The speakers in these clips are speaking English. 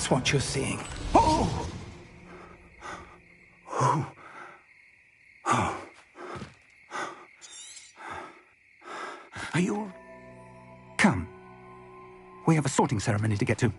that's what you're seeing. Oh! Oh. Oh. Are you all... Come. We have a sorting ceremony to get to.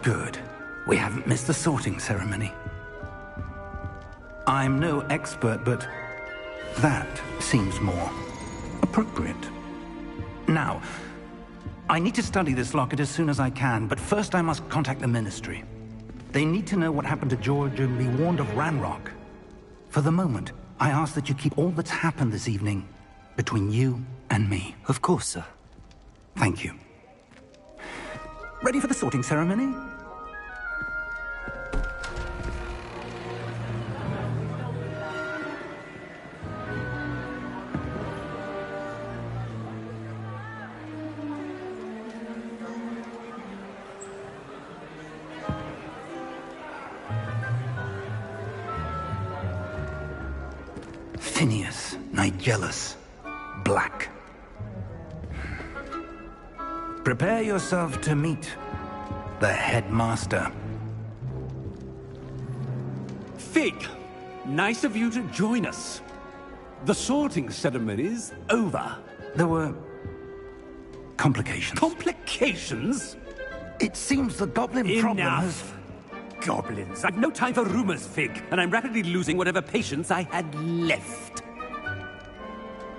Good. We haven't missed the sorting ceremony. I'm no expert, but that seems more appropriate. Now, I need to study this locket as soon as I can, but first I must contact the Ministry. They need to know what happened to George and be warned of Ranrock. For the moment, I ask that you keep all that's happened this evening between you and me. Of course, sir. Thank you. Ready for the sorting ceremony? Phineas, Nigellus, Black. Prepare yourself to meet the headmaster. Fig, nice of you to join us. The sorting ceremony's over. There were complications. Complications? It seems the goblin problem has... Enough! Goblins. I've no time for rumors, Fig, and I'm rapidly losing whatever patience I had left.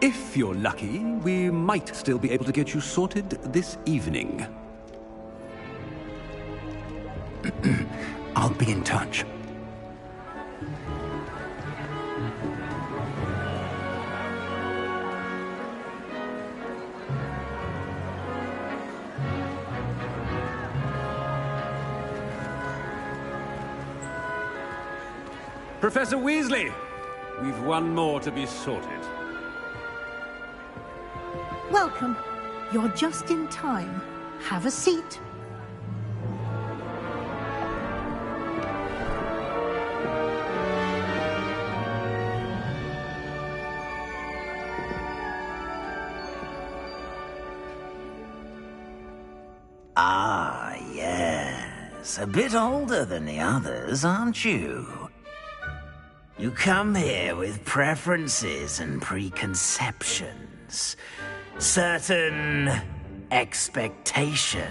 If you're lucky, we might still be able to get you sorted this evening. I'll be in touch. Professor Weasley, we've one more to be sorted. Welcome. You're just in time. Have a seat. Ah, yes. A bit older than the others, aren't you? You come here with preferences and preconceptions. Certain expectations.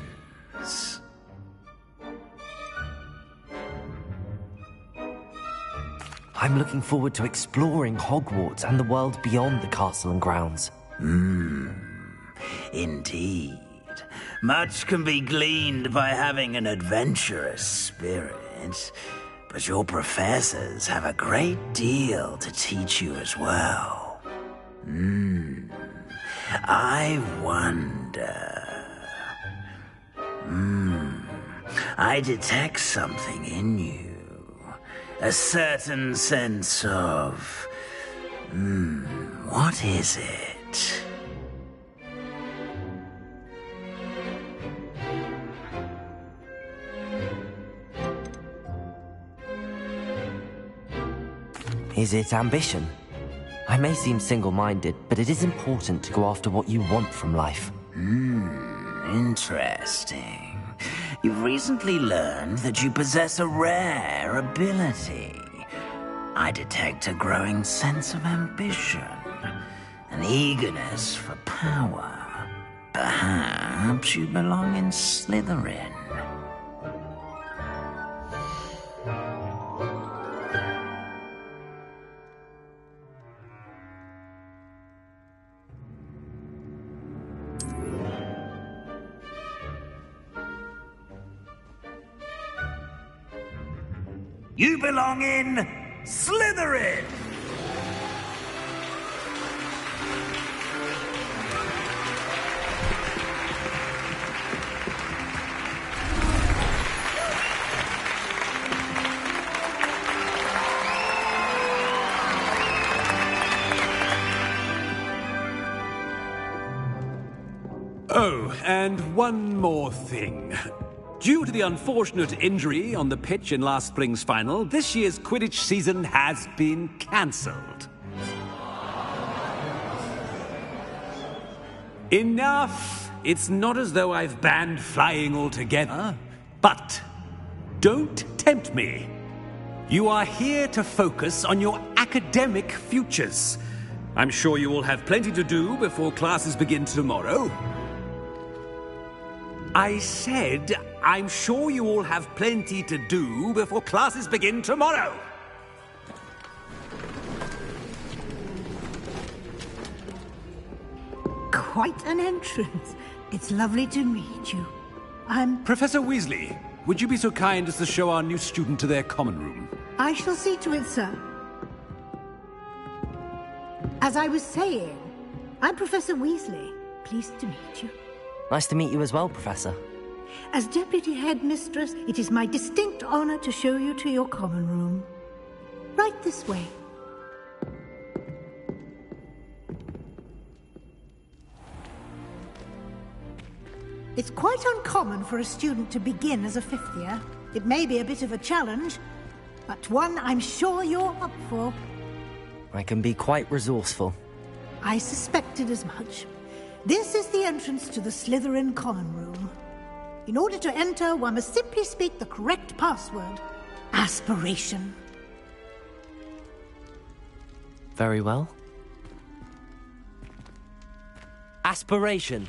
I'm looking forward to exploring Hogwarts and the world beyond the castle and grounds. Indeed. Much can be gleaned by having an adventurous spirit, but your professors have a great deal to teach you as well. I wonder... I detect something in you. A certain sense of... what is it? Is it ambition? I may seem single-minded, but it is important to go after what you want from life. Interesting. You've recently learned that you possess a rare ability. I detect a growing sense of ambition, an eagerness for power. Perhaps you belong in Slytherin. You belong in Slytherin! Oh, and one more thing. Due to the unfortunate injury on the pitch in last spring's final, this year's Quidditch season has been cancelled. Enough! It's not as though I've banned flying altogether. But don't tempt me. You are here to focus on your academic futures. I'm sure you will have plenty to do before classes begin tomorrow. I said, I'm sure you all have plenty to do before classes begin tomorrow. Quite an entrance. It's lovely to meet you. Professor Weasley, would you be so kind as to show our new student to their common room? I shall see to it, sir. As I was saying, I'm Professor Weasley. Pleased to meet you. Nice to meet you as well, Professor. As Deputy Headmistress, it is my distinct honor to show you to your common room. Right this way. It's quite uncommon for a student to begin as a fifth year. It may be a bit of a challenge, but one I'm sure you're up for. I can be quite resourceful. I suspected as much. This is the entrance to the Slytherin common room. In order to enter, one must simply speak the correct password. Aspiration. Very well. Aspiration.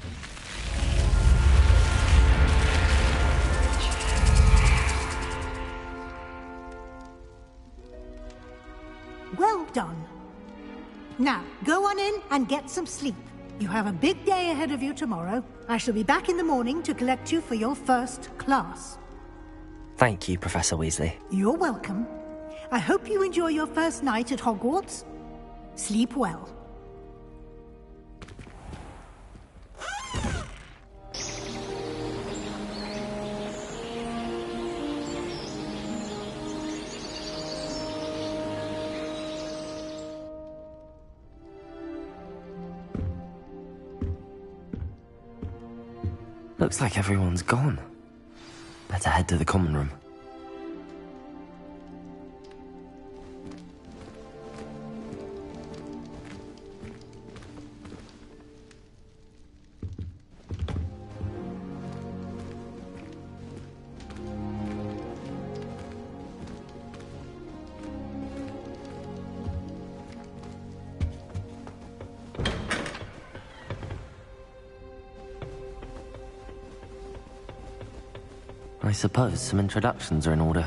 Well done. Now, go on in and get some sleep. You have a big day ahead of you tomorrow. I shall be back in the morning to collect you for your first class. Thank you, Professor Weasley. You're welcome. I hope you enjoy your first night at Hogwarts. Sleep well. Looks like everyone's gone. Better head to the common room. I suppose some introductions are in order.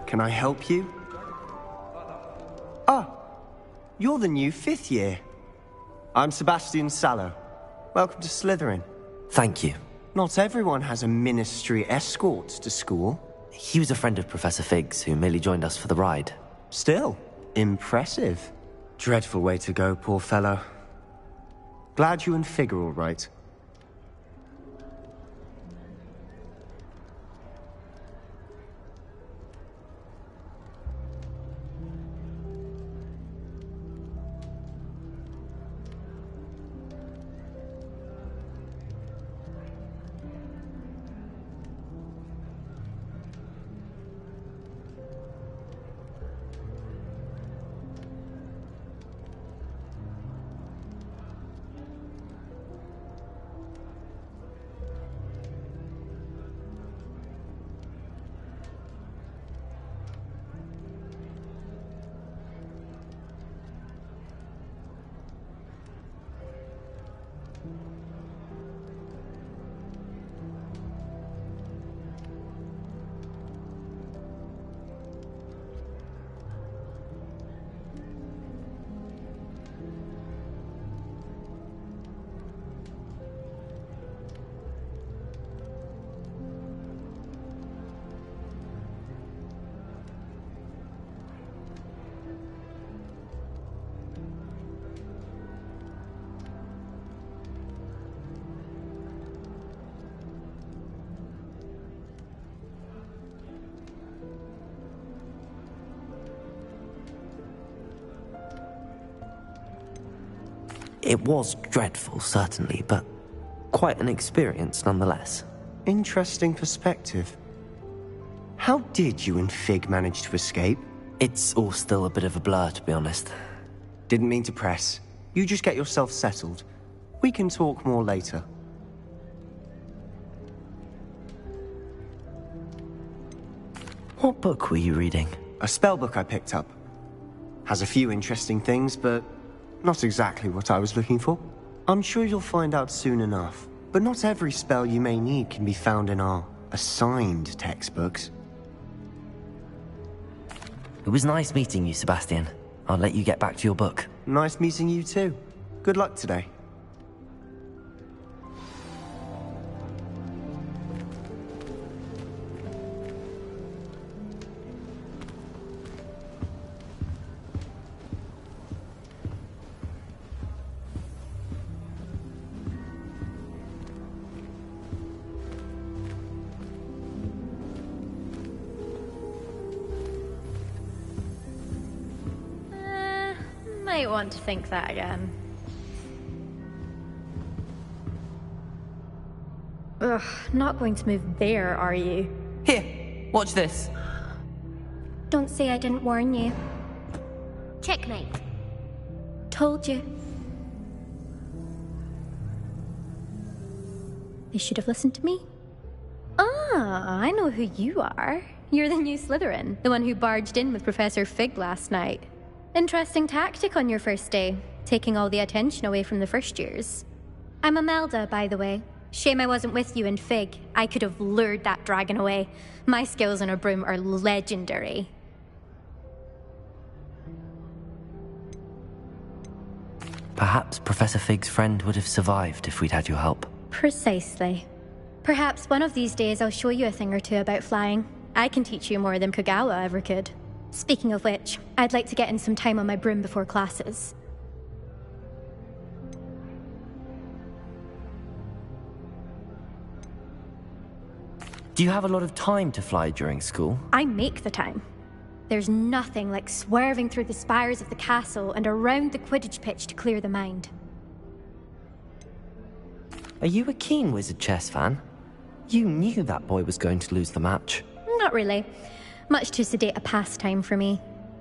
Can I help you? Ah, you're the new fifth year. I'm Sebastian Sallow. Welcome to Slytherin. Thank you. Not everyone has a ministry escort to school. He was a friend of Professor Fig's who merely joined us for the ride. Still, impressive. Dreadful way to go, poor fellow. Glad you and Fig are all right. It was dreadful, certainly, but quite an experience nonetheless. Interesting perspective. How did you and Fig manage to escape? It's all still a bit of a blur, to be honest. Didn't mean to press. You just get yourself settled. We can talk more later. What book were you reading? A spellbook I picked up. Has a few interesting things, but not exactly what I was looking for. I'm sure you'll find out soon enough. But not every spell you may need can be found in our assigned textbooks. It was nice meeting you, Sebastian. I'll let you get back to your book. Nice meeting you too. Good luck today. Might want to think that again. Ugh, not going to move there, are you? Here, watch this. Don't say I didn't warn you. Checkmate. Told you. They should have listened to me. Ah, I know who you are. You're the new Slytherin, the one who barged in with Professor Fig last night. Interesting tactic on your first day, taking all the attention away from the first years. I'm Imelda, by the way. Shame I wasn't with you in Fig. I could have lured that dragon away. My skills on a broom are legendary. Perhaps Professor Fig's friend would have survived if we'd had your help. Precisely. Perhaps one of these days I'll show you a thing or two about flying. I can teach you more than Kogawa ever could. Speaking of which, I'd like to get in some time on my broom before classes. Do you have a lot of time to fly during school? I make the time. There's nothing like swerving through the spires of the castle and around the Quidditch pitch to clear the mind. Are you a keen Wizard chess fan? You knew that boy was going to lose the match. Not really. Much too sedate a pastime for me.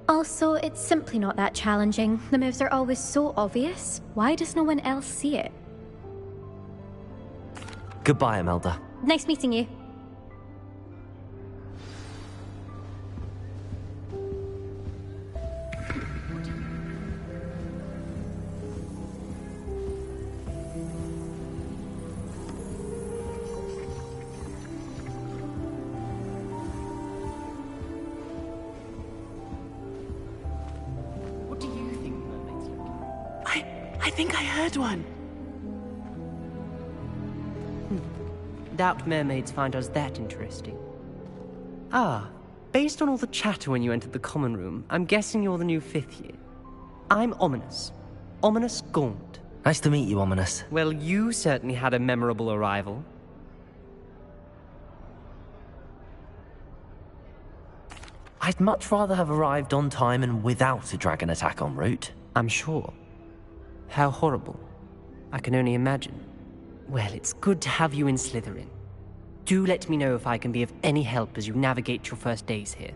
Also, it's simply not that challenging. The moves are always so obvious. Why does no one else see it? Goodbye, Imelda. Nice meeting you. I think I heard one. Doubt mermaids find us that interesting. Ah, based on all the chatter when you entered the common room, I'm guessing you're the new 5th year. I'm Ominous. Ominous Gaunt. Nice to meet you, Ominous. Well, you certainly had a memorable arrival. I'd much rather have arrived on time and without a dragon attack en route. I'm sure. How horrible. I can only imagine. Well, it's good to have you in Slytherin. Do let me know if I can be of any help as you navigate your first days here.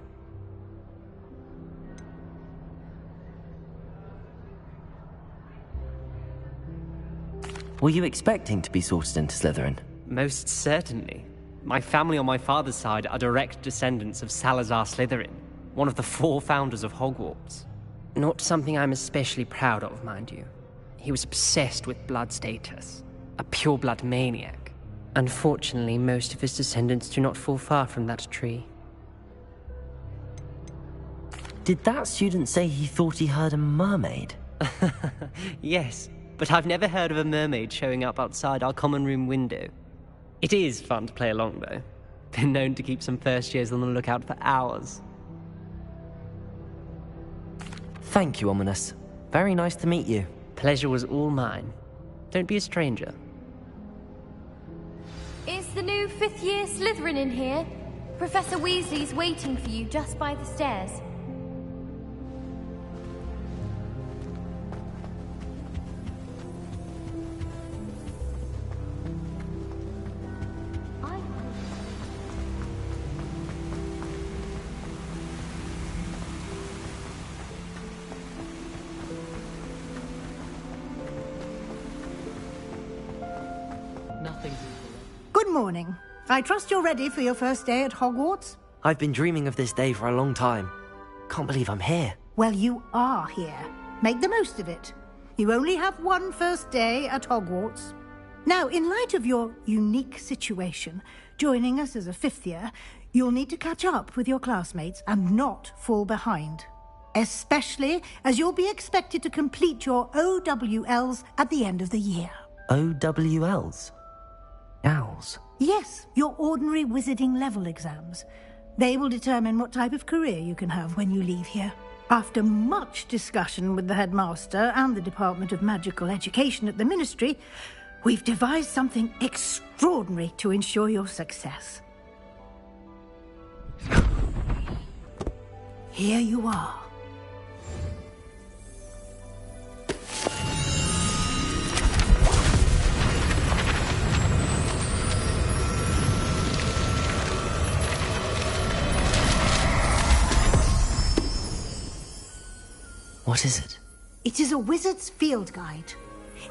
Were you expecting to be sorted into Slytherin? Most certainly. My family on my father's side are direct descendants of Salazar Slytherin, one of the 4 founders of Hogwarts. Not something I'm especially proud of, mind you. He was obsessed with blood status. pureblood maniac. Unfortunately, most of his descendants do not fall far from that tree. Did that student say he thought he heard a mermaid? Yes, but I've never heard of a mermaid showing up outside our common room window. It is fun to play along, though. Been known to keep some first years on the lookout for hours. Thank you, Ominous. Very nice to meet you. Pleasure was all mine. Don't be a stranger. Is the new fifth-year Slytherin in here? Professor Weasley's waiting for you just by the stairs. Good morning. I trust you're ready for your first day at Hogwarts? I've been dreaming of this day for a long time. Can't believe I'm here. Well, you are here. Make the most of it. You only have one first day at Hogwarts. Now, in light of your unique situation, joining us as a fifth year, you'll need to catch up with your classmates and not fall behind. Especially as you'll be expected to complete your OWLs at the end of the year. OWLs? Owls? Yes, your ordinary wizarding level exams. They will determine what type of career you can have when you leave here. After much discussion with the headmaster and the Department of Magical Education at the Ministry, we've devised something extraordinary to ensure your success. Here you are. What is it? It is a wizard's field guide.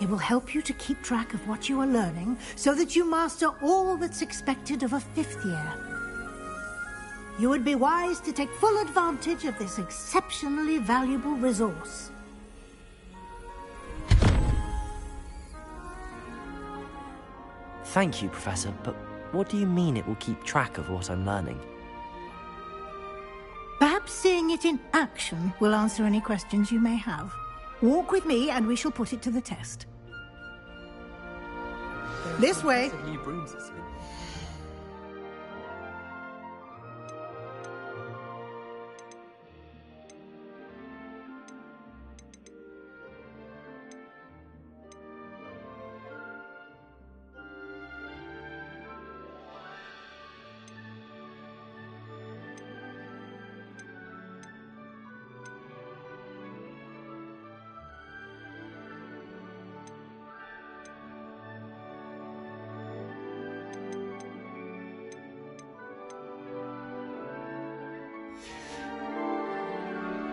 It will help you to keep track of what you are learning so that you master all that's expected of a fifth year. You would be wise to take full advantage of this exceptionally valuable resource. Thank you, Professor, but what do you mean it will keep track of what I'm learning? Perhaps seeing it in action will answer any questions you may have. Walk with me and we shall put it to the test. This way.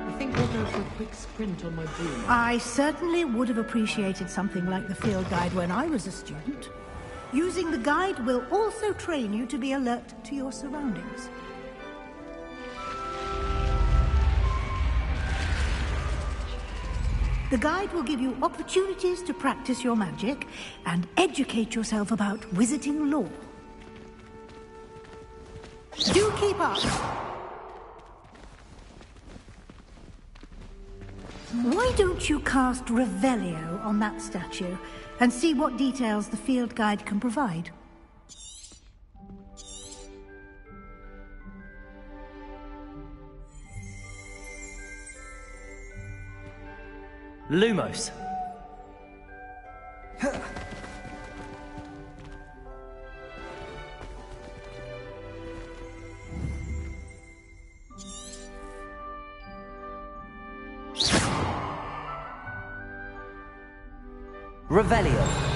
I think I'll go for a quick sprint on my broom. I certainly would have appreciated something like the field guide when I was a student. Using the guide will also train you to be alert to your surroundings. The guide will give you opportunities to practice your magic and educate yourself about wizarding lore. Do keep up! Why don't you cast Revelio on that statue and see what details the field guide can provide? Lumos. Revelio.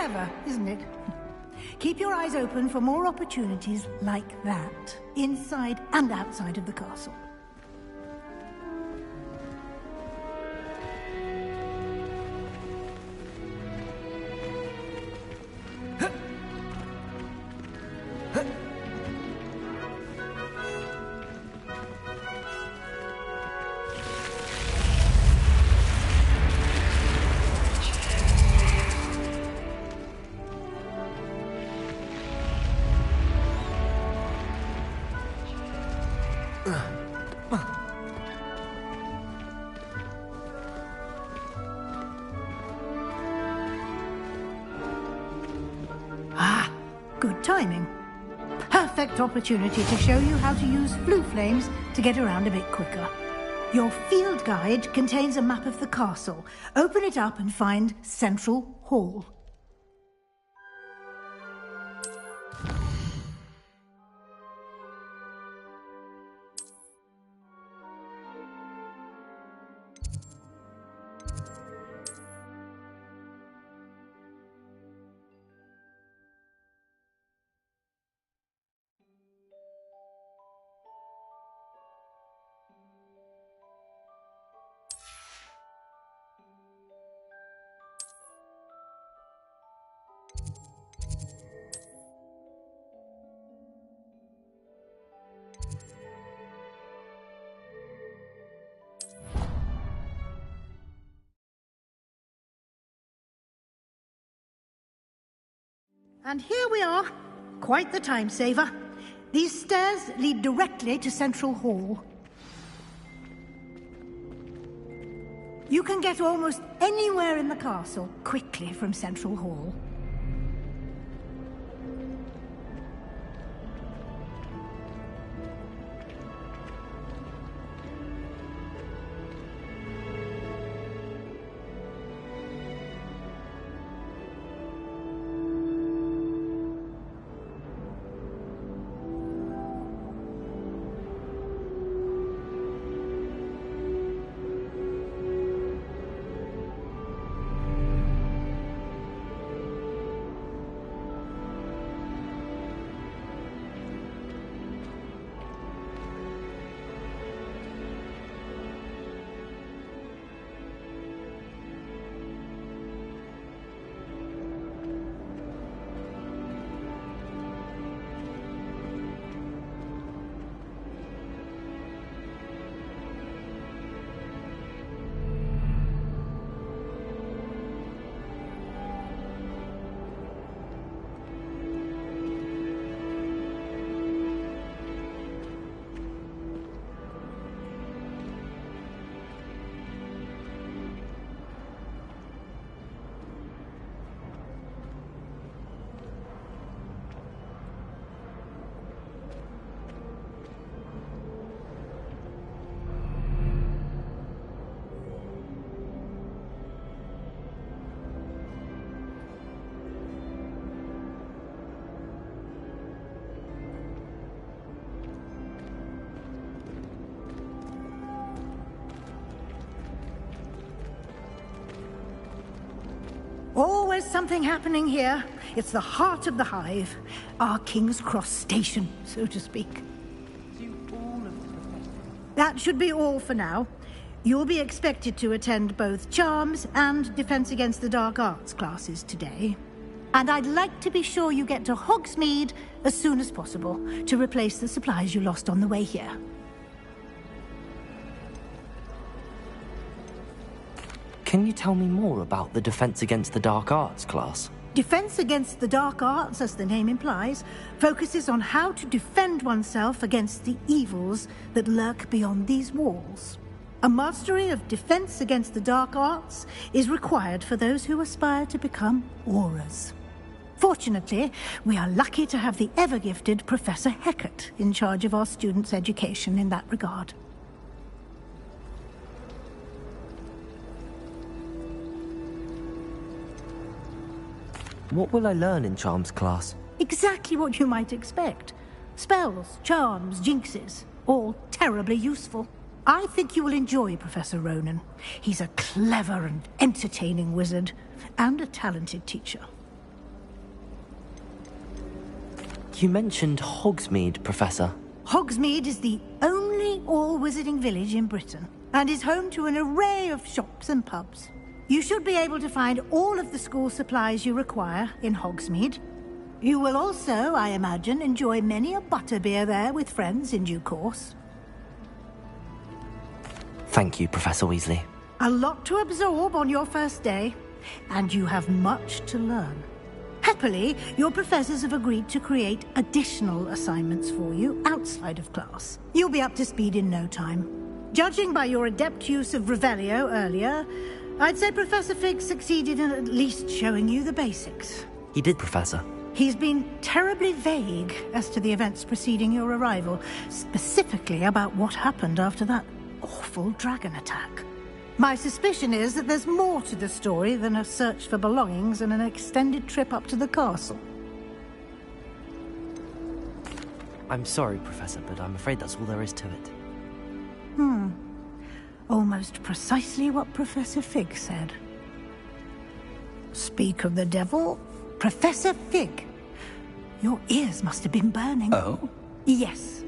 Clever, isn't it? Keep your eyes open for more opportunities like that, inside and outside of the castle. Good timing. Perfect opportunity to show you how to use flue flames to get around a bit quicker. Your field guide contains a map of the castle. Open it up and find Central Hall. And here we are. Quite the time saver. These stairs lead directly to Central Hall. You can get almost anywhere in the castle quickly from Central Hall. Always something happening here. It's the heart of the hive. Our King's Cross station, so to speak. That should be all for now. You'll be expected to attend both Charms and Defense Against the Dark Arts classes today. And I'd like to be sure you get to Hogsmeade as soon as possible to replace the supplies you lost on the way here. Can you tell me more about the Defense Against the Dark Arts class? Defense Against the Dark Arts, as the name implies, focuses on how to defend oneself against the evils that lurk beyond these walls. A mastery of Defense Against the Dark Arts is required for those who aspire to become Auras. Fortunately, we are lucky to have the ever-gifted Professor Hecat in charge of our students' education in that regard. What will I learn in Charms class? Exactly what you might expect. Spells, charms, jinxes, all terribly useful. I think you will enjoy Professor Ronan. He's a clever and entertaining wizard, and a talented teacher. You mentioned Hogsmeade, Professor. Hogsmeade is the only all-wizarding village in Britain, and is home to an array of shops and pubs. You should be able to find all of the school supplies you require in Hogsmeade. You will also, I imagine, enjoy many a butterbeer there with friends in due course. Thank you, Professor Weasley. A lot to absorb on your first day, and you have much to learn. Happily, your professors have agreed to create additional assignments for you outside of class. You'll be up to speed in no time. Judging by your adept use of Revelio earlier, I'd say Professor Fig succeeded in at least showing you the basics. He did, Professor. He's been terribly vague as to the events preceding your arrival, specifically about what happened after that awful dragon attack. My suspicion is that there's more to the story than a search for belongings and an extended trip up to the castle. I'm sorry, Professor, but I'm afraid that's all there is to it. Almost precisely what Professor Fig said. Speak of the devil, Professor Fig. Your ears must have been burning. Oh? Yes.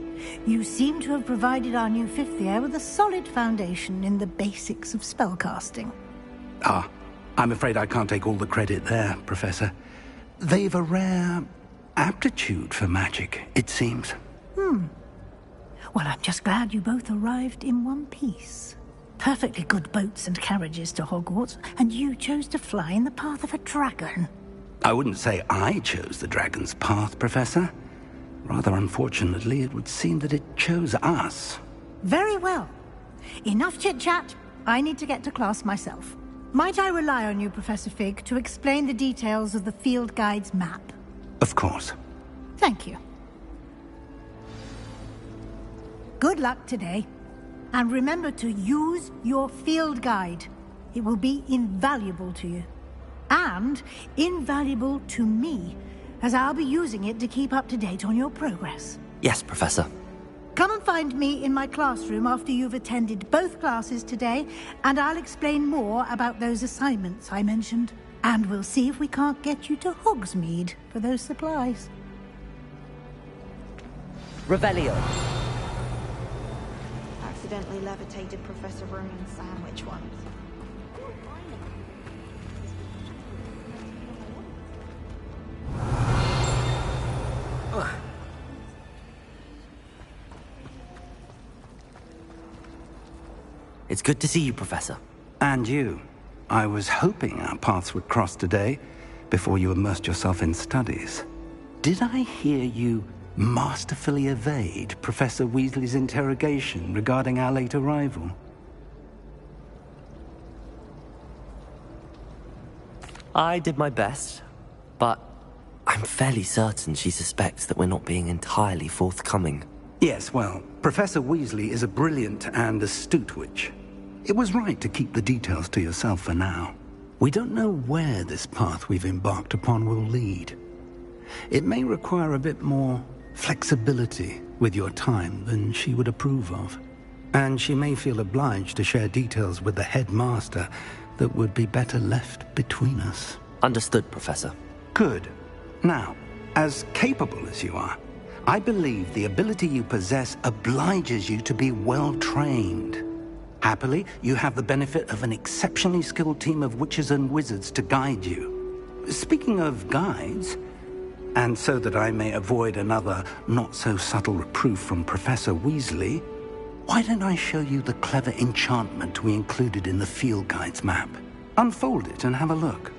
You seem to have provided our new fifth year with a solid foundation in the basics of spellcasting. Ah, I'm afraid I can't take all the credit there, Professor. They've a rare aptitude for magic, it seems. Well, I'm just glad you both arrived in one piece. Perfectly good boats and carriages to Hogwarts, and you chose to fly in the path of a dragon. I wouldn't say I chose the dragon's path, Professor. Rather unfortunately, it would seem that it chose us. Very well. Enough chit-chat. I need to get to class myself. Might I rely on you, Professor Fig, to explain the details of the field guide's map? Of course. Thank you. Good luck today. And remember to use your field guide. It will be invaluable to you. And invaluable to me, as I'll be using it to keep up to date on your progress. Yes, Professor. Come and find me in my classroom after you've attended both classes today, and I'll explain more about those assignments I mentioned. And we'll see if we can't get you to Hogsmeade for those supplies. Revelio. Accidentally levitated Professor Roman's sandwich once. It's good to see you, Professor. And you. I was hoping our paths would cross today, before you immersed yourself in studies. Did I hear you masterfully evade Professor Weasley's interrogation regarding our late arrival? I did my best, but I'm fairly certain she suspects that we're not being entirely forthcoming. Yes, well, Professor Weasley is a brilliant and astute witch. It was right to keep the details to yourself for now. We don't know where this path we've embarked upon will lead. It may require a bit more flexibility with your time than she would approve of. And she may feel obliged to share details with the headmaster that would be better left between us. Understood, Professor. Good. Now, as capable as you are, I believe the ability you possess obliges you to be well-trained. Happily, you have the benefit of an exceptionally skilled team of witches and wizards to guide you. Speaking of guides, and so that I may avoid another not-so-subtle reproof from Professor Weasley, why don't I show you the clever enchantment we included in the field guide's map? Unfold it and have a look.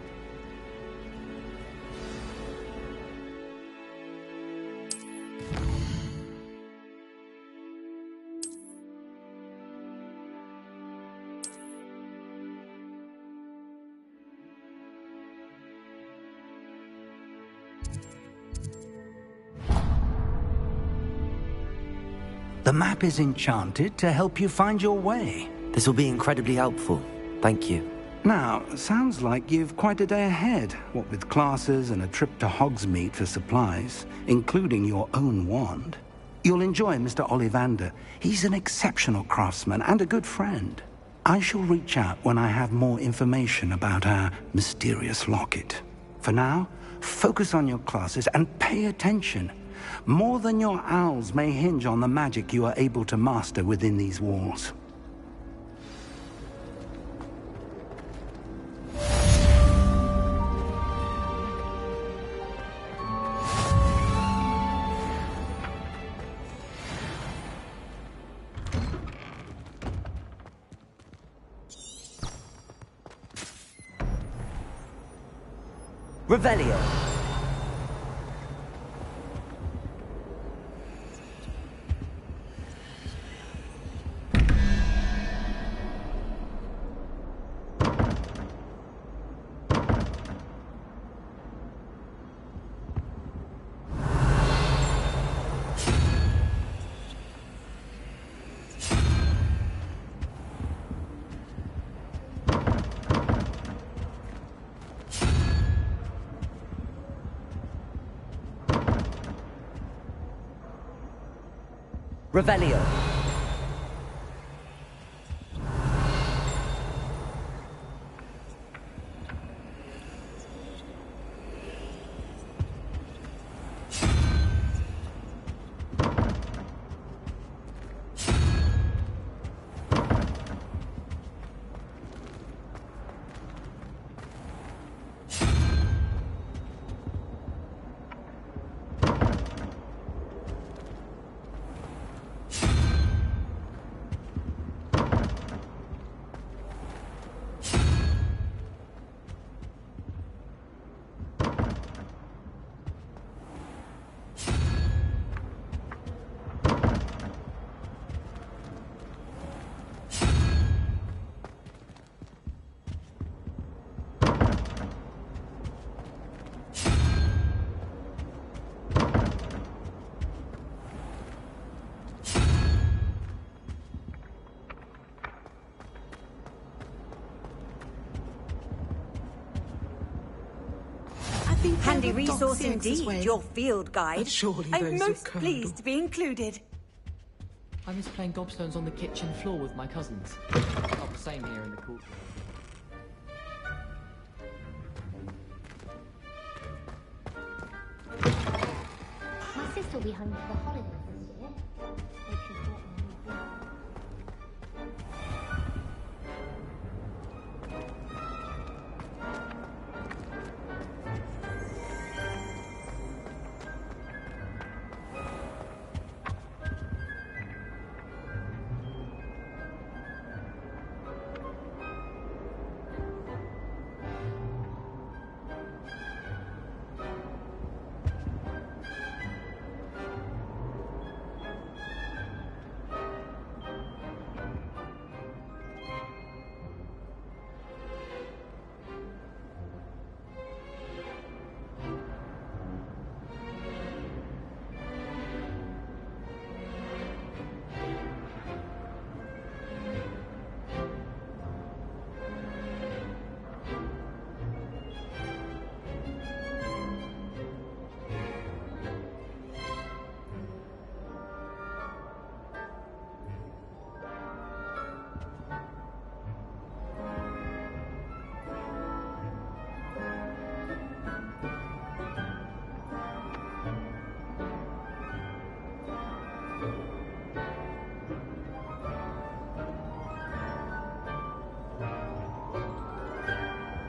The map is enchanted to help you find your way. This will be incredibly helpful. Thank you. Now, sounds like you've quite a day ahead, what with classes and a trip to Hogsmeade for supplies, including your own wand. You'll enjoy Mr. Ollivander. He's an exceptional craftsman and a good friend. I shall reach out when I have more information about our mysterious locket. For now, focus on your classes and pay attention. More than your owls may hinge on the magic you are able to master within these walls. Revelio. Revelio. Handy resource indeed, your field guide. Surely I'm those most are pleased to be included. I miss playing gobstones on the kitchen floor with my cousins. Not the same here in the courtyard. My sister will be home for the holidays this year. Hope she's got one.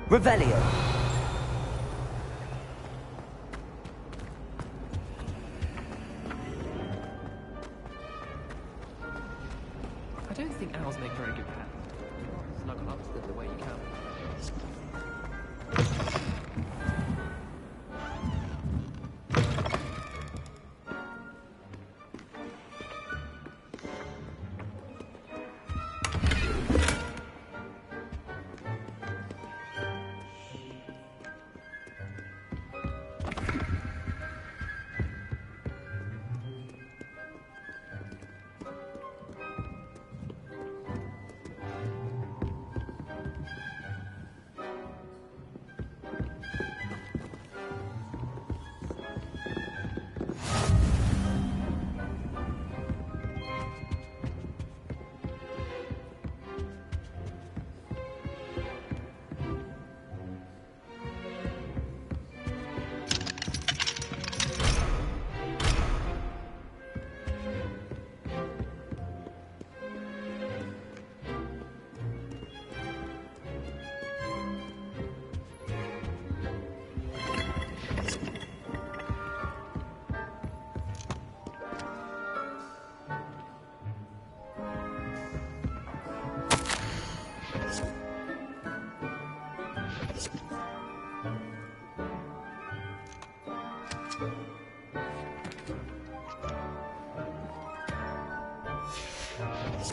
Revelio. I don't think owls make very good pets. Snuggle up to them the way you can. Revelio.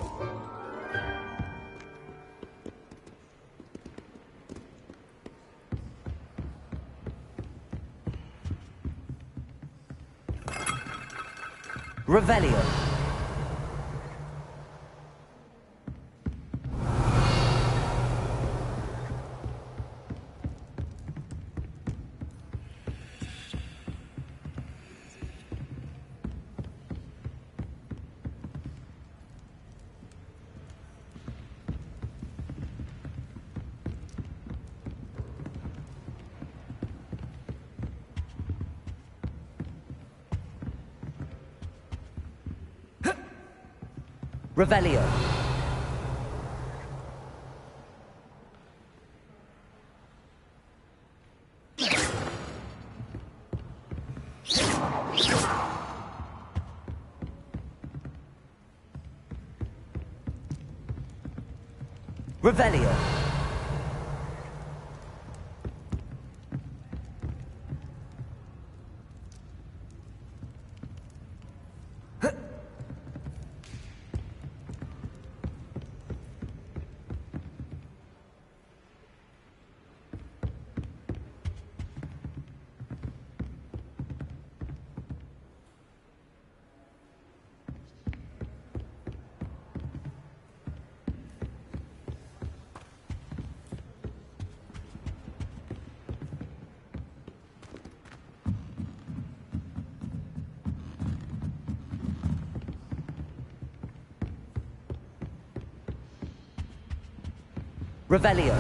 Revelio. Revelio. Revelio.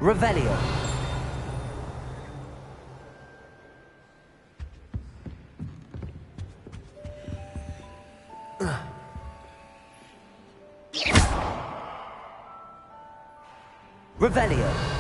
Revelio. Revelio.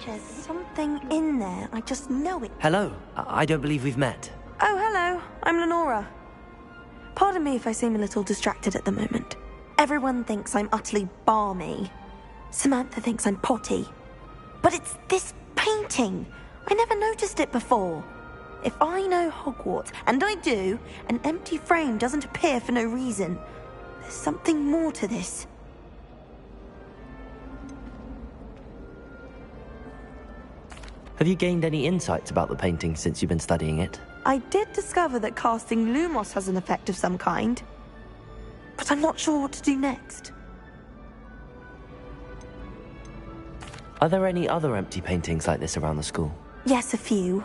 There's something in there. I just know it. Hello. I don't believe we've met. Oh, hello. I'm Lenora. Pardon me if I seem a little distracted at the moment. Everyone thinks I'm utterly balmy. Samantha thinks I'm potty. But it's this painting. I never noticed it before. If I know Hogwarts, and I do, an empty frame doesn't appear for no reason. There's something more to this. Have you gained any insights about the painting since you've been studying it? I did discover that casting Lumos has an effect of some kind. But I'm not sure what to do next. Are there any other empty paintings like this around the school? Yes, a few.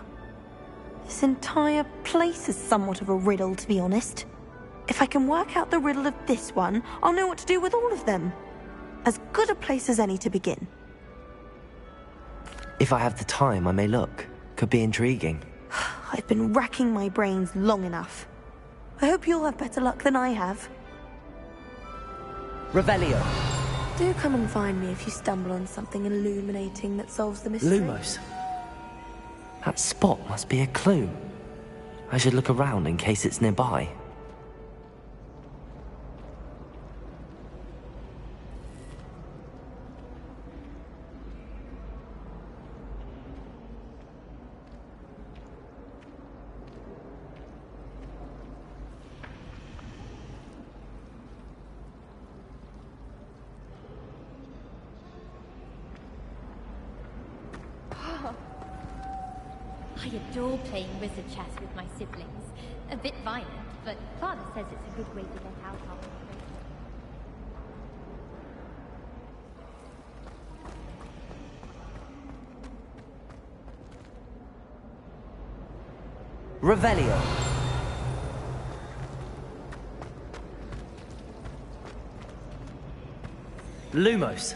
This entire place is somewhat of a riddle, to be honest. If I can work out the riddle of this one, I'll know what to do with all of them. As good a place as any to begin. If I have the time, I may look. Could be intriguing. I've been racking my brains long enough. I hope you'll have better luck than I have. Revelio. Do come and find me if you stumble on something illuminating that solves the mystery. Lumos. That spot must be a clue. I should look around in case it's nearby. I adore playing wizard chess with my siblings. A bit violent, but Father says it's a good way to get out after the race. Revelio. Lumos.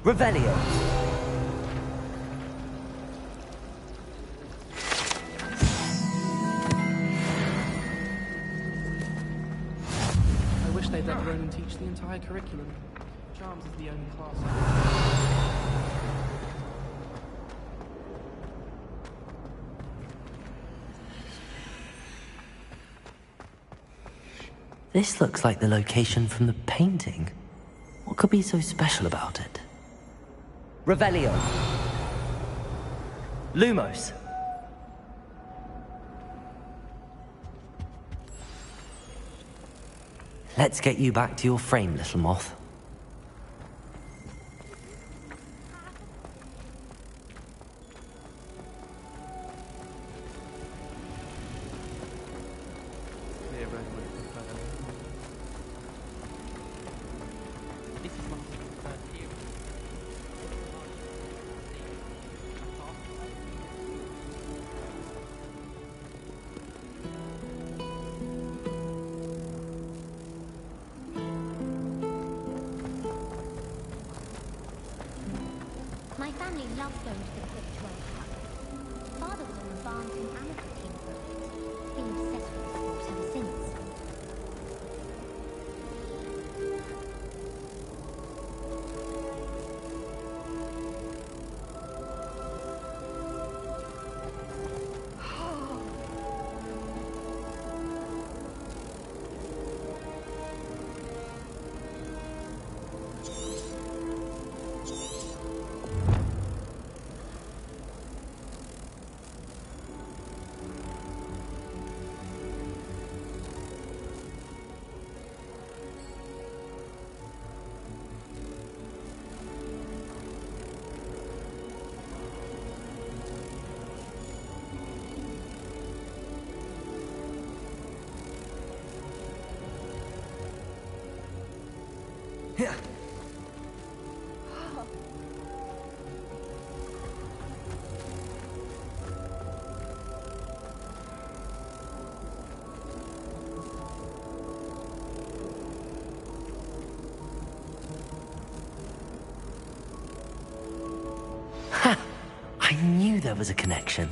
Revelio. I wish they'd let Ronan teach the entire curriculum. Charms is the only class. This looks like the location from the painting. What could be so special about it? Revelio. Lumos. Let's get you back to your frame, little moth. My family loves going to the crypt to unpack. Father was on the Barnes and amateur team for a bit. Been obsessed with the sport ever since. Yeah. Ha! I knew there was a connection.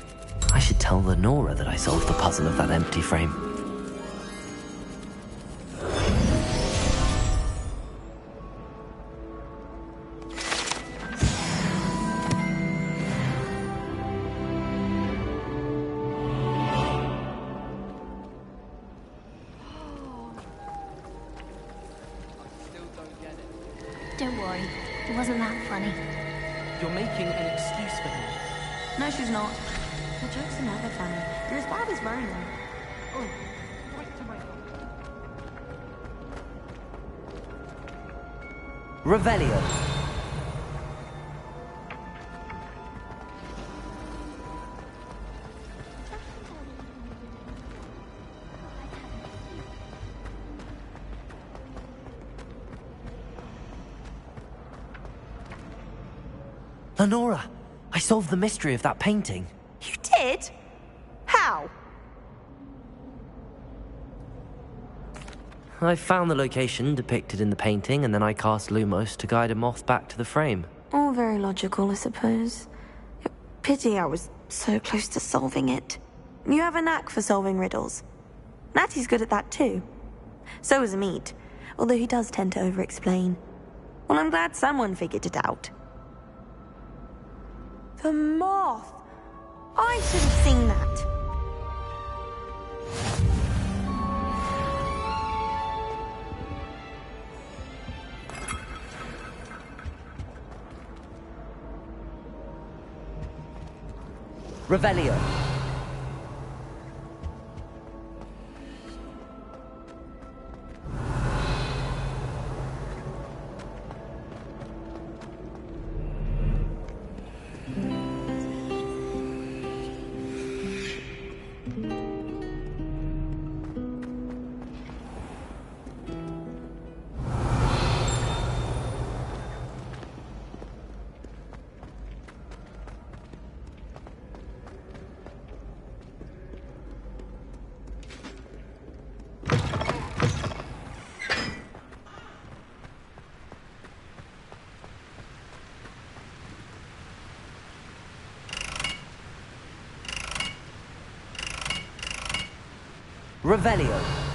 I should tell Lenora that I solved the puzzle of that empty frame. Don't worry, it wasn't that funny. You're making an excuse for him. No, she's not. Her jokes are never funny. You're as bad as Ronan. Oh, right to my Revelio. Lenora, I solved the mystery of that painting. You did? How? I found the location depicted in the painting, and then I cast Lumos to guide a moth back to the frame. All very logical, I suppose. Pity I was so close to solving it. You have a knack for solving riddles. Natty's good at that too. So is Amit, although he does tend to over-explain. Well, I'm glad someone figured it out. The moth! I should have seen that. Revelio. Revelio.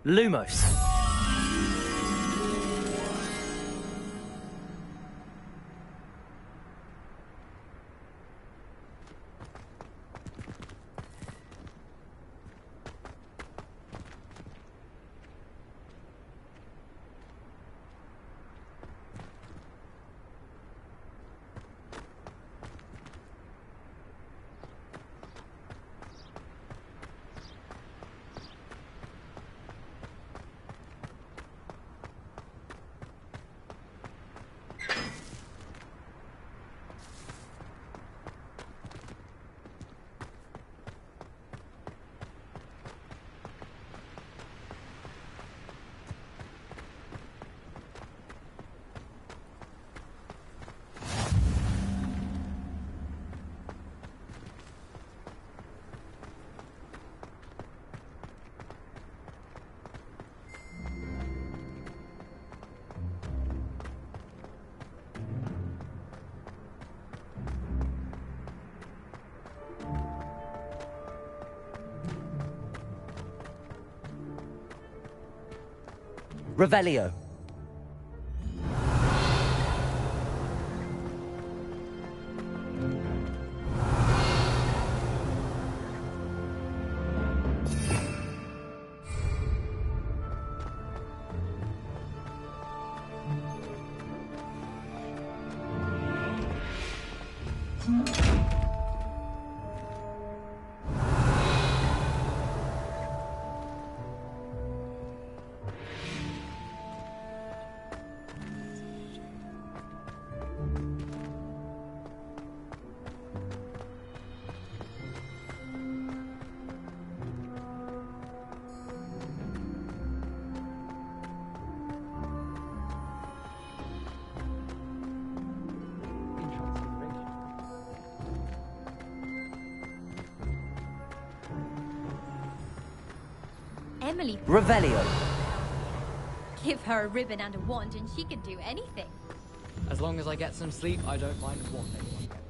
Lumos. Revelio. Emily. Revelio. Give her a ribbon and a wand and she can do anything. As long as I get some sleep, I don't mind what anyone gets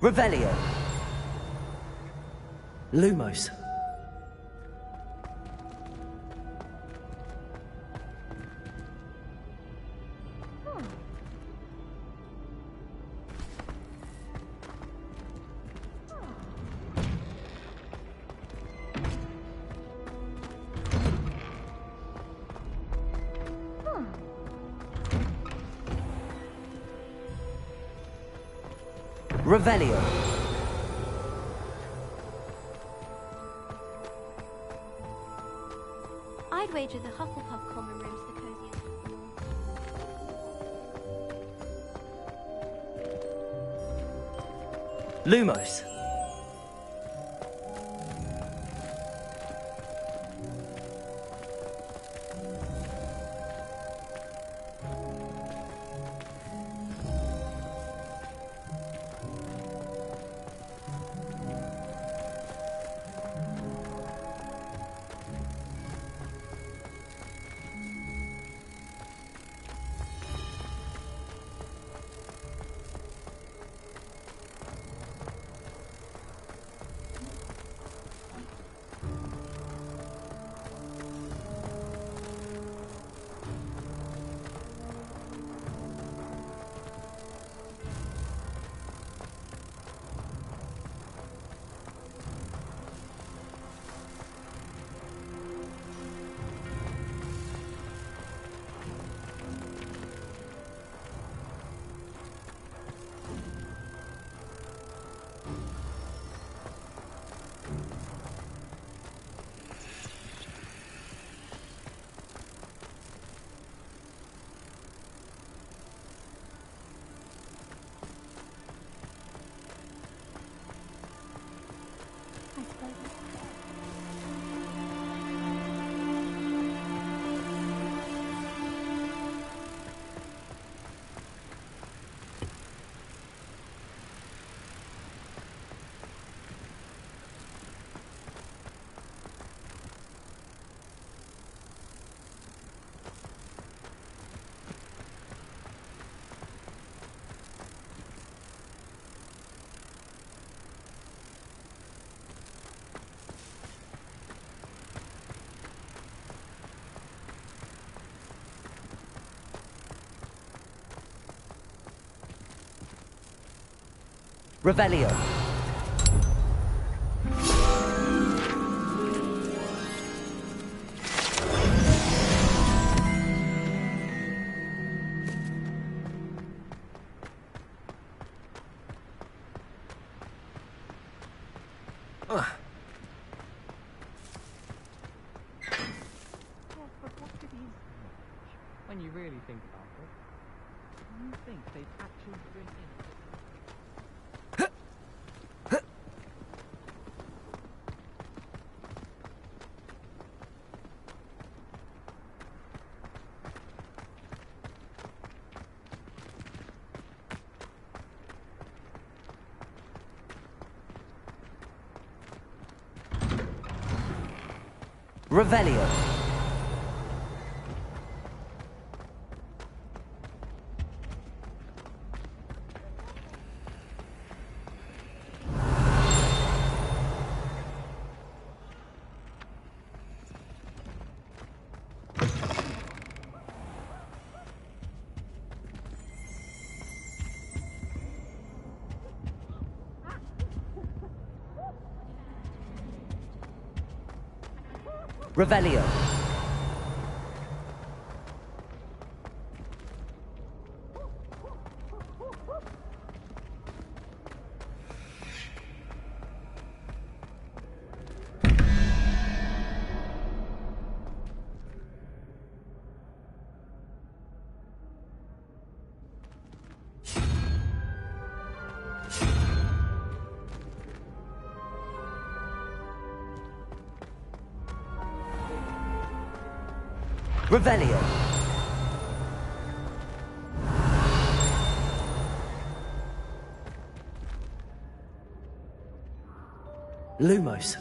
Revelio. Lumos. Revelio. I'd wager the Hufflepuff common room's the coziest of them all. Lumos. Revelio. When you really think about it, do you think they'd actually bring in... Revelio. Revelio. Revelio. Lumos.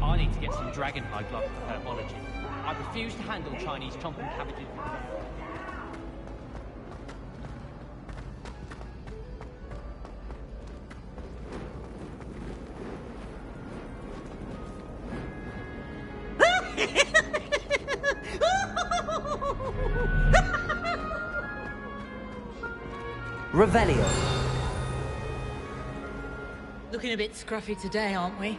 I need to get some dragonhide blood for herbology. I refuse to handle Chinese chomping cabbages. Revelio. Looking a bit scruffy today, aren't we?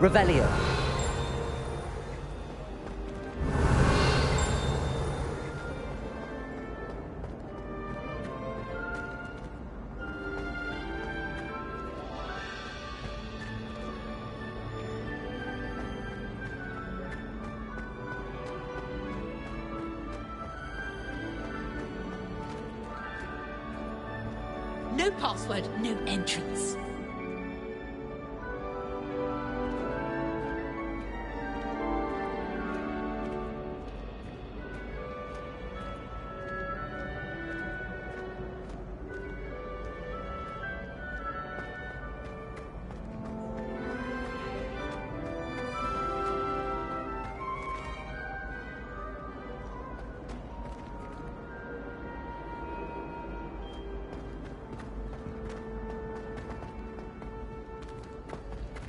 Revelio. No password, no entrance.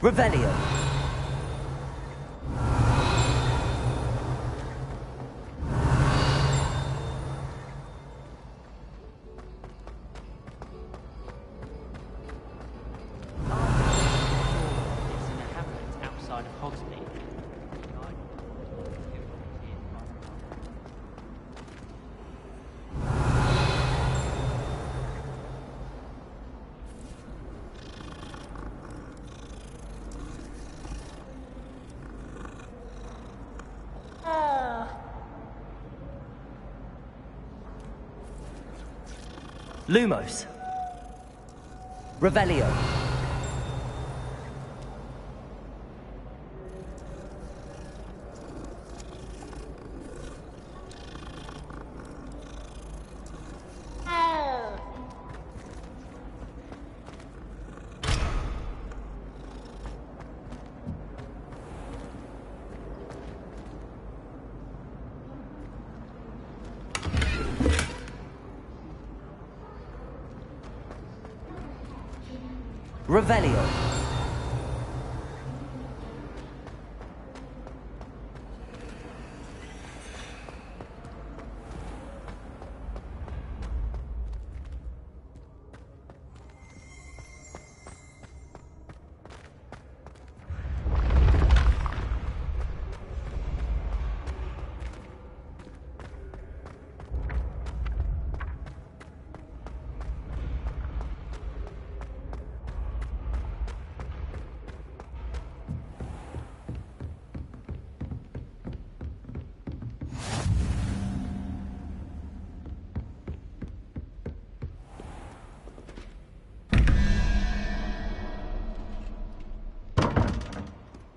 Revelio. It's in a hamlet outside of Hogsmeade. Lumos. Revelio. Revelio.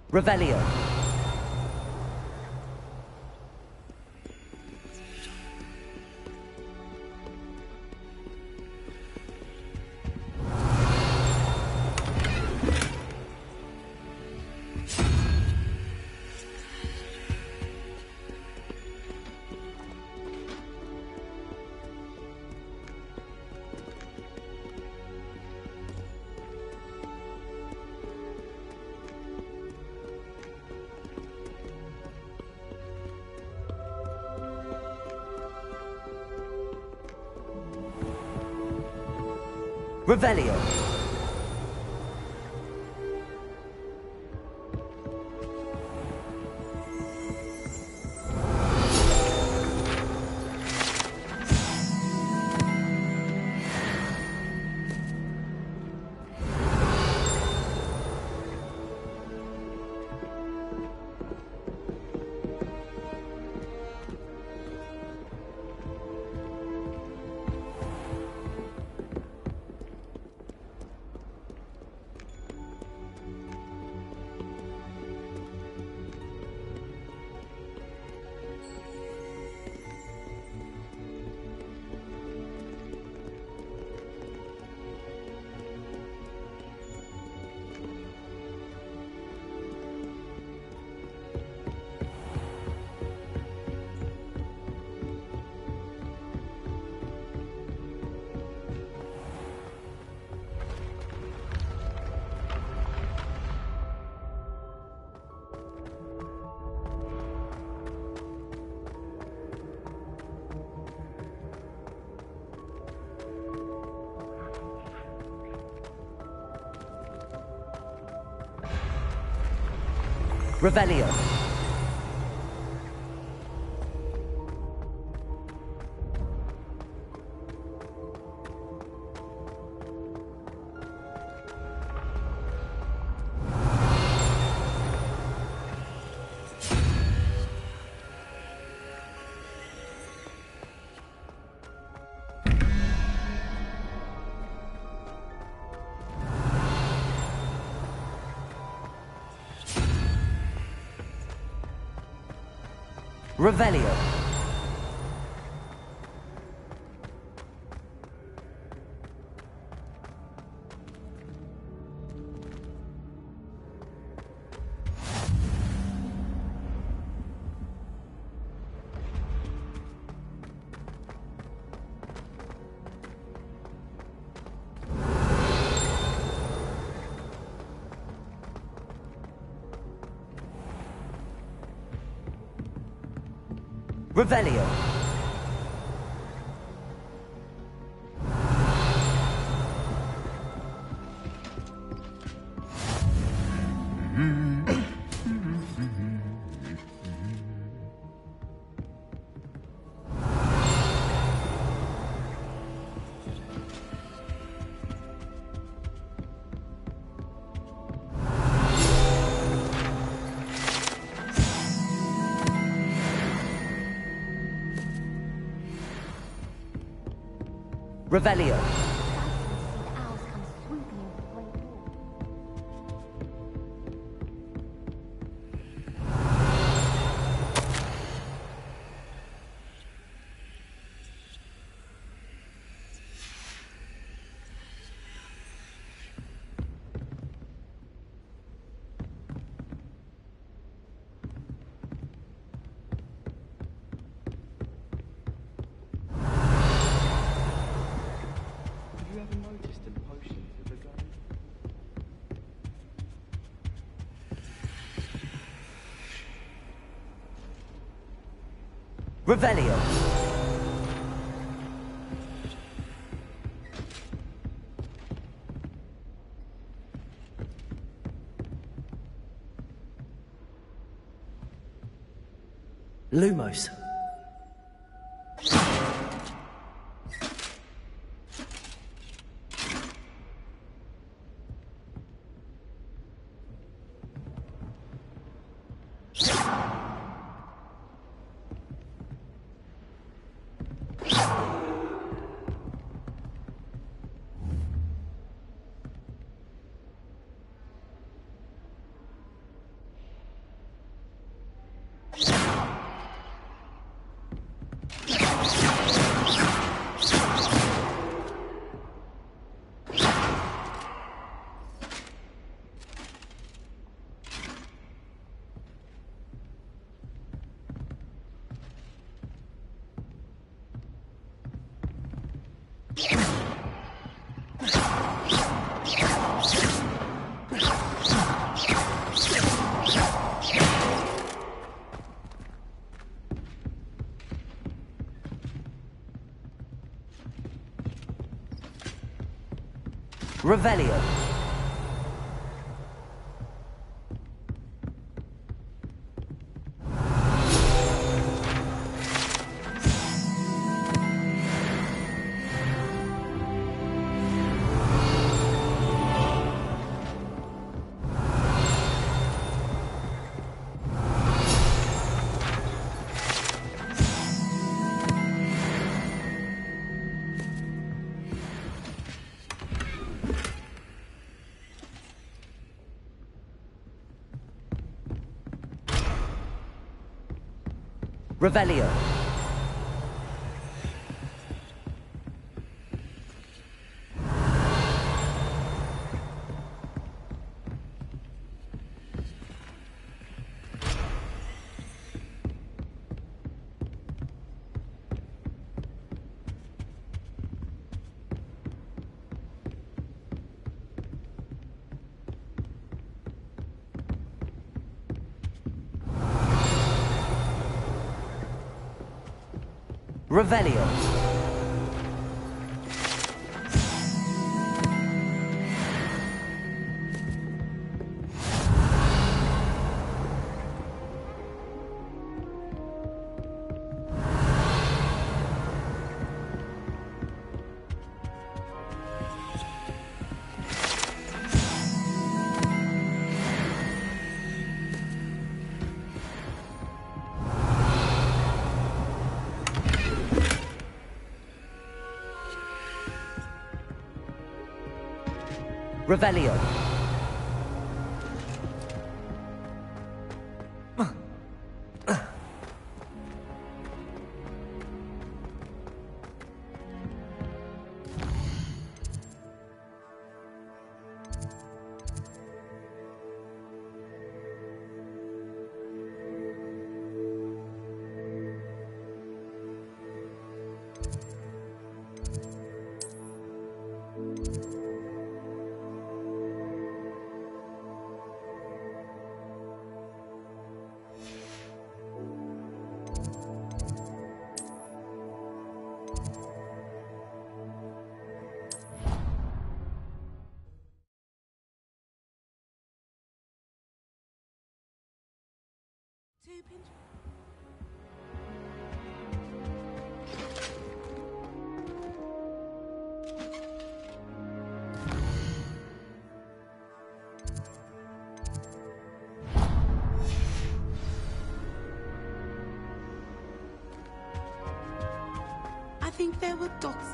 Revelio. Revelio. Revelio. Revelio. Revelio. Revelio. Revelio. Lumos. Revelio. Revelio. Revelio. Revelio. I think there were dots.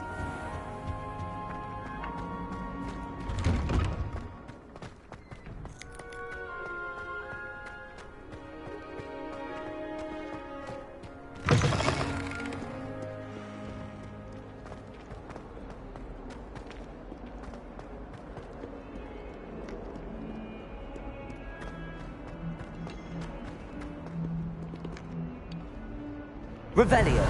Revelio.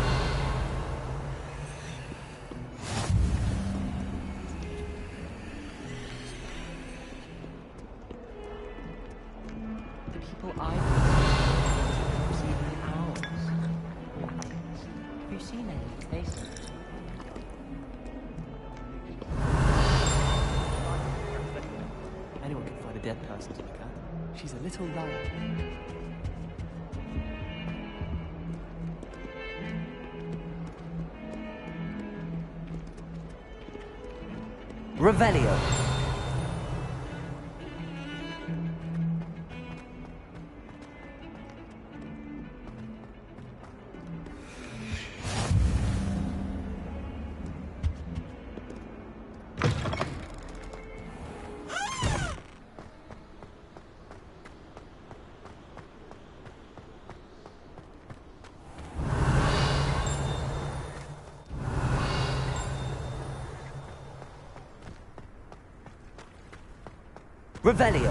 The people I was even owls. Have you seen any faces? Anyone can find a dead person to look at. She's a little liar. Revelio. Revelio.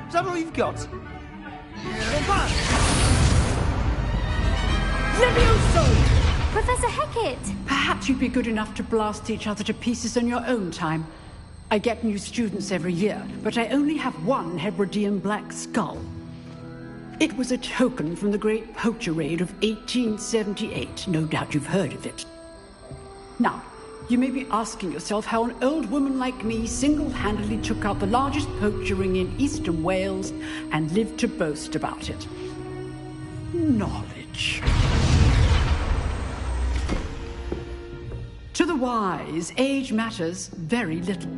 Is that all you've got? Levioso! Professor Hecat! Perhaps you'd be good enough to blast each other to pieces in your own time. I get new students every year, but I only have one Hebridean black skull. It was a token from the Great Poacher Raid of 1878. No doubt you've heard of it. Now, you may be asking yourself how an old woman like me single-handedly took out the largest poacher ring in eastern Wales and lived to boast about it. Knowledge. To the wise, age matters very little.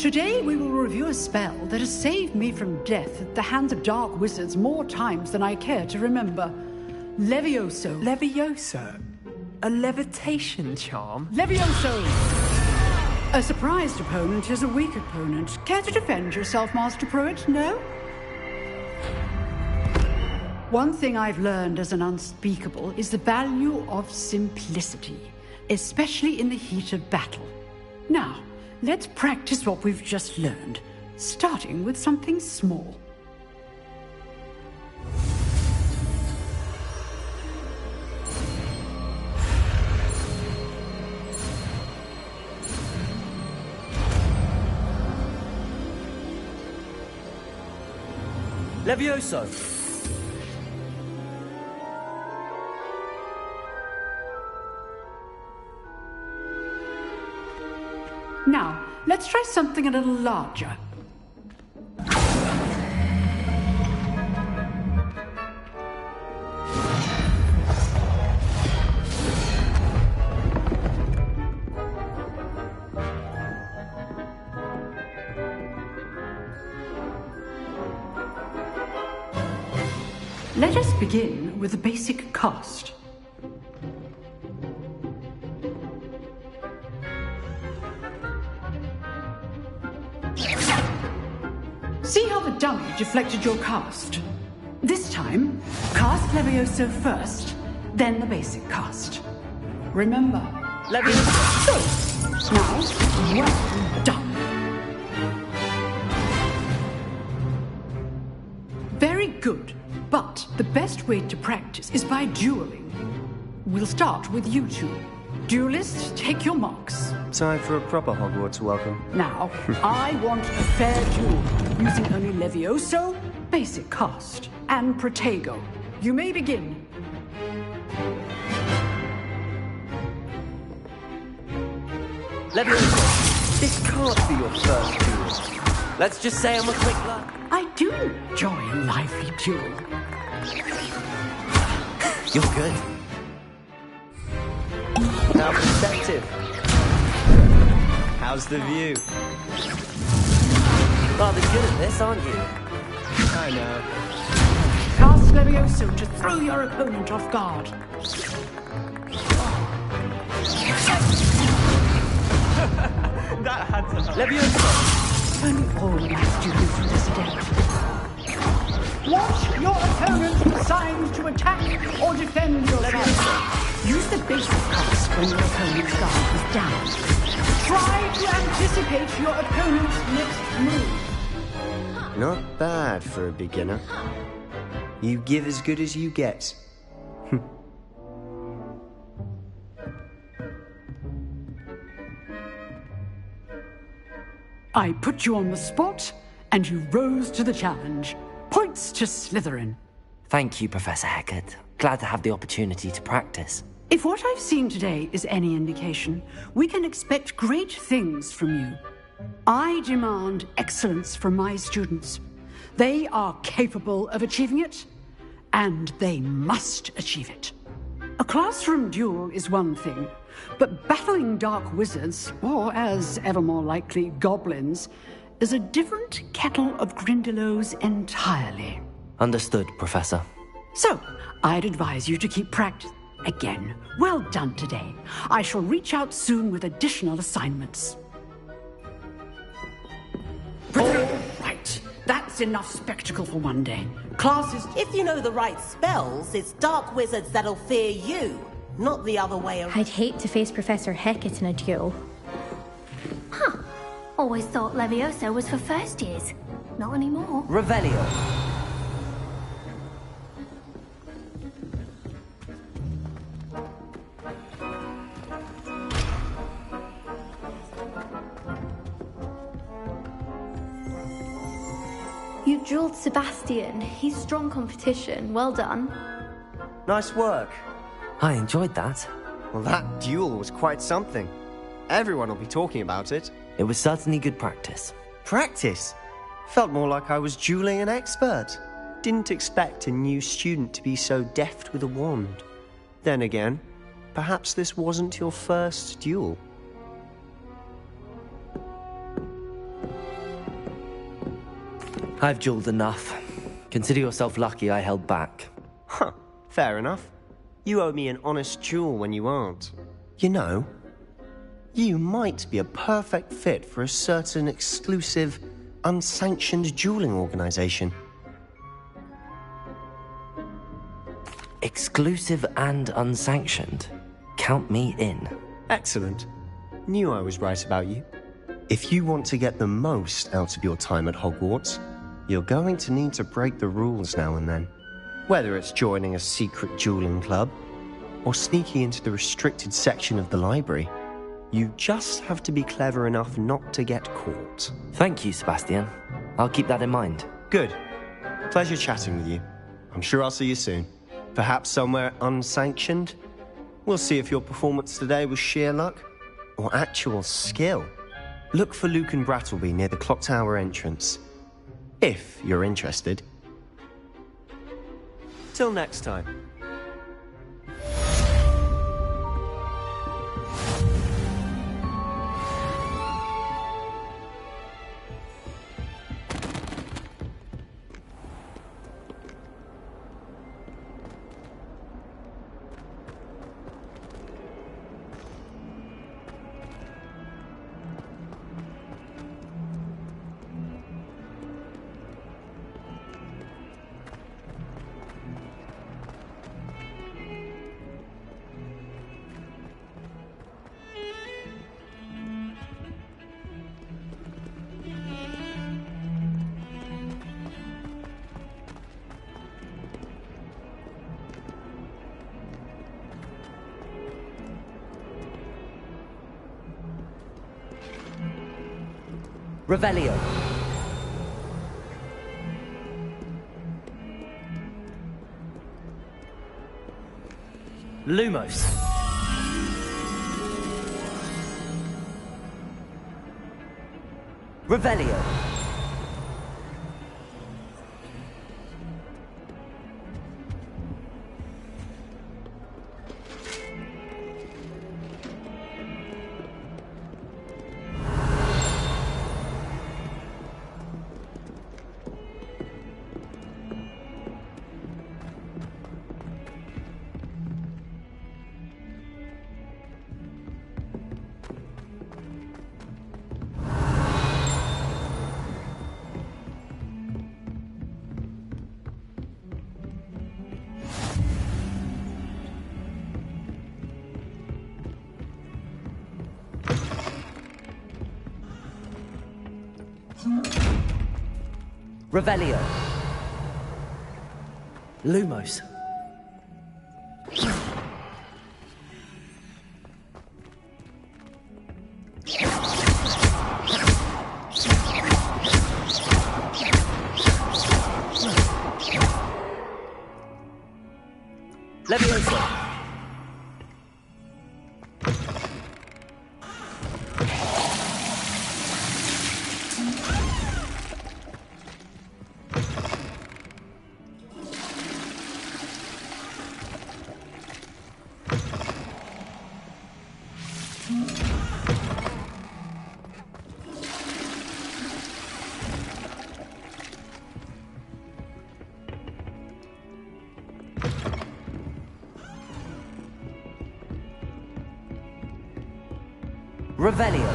Today we will review a spell that has saved me from death at the hands of dark wizards more times than I care to remember. Levioso. Levioso? A levitation charm? Levioso! A surprised opponent is a weak opponent. Care to defend yourself, Master Pruitt? No? One thing I've learned as an unspeakable is the value of simplicity, especially in the heat of battle. Now, let's practice what we've just learned, starting with something small. Levioso! Now, let's try something a little larger. Let us begin with the basic cast. See how the dummy deflected your cast? This time, cast Levioso first, then the basic cast. Remember, Levioso. So, now, well done. Very good, but the best way to practice is by dueling. We'll start with you two. Duelists, take your marks. Time for a proper Hogwarts welcome. Now, I want a fair duel, using only Levioso, basic cast, and Protego. You may begin. Levioso, this can't be your first duel. Let's just say I'm a quick luck. I do enjoy a lively duel. You're good. Now perspective. How's the view? Rather good at this, aren't you? I know. Cast Levioso to throw your opponent off guard. That had to help. Levioso! Only all my students do this again. Watch your opponent assigned to attack or defend yourself. Use the basic cast when your opponent's guard is down. Try to anticipate your opponent's next move. Not bad for a beginner. You give as good as you get. I put you on the spot, and you rose to the challenge. Points to Slytherin. Thank you, Professor Hecat. Glad to have the opportunity to practice. If what I've seen today is any indication, we can expect great things from you. I demand excellence from my students. They are capable of achieving it, and they must achieve it. A classroom duel is one thing, but battling dark wizards, or as ever more likely, goblins, is a different kettle of Grindylows entirely. Understood, Professor. So, I'd advise you to keep practice. Again, well done today. I shall reach out soon with additional assignments. All right, that's enough spectacle for one day. Classes... If you know the right spells, it's dark wizards that'll fear you, not the other way around. I'd hate to face Professor Hecat in a duel. Huh. Always thought Levioso was for first years. Not anymore. Revelio. You dueled Sebastian. He's strong competition. Well done. Nice work. I enjoyed that. Well, that duel was quite something. Everyone will be talking about it. It was certainly good practice. Practice? Felt more like I was dueling an expert. Didn't expect a new student to be so deft with a wand. Then again, perhaps this wasn't your first duel. I've jeweled enough. Consider yourself lucky I held back. Huh, fair enough. You owe me an honest jewel when you aren't. You know, you might be a perfect fit for a certain exclusive, unsanctioned dueling organization. Exclusive and unsanctioned. Count me in. Excellent. Knew I was right about you. If you want to get the most out of your time at Hogwarts, you're going to need to break the rules now and then. Whether it's joining a secret dueling club, or sneaking into the restricted section of the library, you just have to be clever enough not to get caught. Thank you, Sebastian. I'll keep that in mind. Good. Pleasure chatting with you. I'm sure I'll see you soon. Perhaps somewhere unsanctioned? We'll see if your performance today was sheer luck or actual skill. Look for Luke and Brattleby near the clock tower entrance, if you're interested. Till next time. Revelio. Lumos. Revelio. Revelio. Lumos. Leviosa. Revelio.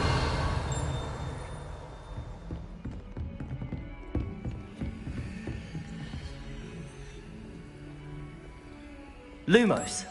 Lumos.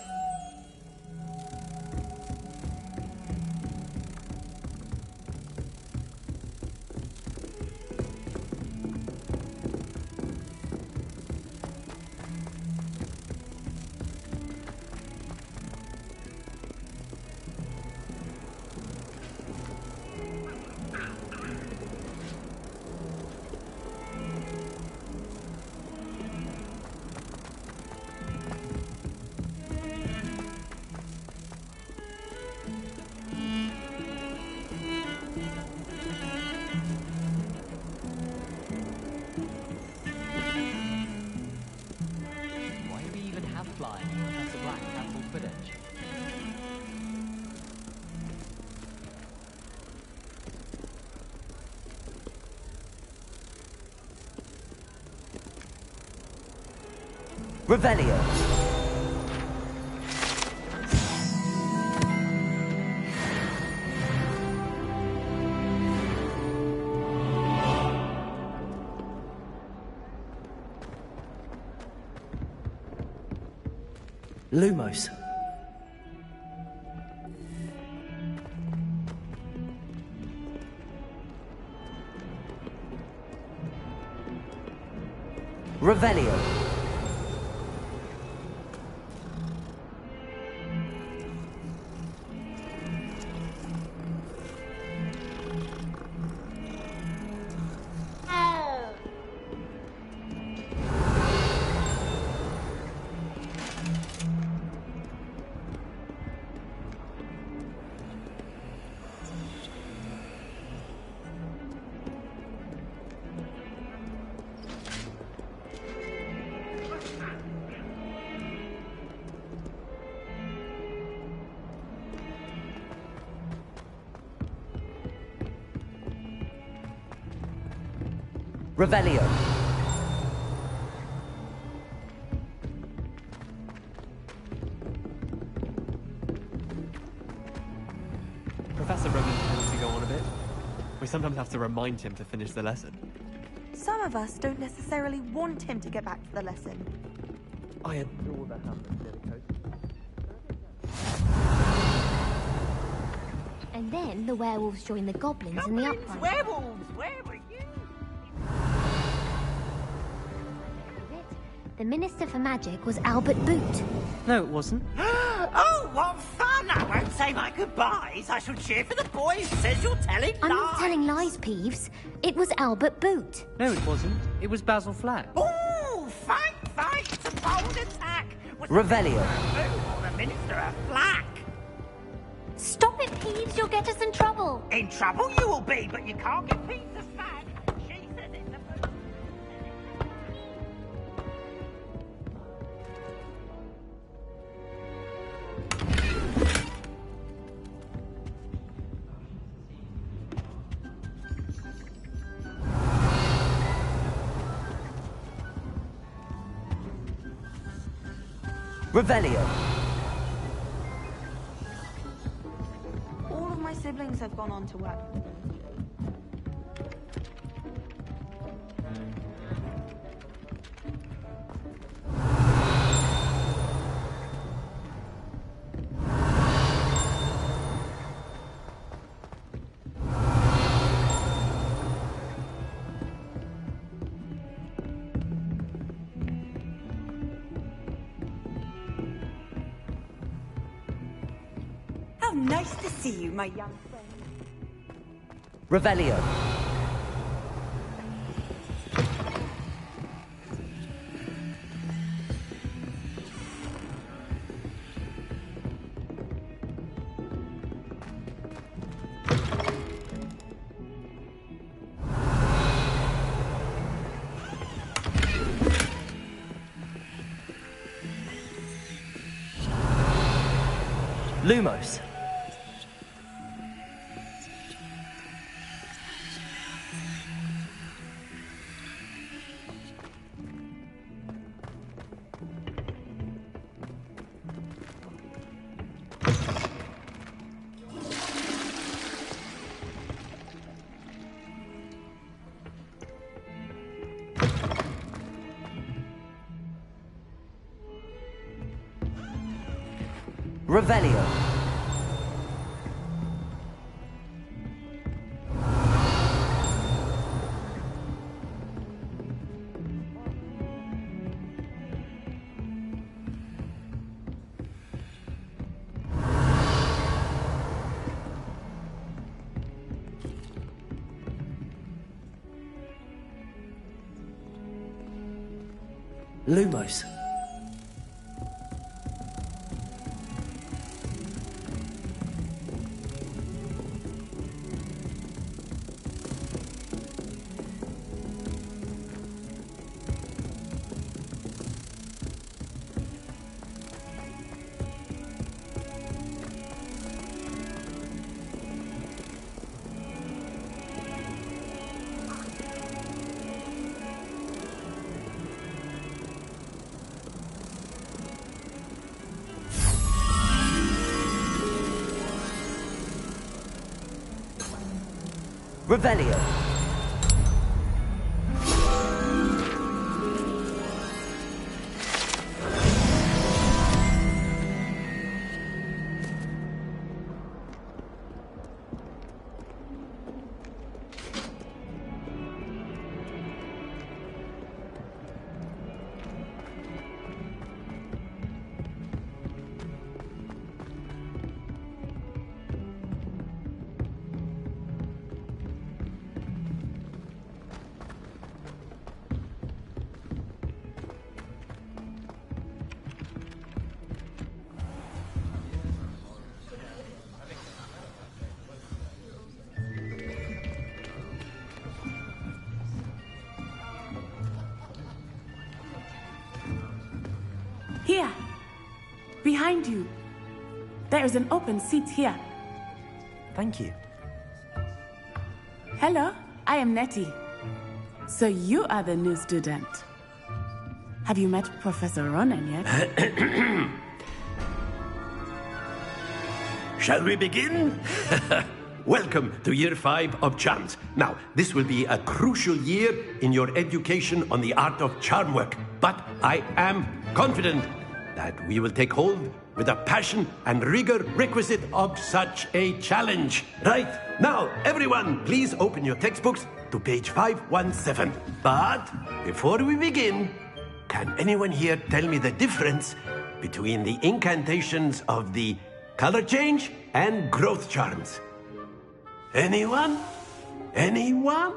Revelio. Lumos. Revelio. Revelio. Professor Roman tends to go on a bit. We sometimes have to remind him to finish the lesson. Some of us don't necessarily want him to get back to the lesson. I adore the Hamlet And then the werewolves join the goblins in the uprising. Werewolves! Where were you? The Minister for Magic was Albert Boot. No, it wasn't. Oh, what fun! I won't say my goodbyes. I shall cheer for the boys. Says you're telling lies. I'm not telling lies, Peeves. It was Albert Boot. No, it wasn't. It was Basil Flack. Oh, fight! It's a bold attack. Was Revelio. Or the Minister a Flack? Stop it, Peeves. You'll get us in trouble. In trouble you will be, but you can't get Peeves a fag. She says it's a... Revelio. All of my siblings have gone on to work. How nice to see you, my young friend. Revelio. Lumos. Revelio. Lumos. Revelio. Here. Behind you. There is an open seat here. Thank you. Hello, I am Nettie. So you are the new student. Have you met Professor Ronan yet? Shall we begin? Welcome to Year 5 of Charms. Now, this will be a crucial year in your education on the art of charm work. But I am confident that we will take hold with the passion and rigor requisite of such a challenge. Right, now, everyone, please open your textbooks to page 517. But before we begin, can anyone here tell me the difference between the incantations of the color change and growth charms? Anyone? Anyone?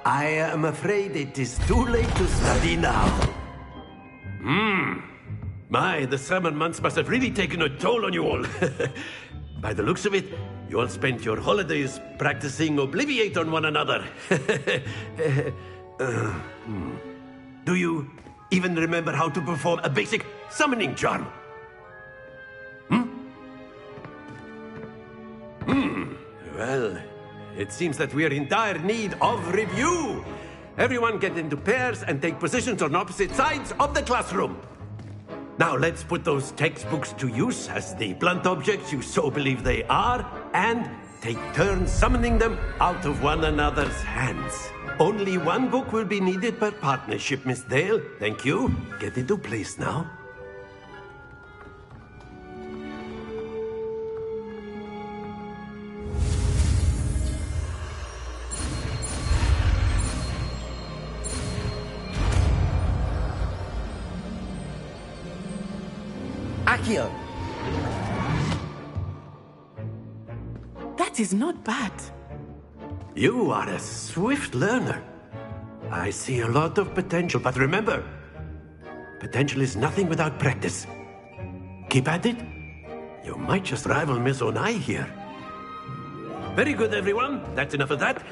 I am afraid it is too late to study now. My, the summer months must have really taken a toll on you all. By the looks of it, you all spent your holidays practicing Obliviate on one another. Do you even remember how to perform a basic summoning charm? Well, it seems that we are in dire need of review. Everyone get into pairs and take positions on opposite sides of the classroom. Now let's put those textbooks to use as the blunt objects you so believe they are, and take turns summoning them out of one another's hands. Only one book will be needed per partnership, Miss Dale. Thank you. Get into place now. Accio! That is not bad. You are a swift learner. I see a lot of potential, but remember, potential is nothing without practice. Keep at it. You might just rival Miss Onai here. Very good, everyone. That's enough of that.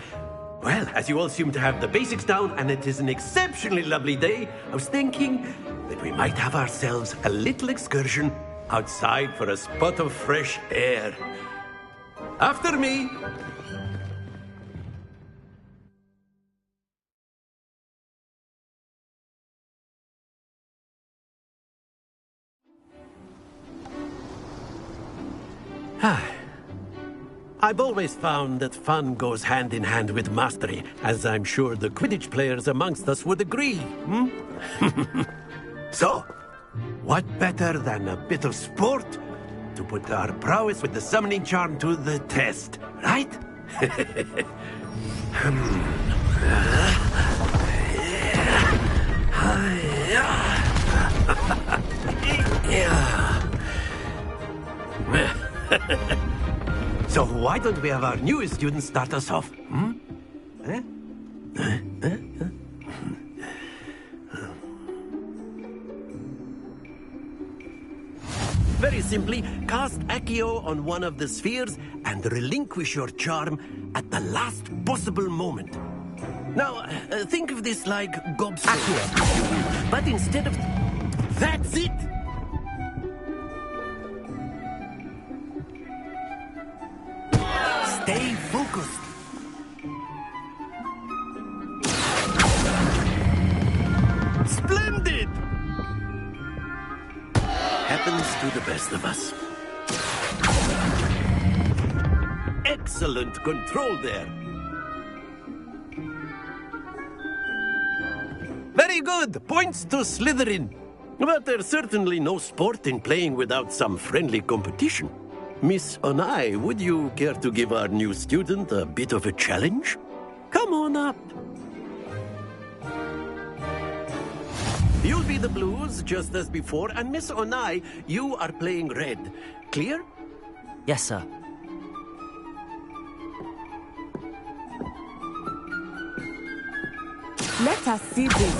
Well, as you all seem to have the basics down, and it is an exceptionally lovely day, I was thinking that we might have ourselves a little excursion outside for a spot of fresh air. After me. I've always found that fun goes hand in hand with mastery, as I'm sure the Quidditch players amongst us would agree. So, what better than a bit of sport to put our prowess with the summoning charm to the test, right? So why don't we have our newest student start us off? Very simply, cast Accio on one of the spheres and relinquish your charm at the last possible moment. Now, think of this like gobstone. Accio. But instead of... That's it! Stay focused. Splendid! Happens to the best of us. Excellent control there. Very good. Points to Slytherin. But there's certainly no sport in playing without some friendly competition. Miss Onai, would you care to give our new student a bit of a challenge? Come on up. You'll be the blues, just as before, and Miss Onai, you are playing red. Clear? Yes, sir. Let us see this.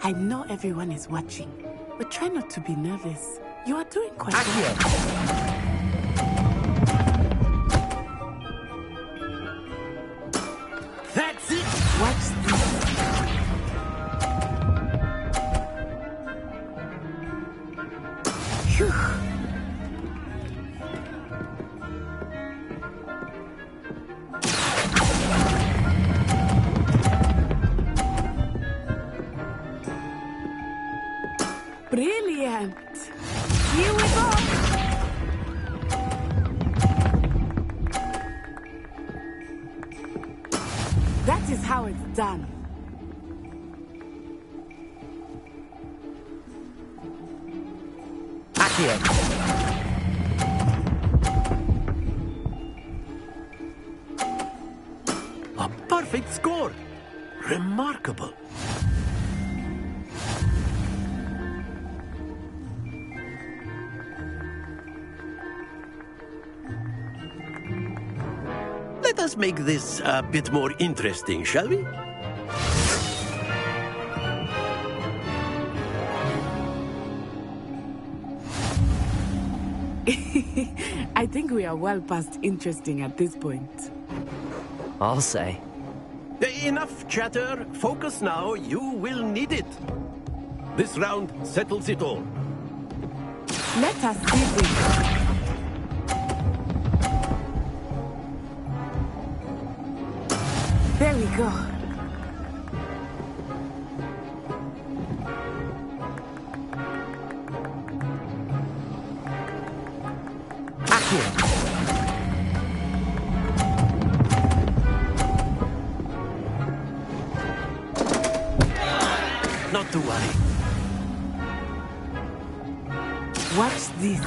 I know everyone is watching, but try not to be nervous. You are doing quite well. That's it! Watch this. Phew. Brilliant! Here we go! That is how it's done. Accio. A perfect score! Remarkable! Let us make this a bit more interesting, shall we? I think we are well past interesting at this point. I'll say. Enough chatter. Focus now. You will need it. This round settles it all. Let us see this. There we go. Not to worry. Watch this.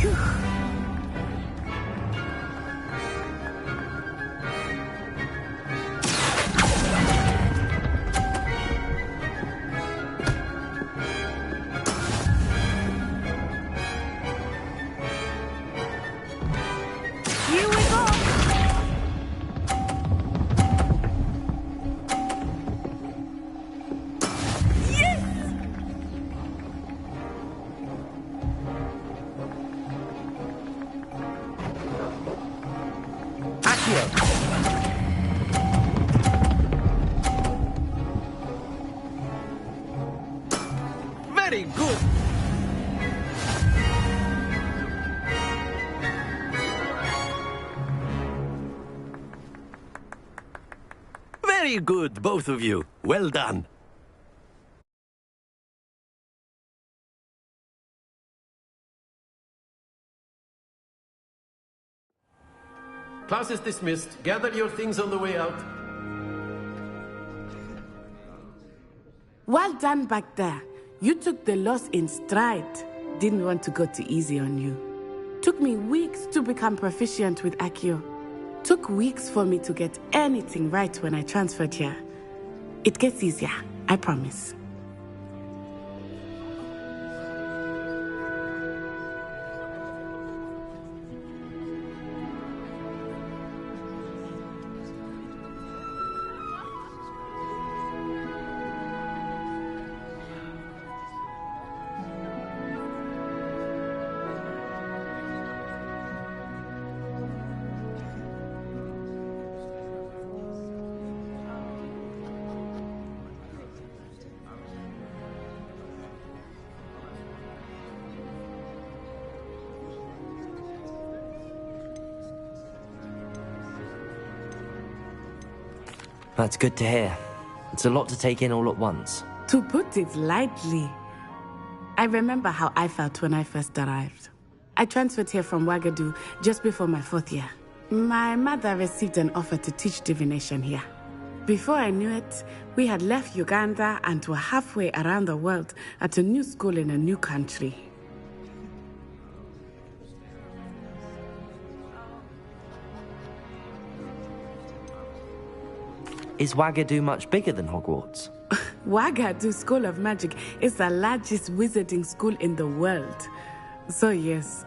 Phew. Here we go. Very good. Very good, both of you. Well done. Class is dismissed. Gather your things on the way out. Well done back there. You took the loss in stride. Didn't want to go too easy on you. Took me weeks to become proficient with Accio. Took weeks for me to get anything right when I transferred here. It gets easier, I promise. That's good to hear. It's a lot to take in all at once. To put it lightly, I remember how I felt when I first arrived. I transferred here from Wagadu just before my 4th year. My mother received an offer to teach divination here. Before I knew it, we had left Uganda and were halfway around the world at a new school in a new country. Is Wagadu much bigger than Hogwarts? Wagadu School of Magic is the largest wizarding school in the world. So yes,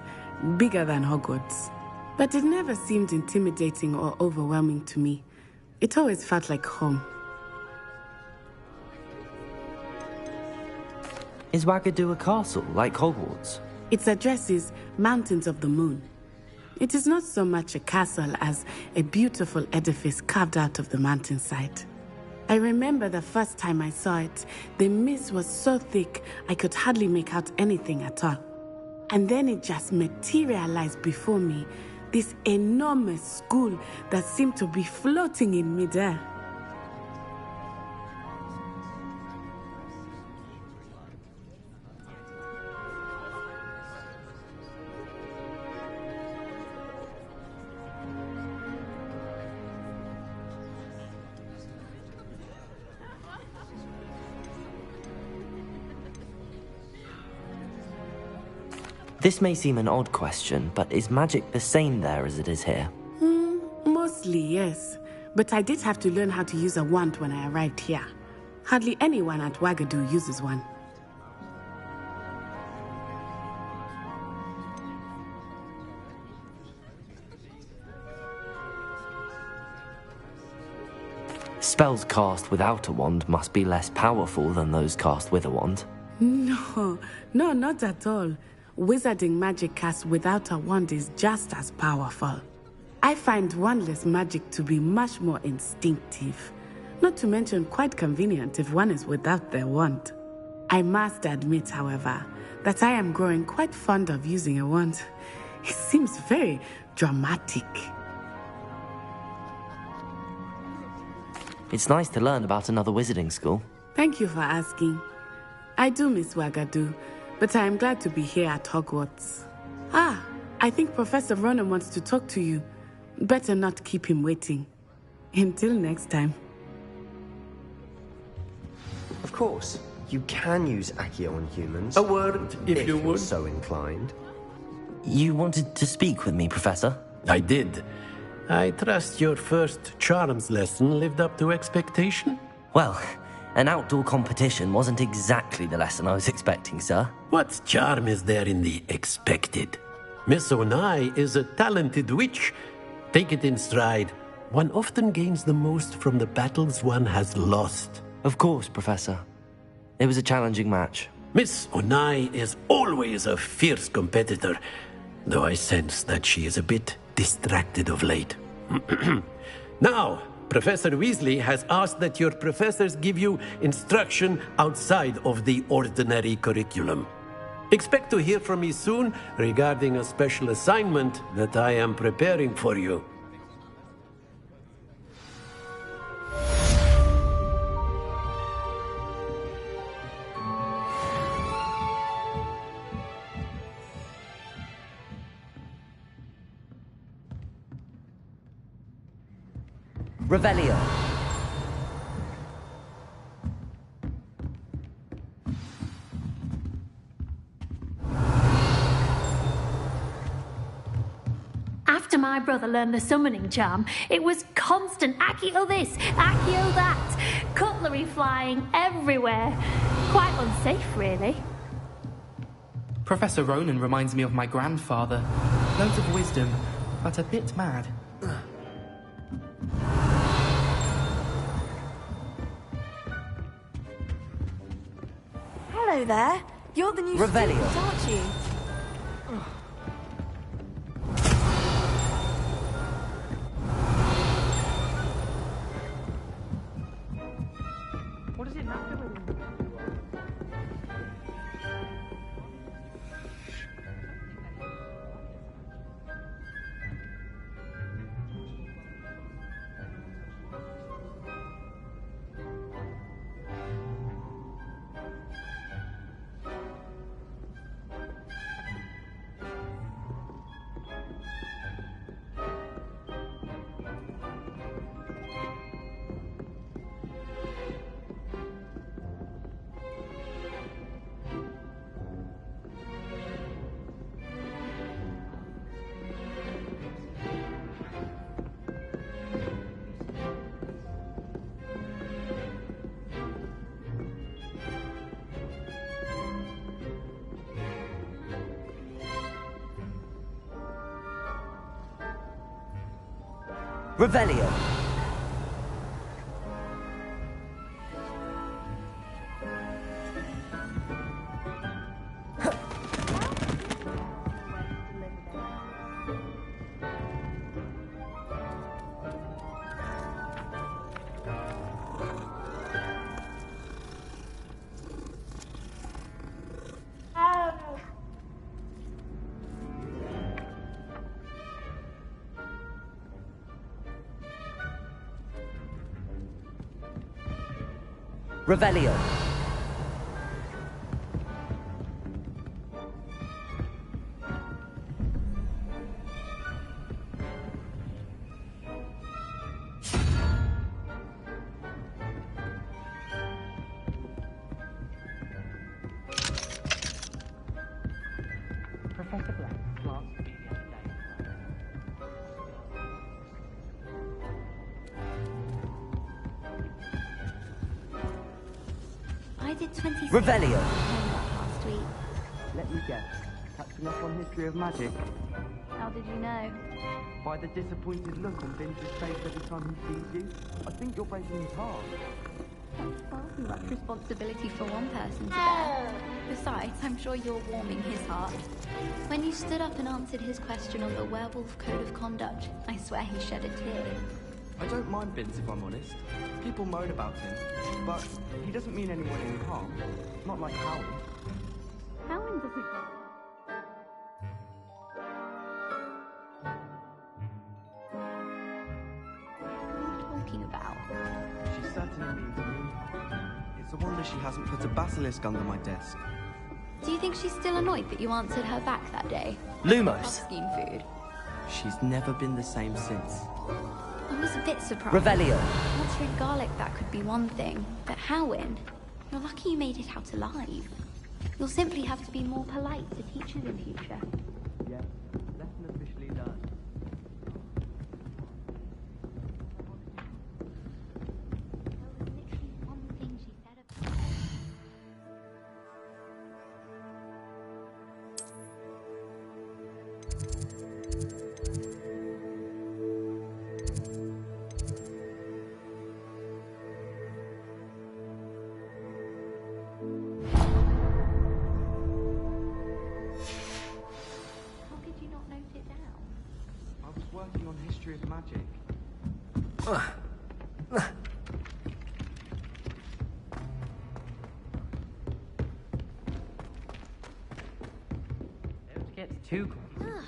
bigger than Hogwarts. But it never seemed intimidating or overwhelming to me. It always felt like home. Is Wagadu a castle, like Hogwarts? Its address is Mountains of the Moon. It is not so much a castle as a beautiful edifice carved out of the mountainside. I remember the first time I saw it, the mist was so thick I could hardly make out anything at all. And then it just materialized before me, this enormous school that seemed to be floating in midair. This may seem an odd question, but is magic the same there as it is here? Mostly, yes. But I did have to learn how to use a wand when I arrived here. Hardly anyone at Wagadu uses one. Spells cast without a wand must be less powerful than those cast with a wand. No, not at all. Wizarding magic cast without a wand is just as powerful. I find wandless magic to be much more instinctive. Not to mention quite convenient if one is without their wand. I must admit, however, that I am growing quite fond of using a wand. It seems very dramatic. It's nice to learn about another wizarding school. Thank you for asking. I do miss Wagadu, but I am glad to be here at Hogwarts. I think Professor Ronan wants to talk to you. Better not keep him waiting. Until next time. Of course, you can use Accio on humans. A word, if you you're would. so inclined. You wanted to speak with me, Professor? I did. I trust your first charms lesson lived up to expectation? Well, an outdoor competition wasn't exactly the lesson I was expecting, sir. What charm is there in the expected? Miss Onai is a talented witch. Take it in stride. One often gains the most from the battles one has lost. Of course, Professor. It was a challenging match. Miss Onai is always a fierce competitor, though I sense that she is a bit distracted of late. Now, Professor Weasley has asked that your professors give you instruction outside of the ordinary curriculum. Expect to hear from me soon regarding a special assignment that I am preparing for you. Revelio. After my brother learned the summoning charm, it was constant Accio this, Accio that, cutlery flying everywhere. Quite unsafe, really. Professor Ronan reminds me of my grandfather. Loads of wisdom, but a bit mad. Hello there. You're the new Revelio. student, aren't you? What does it matter with him? Revelio. Revelio. Professor Black's class will be the other day. I did 26 Revelio. last week. Let me guess. Catching up on history of magic? How did you know? By the disappointed look on Vince's face every time he sees you. I think you're breaking his heart. That's far too much responsibility for one person to bear. Besides, I'm sure you're warming his heart. When you stood up and answered his question on the werewolf code of conduct, I swear he shed a tear. I don't mind Vince if I'm honest. People moan about him, but he doesn't mean anyone any harm. Not like Howard. Howard doesn't... talking about? She certainly means me. It's a wonder she hasn't put a basilisk under my desk. Do you think she's still annoyed that you answered her back that day? Lumos. Asking food. She's never been the same since. I was a bit surprised. Revelio. Answering garlic, that could be one thing. But Howin, you're lucky you made it out alive. You'll simply have to be more polite to teachers in future. Yes, lesson officially learned. Working on history of magic. Don't get too close.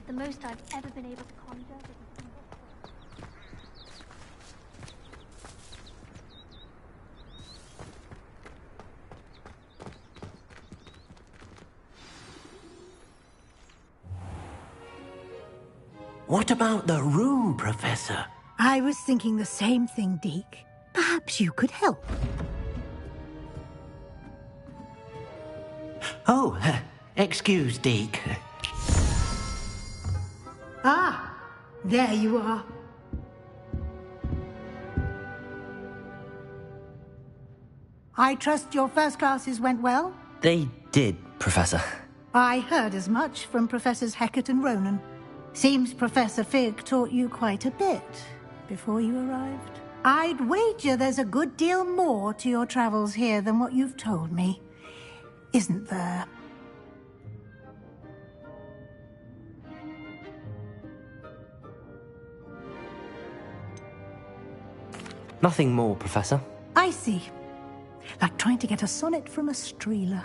The most I've ever been able to conjure. What about the room, Professor? I was thinking the same thing, Deke. Perhaps you could help. Oh, excuse, Deke. Ah, there you are. I trust your first classes went well? They did, Professor. I heard as much from Professors Hecat and Ronan. Seems Professor Fig taught you quite a bit before you arrived. I'd wager there's a good deal more to your travels here than what you've told me. Isn't there? Nothing more, Professor. I see. Like trying to get a sonnet from a streeler.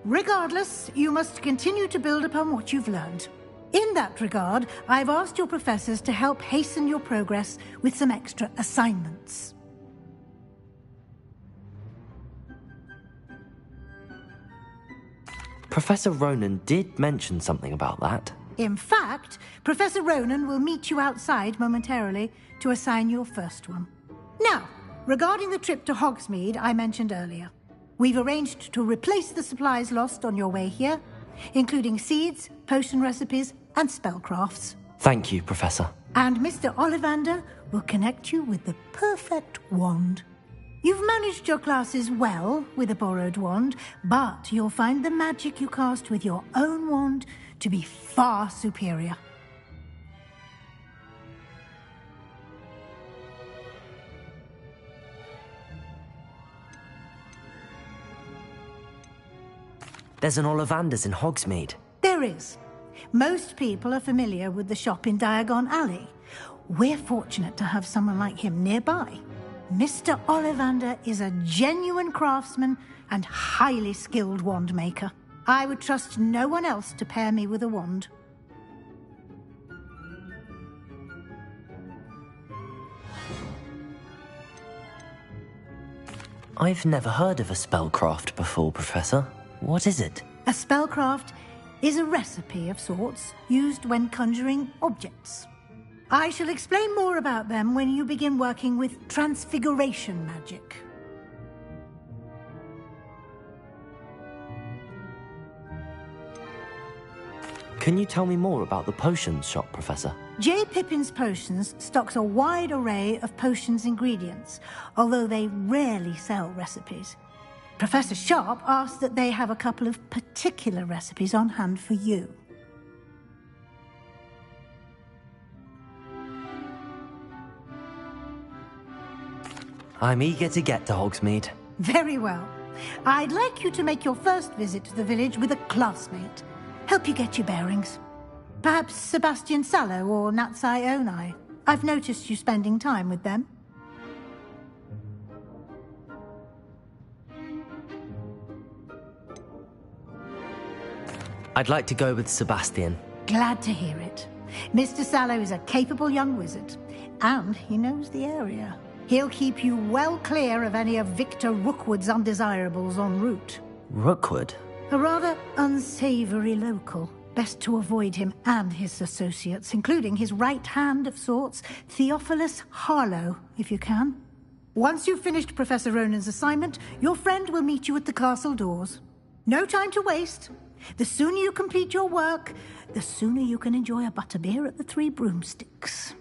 Regardless, you must continue to build upon what you've learned. In that regard, I've asked your professors to help hasten your progress with some extra assignments. Professor Ronan did mention something about that. In fact, Professor Ronan will meet you outside momentarily to assign your first one. Now, regarding the trip to Hogsmeade I mentioned earlier, we've arranged to replace the supplies lost on your way here, including seeds, potion recipes, and spellcrafts. Thank you, Professor. And Mr. Ollivander will connect you with the perfect wand. You've managed your classes well with a borrowed wand, but you'll find the magic you cast with your own wand to be far superior. There's an Ollivander's in Hogsmeade. There is. Most people are familiar with the shop in Diagon Alley. We're fortunate to have someone like him nearby. Mr. Ollivander is a genuine craftsman and highly skilled wand maker. I would trust no one else to pair me with a wand. I've never heard of a spellcraft before, Professor. What is it? A spellcraft is a recipe of sorts used when conjuring objects. I shall explain more about them when you begin working with transfiguration magic. Can you tell me more about the potions shop, Professor? J. Pippin's Potions stocks a wide array of potions ingredients, although they rarely sell recipes. Professor Sharp asked that they have a couple of particular recipes on hand for you. I'm eager to get to Hogsmeade. Very well. I'd like you to make your first visit to the village with a classmate. Help you get your bearings. Perhaps Sebastian Sallow or Natsai Onai. I've noticed you spending time with them. I'd like to go with Sebastian. Glad to hear it. Mr. Sallow is a capable young wizard, and he knows the area. He'll keep you well clear of any of Victor Rookwood's undesirables en route. Rookwood? A rather unsavory local. Best to avoid him and his associates, including his right hand of sorts, Theophilus Harlow, if you can. Once you've finished Professor Ronan's assignment, your friend will meet you at the castle doors. No time to waste. The sooner you complete your work, the sooner you can enjoy a butterbeer at the Three Broomsticks.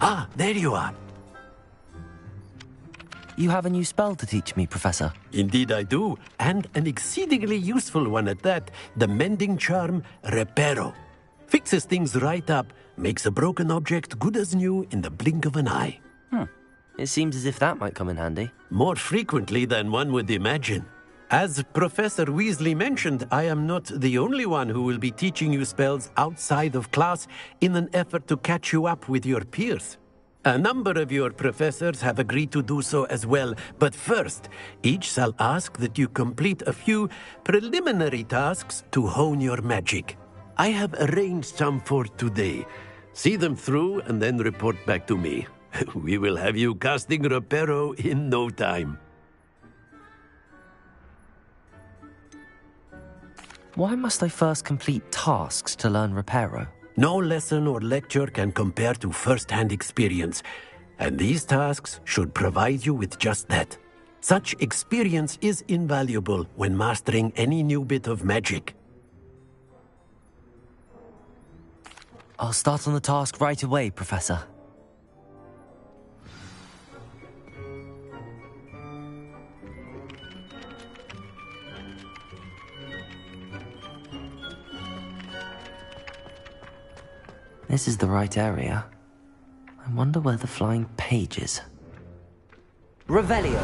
Ah, there you are. You have a new spell to teach me, Professor. Indeed I do, and an exceedingly useful one at that. The mending charm, Reparo. Fixes things right up, makes a broken object good as new in the blink of an eye. It seems as if that might come in handy. More frequently than one would imagine. As Professor Weasley mentioned, I am not the only one who will be teaching you spells outside of class in an effort to catch you up with your peers. A number of your professors have agreed to do so as well, but first, each shall ask that you complete a few preliminary tasks to hone your magic. I have arranged some for today. See them through and then report back to me. We will have you casting Reparo in no time. Why must I first complete tasks to learn Reparo? No lesson or lecture can compare to first-hand experience, and these tasks should provide you with just that. Such experience is invaluable when mastering any new bit of magic. I'll start on the task right away, Professor. This is the right area. I wonder where the flying page is. Revelio!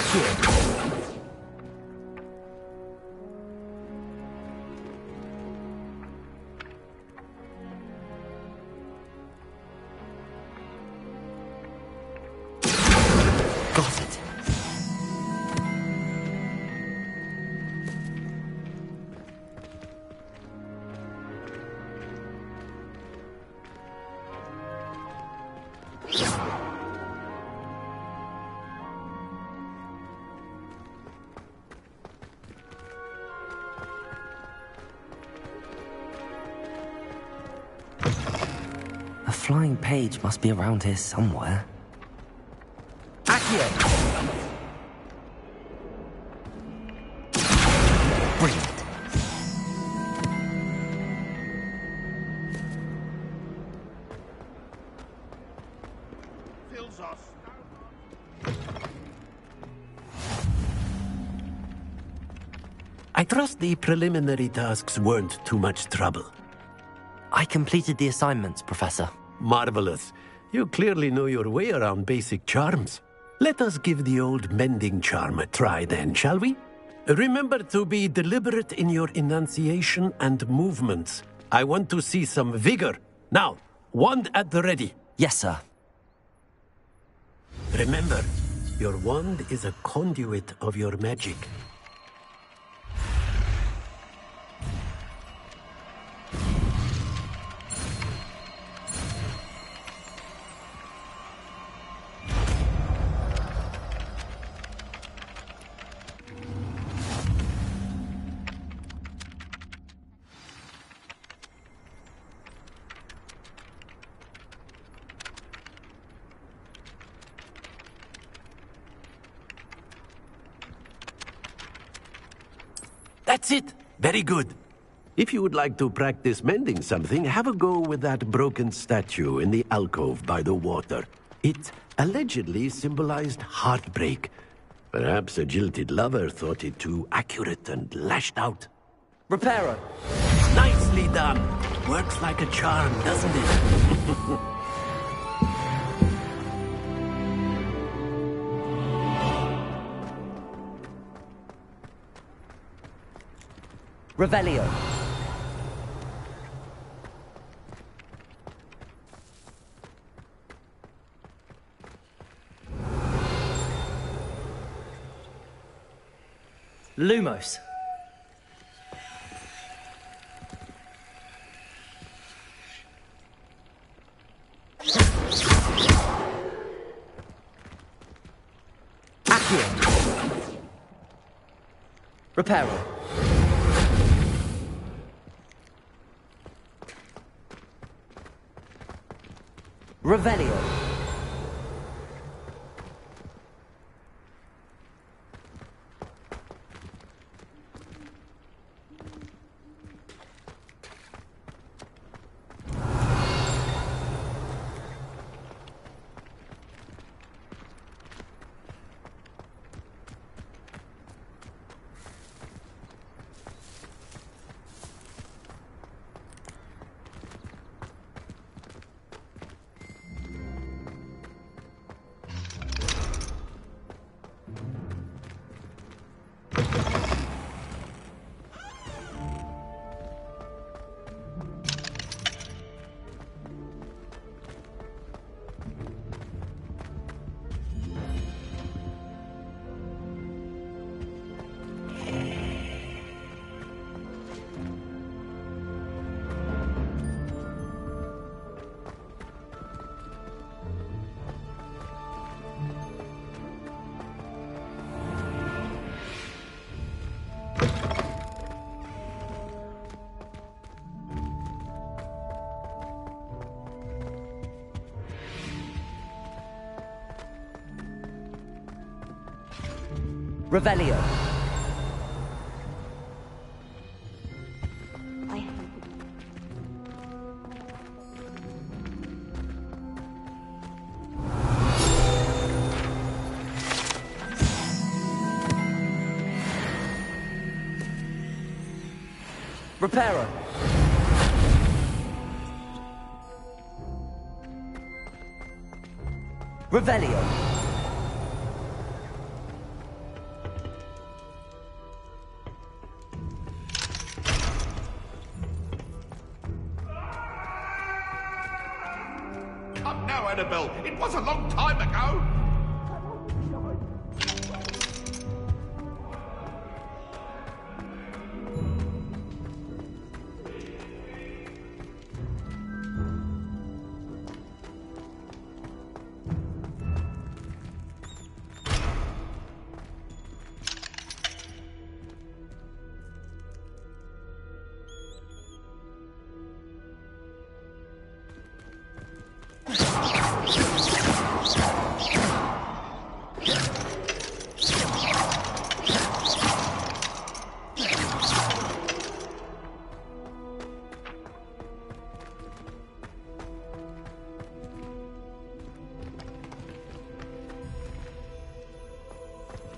Accio! Got it. A flying page must be around here somewhere. Accio! Brilliant. Fills us. I trust the preliminary tasks weren't too much trouble. I completed the assignments, Professor. Marvelous. You clearly know your way around basic charms. Let us give the old mending charm a try then, shall we? Remember to be deliberate in your enunciation and movements. I want to see some vigor. Now, wand at the ready. Yes, sir. Remember, your wand is a conduit of your magic. That's it! Very good. If you would like to practice mending something, have a go with that broken statue in the alcove by the water. It allegedly symbolized heartbreak. Perhaps a jilted lover thought it too accurate and lashed out. Reparo! Nicely done! Works like a charm, doesn't it? Revelio. Lumos. Accio. Reparo. Revelio. Revelio. Reparo. Revelio. Come now, Annabelle. It was a long time ago.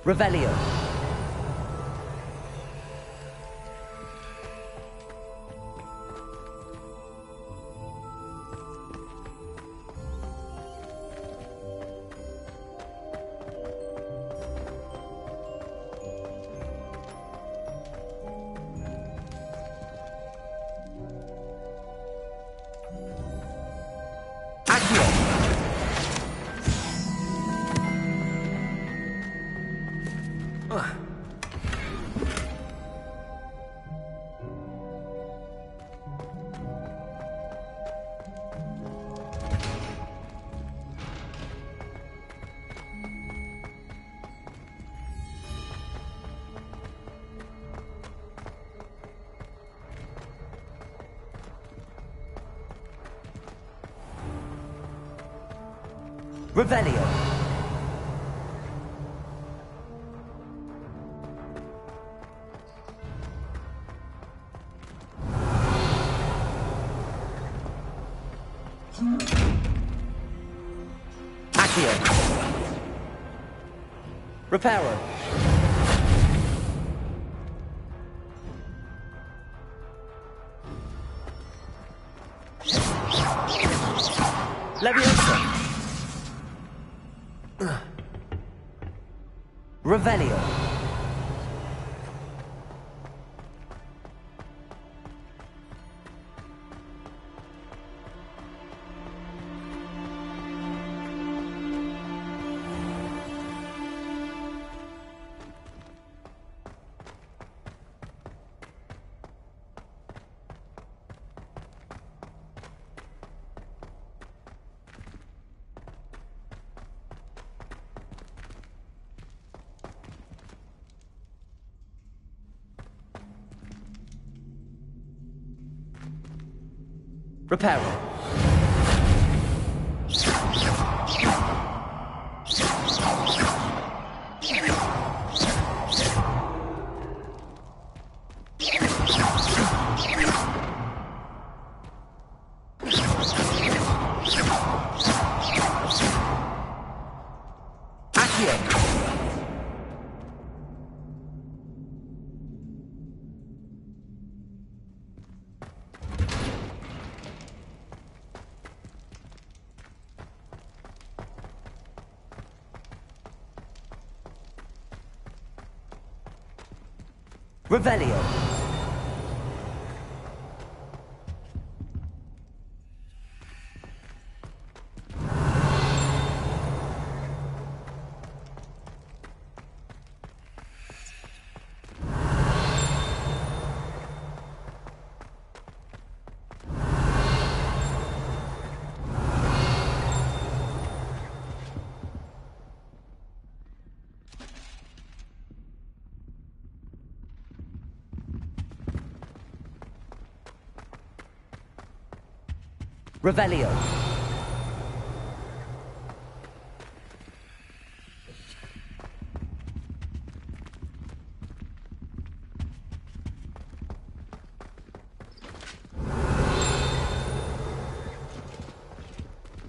Revelio. Revelio. Accio. Reparo. Leviosa. Revelio. Reparo. Accio. Revelio. Revelio.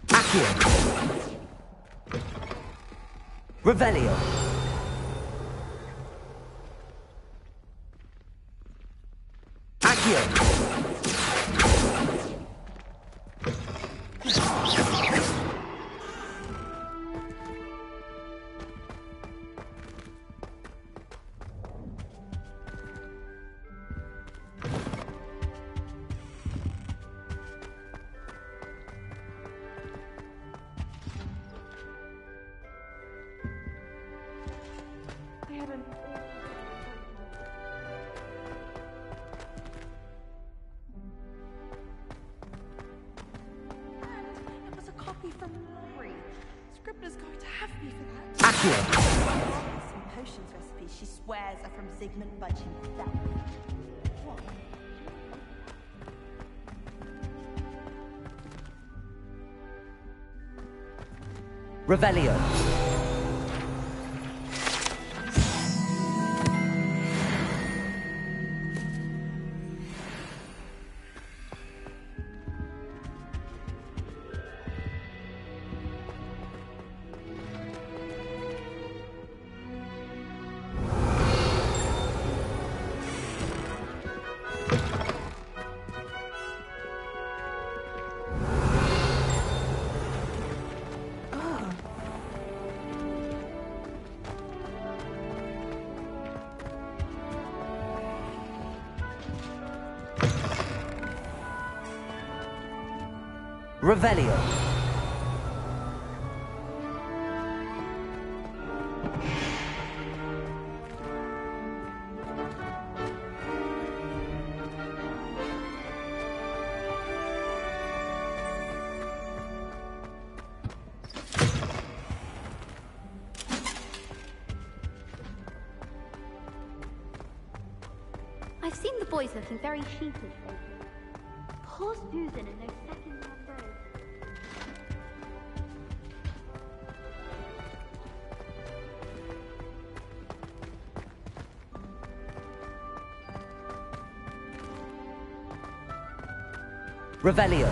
Accio. Revelio. Accio. copy from memory. Scribner's going to have me for that. Accio! Some potions recipes she swears are from Zygmunt Budge himself. What? Revelio. Revelio. I've seen the boys looking very sheepish lately. Poor Susan and those second-hand robes. Revelio.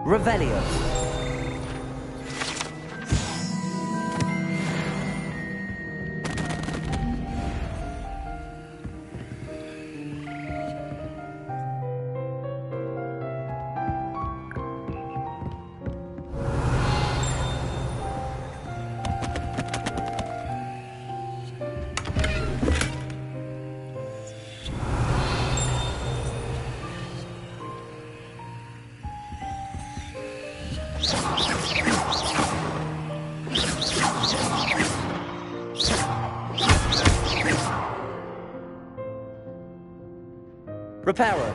Revelio. Reparo.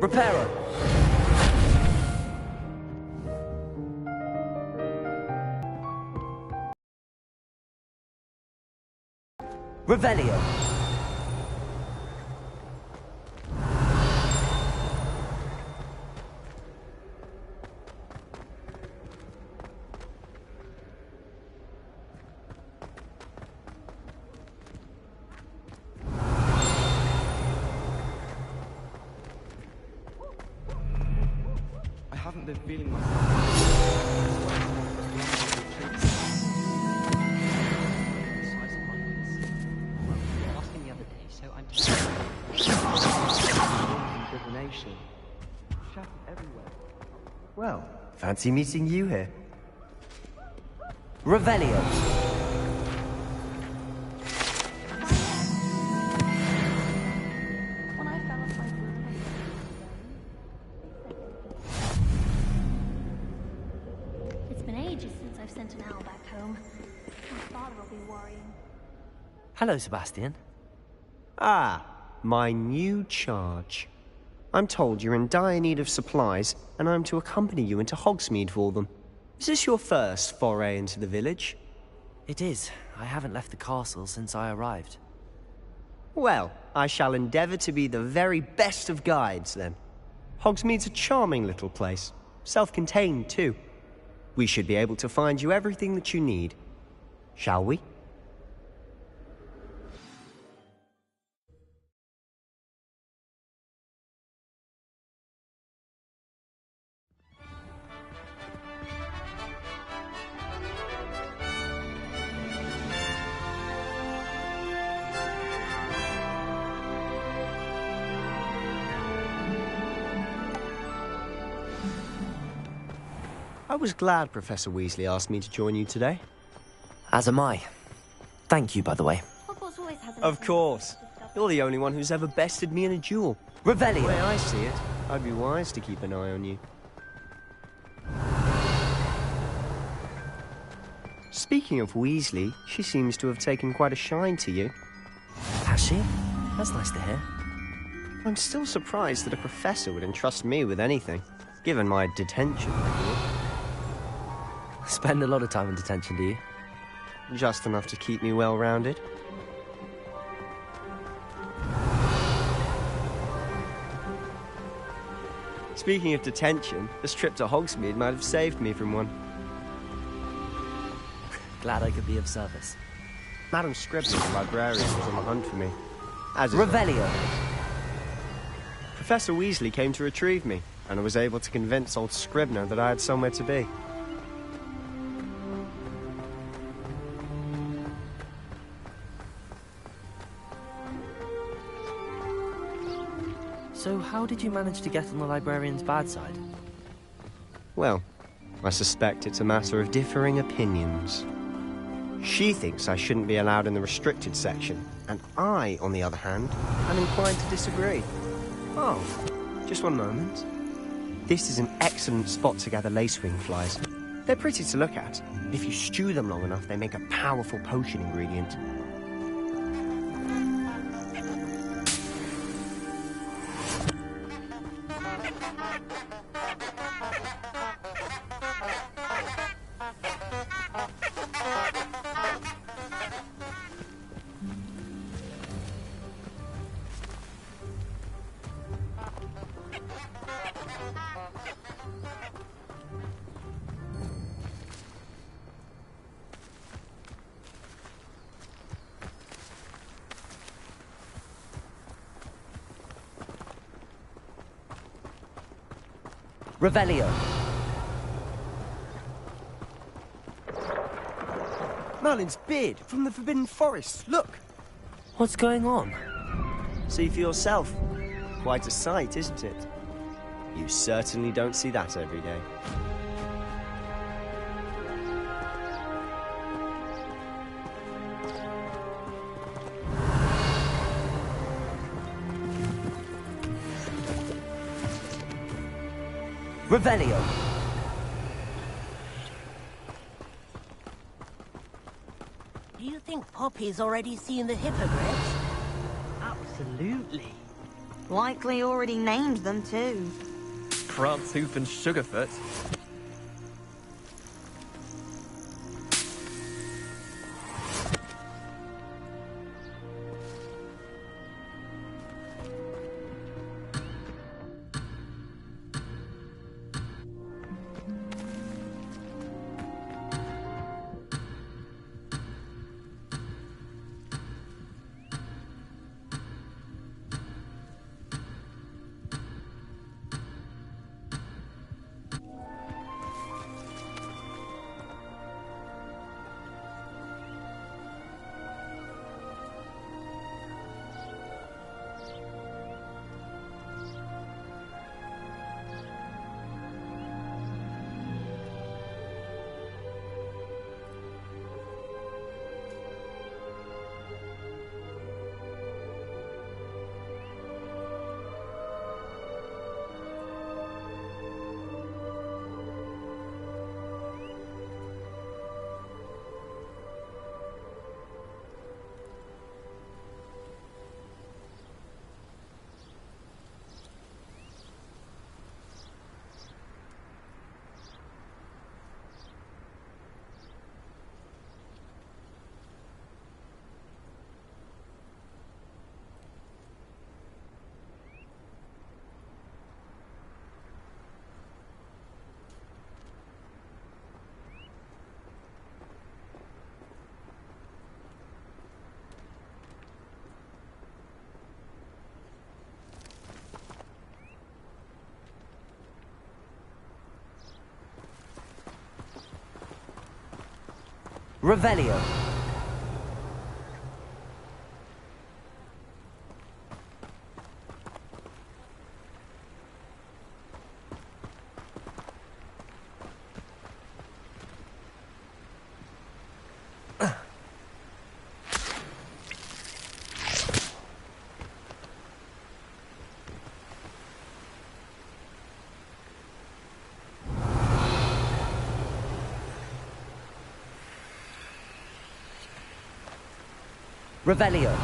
Reparo. Revelio. I haven't been feeling myself. Divination. Shattered everywhere. Well, fancy meeting you here. Revelio. When I fell off my broom, It's been ages since I've sent an owl back home. My father will be worrying. Hello, Sebastian. Ah, my new charge. I'm told you're in dire need of supplies, and I'm to accompany you into Hogsmeade for them. Is this your first foray into the village? It is. I haven't left the castle since I arrived. Well, I shall endeavour to be the very best of guides, then. Hogsmeade's a charming little place. Self-contained, too. We should be able to find you everything that you need. Shall we? I was glad Professor Weasley asked me to join you today. As am I. Thank you, by the way. Of course. You're the only one who's ever bested me in a duel. Revelio! The way I see it, I'd be wise to keep an eye on you. Speaking of Weasley, she seems to have taken quite a shine to you. Has she? That's nice to hear. I'm still surprised that a professor would entrust me with anything, given my detention record. Spend a lot of time in detention, do you? Just enough to keep me well-rounded. Speaking of detention, this trip to Hogsmeade might have saved me from one. Glad I could be of service. Madam Scribner, the librarian, was on the hunt for me. As is Revelio! Professor Weasley came to retrieve me, and I was able to convince old Scribner that I had somewhere to be. So how did you manage to get on the librarian's bad side? Well, I suspect it's a matter of differing opinions. She thinks I shouldn't be allowed in the restricted section, and I, on the other hand, am inclined to disagree. Oh, just one moment. This is an excellent spot to gather lacewing flies. They're pretty to look at. If you stew them long enough, they make a powerful potion ingredient. Revelio! Merlin's beard from the Forbidden Forest, look! What's going on? See for yourself. Quite a sight, isn't it? You certainly don't see that every day. Revelio! Do you think Poppy's already seen the hippogriffs? Absolutely. Likely already named them too. Prantshoof and Sugarfoot. Revelio. Revelio.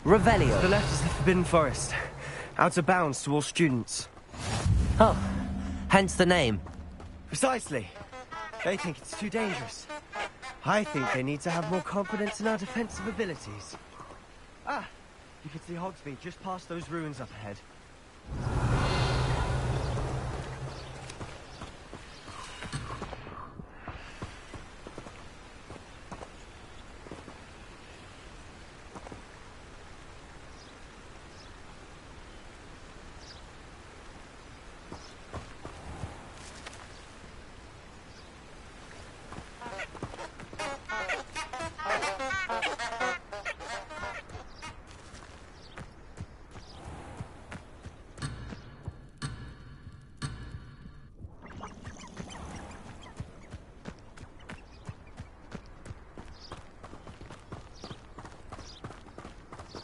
Revelio. To the left is the Forbidden Forest. Out of bounds to all students. Oh, hence the name. Precisely. They think it's too dangerous. I think they need to have more confidence in our defensive abilities. Ah, you can see Hogsmeade just past those ruins up ahead.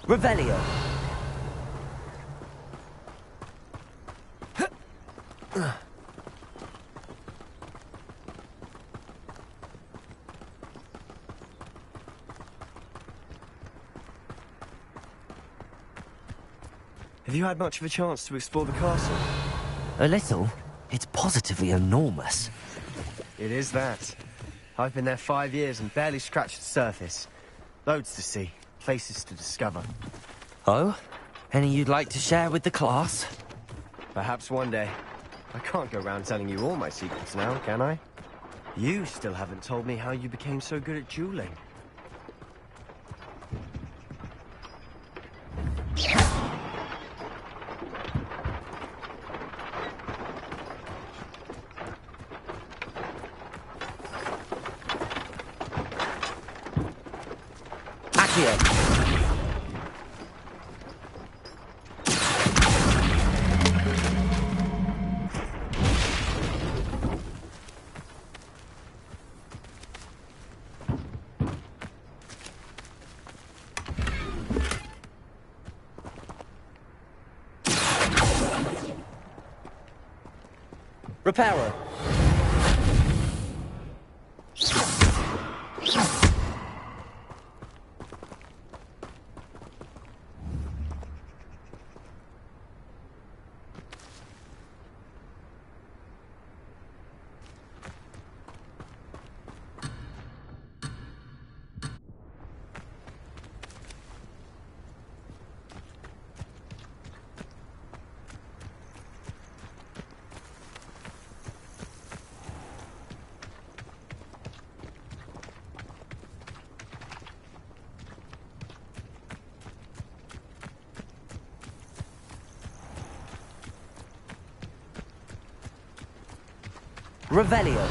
Revelio. Have you had much of a chance to explore the castle? A little. It's positively enormous. It is that. I've been there 5 years and barely scratched the surface. Loads to see, places to discover. Oh? Any you'd like to share with the class? Perhaps one day. I can't go around telling you all my secrets now, can I? You still haven't told me how you became so good at dueling. Reparo. Revelio.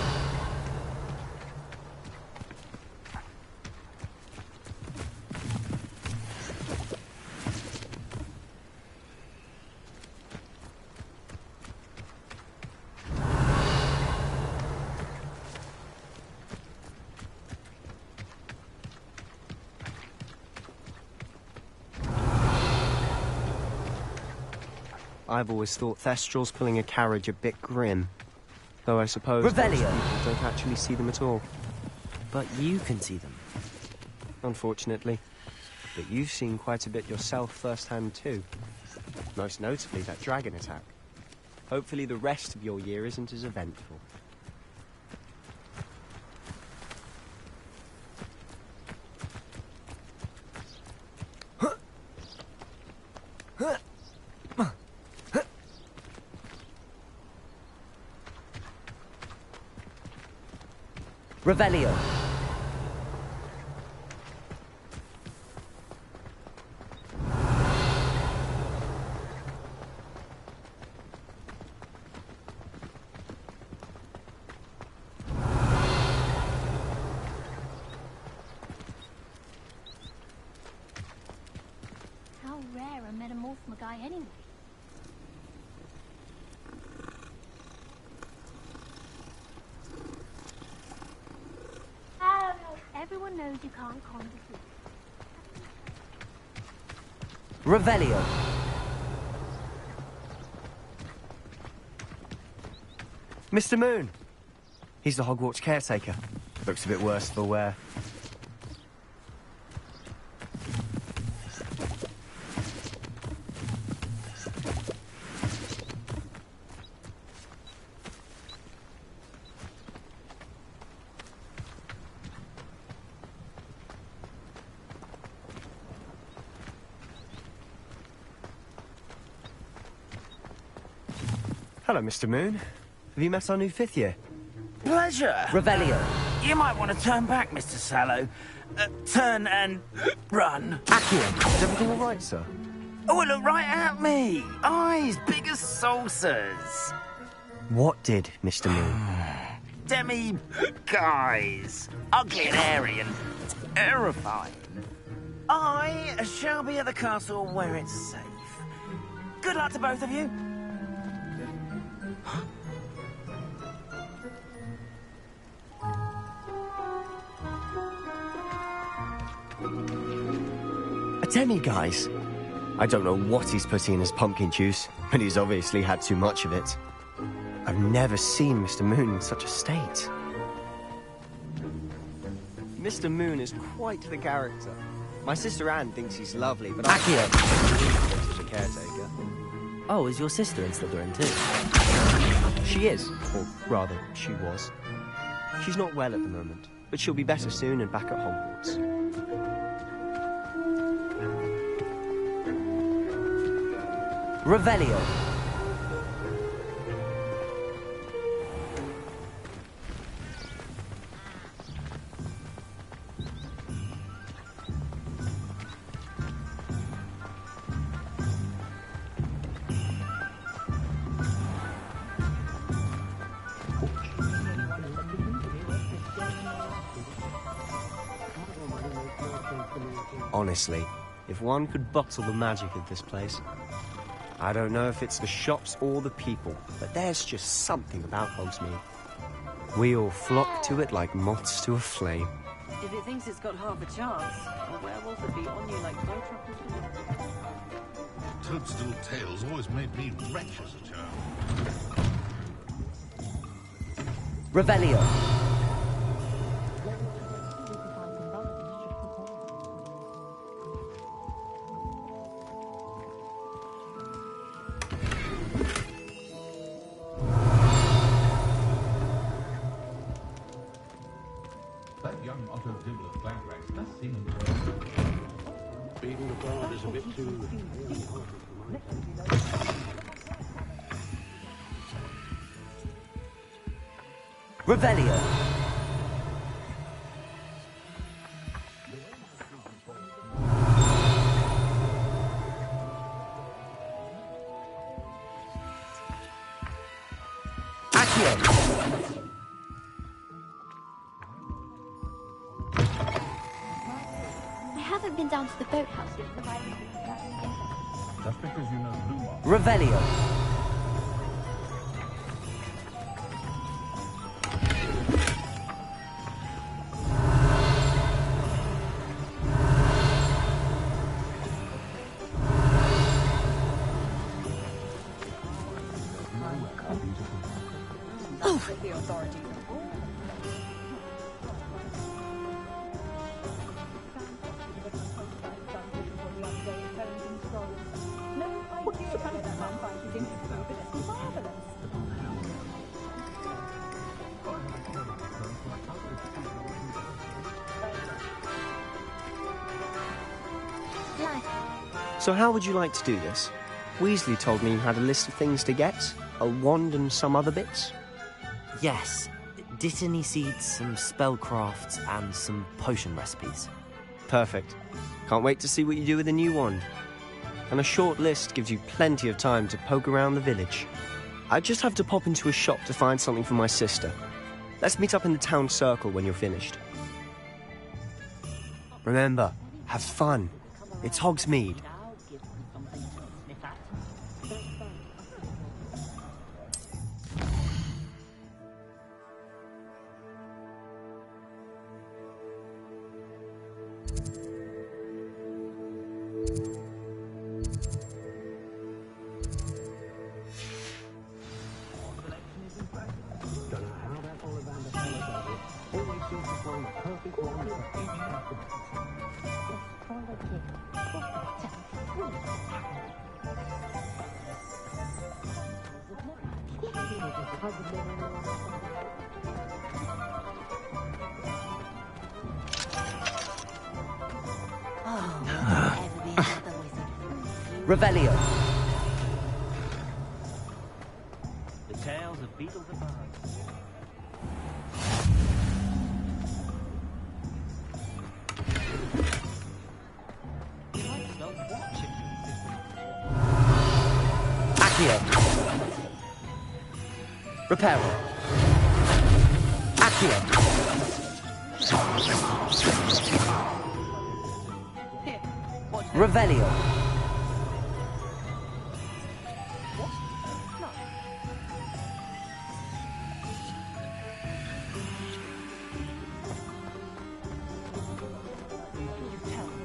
I've always thought Thestral's pulling a carriage a bit grim. Though I suppose most Revelio. people don't actually see them at all. But you can see them. Unfortunately. But you've seen quite a bit yourself firsthand too. Most notably that dragon attack. Hopefully the rest of your year isn't as eventful. Revelio. How rare a metamorph guy anyway? Everyone knows you can't conjure food. Revelio. Mr. Moon! He's the Hogwarts caretaker. Looks a bit worse for wear. Hello, Mr. Moon. Have you met our new 5th year? Pleasure. Revelio. You might want to turn back, Mr. Sallow. Turn and run. Accio, is everything all right, sir? Oh, look right at me. Eyes big as saucers. What did Mr. Moon? Demi guys. Ugly and hairy and terrifying. I shall be at the castle where it's safe. Good luck to both of you. A demi-guise? I don't know what he's putting in his pumpkin juice, but he's obviously had too much of it. I've never seen Mr. Moon in such a state. Mr. Moon is quite the character. My sister Anne thinks he's lovely, but I can't believe he's a caretaker. Oh, is your sister in Slytherin too? She is, or rather, she was. She's not well at the moment, but she'll be better soon and back at Hogwarts. Revelio. Honestly, if one could bottle the magic of this place. I don't know if it's the shops or the people, but there's just something about Hogsmeade. We all flock to it like moths to a flame. If it thinks it's got half a chance, a werewolf would be on you like no trouble. Toadstool tales always made me wretch as a child. Revelio. That young Otto Dibble of Blackwax does seem beating the bird is a bit too... Revelio. I haven't been down to the boathouse yet. That's because you know Blue Mark. Revelio. The authorities. So how would you like to do this? Weasley told me you had a list of things to get, a wand and some other bits. Yes. Dittany seeds, some spellcrafts, and some potion recipes. Perfect. Can't wait to see what you do with the new wand. And a short list gives you plenty of time to poke around the village. I just have to pop into a shop to find something for my sister. Let's meet up in the town circle when you're finished. Remember, have fun. It's Hogsmeade. Revelio. The tales of beetles and bugs. Accio. Reparo. Accio. Revelio.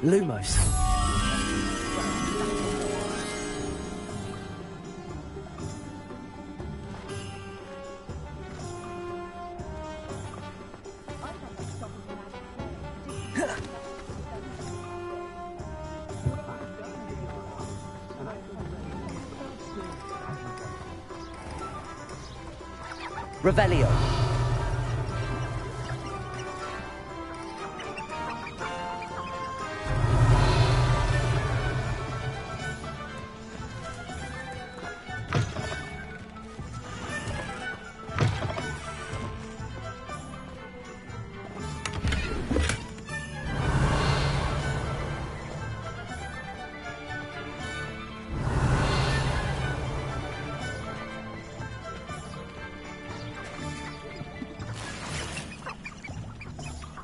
Lumos. Revelio.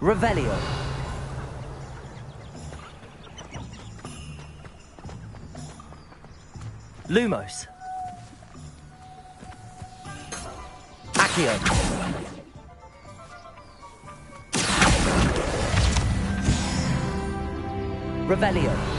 Revelio. Lumos. Accio. Revelio.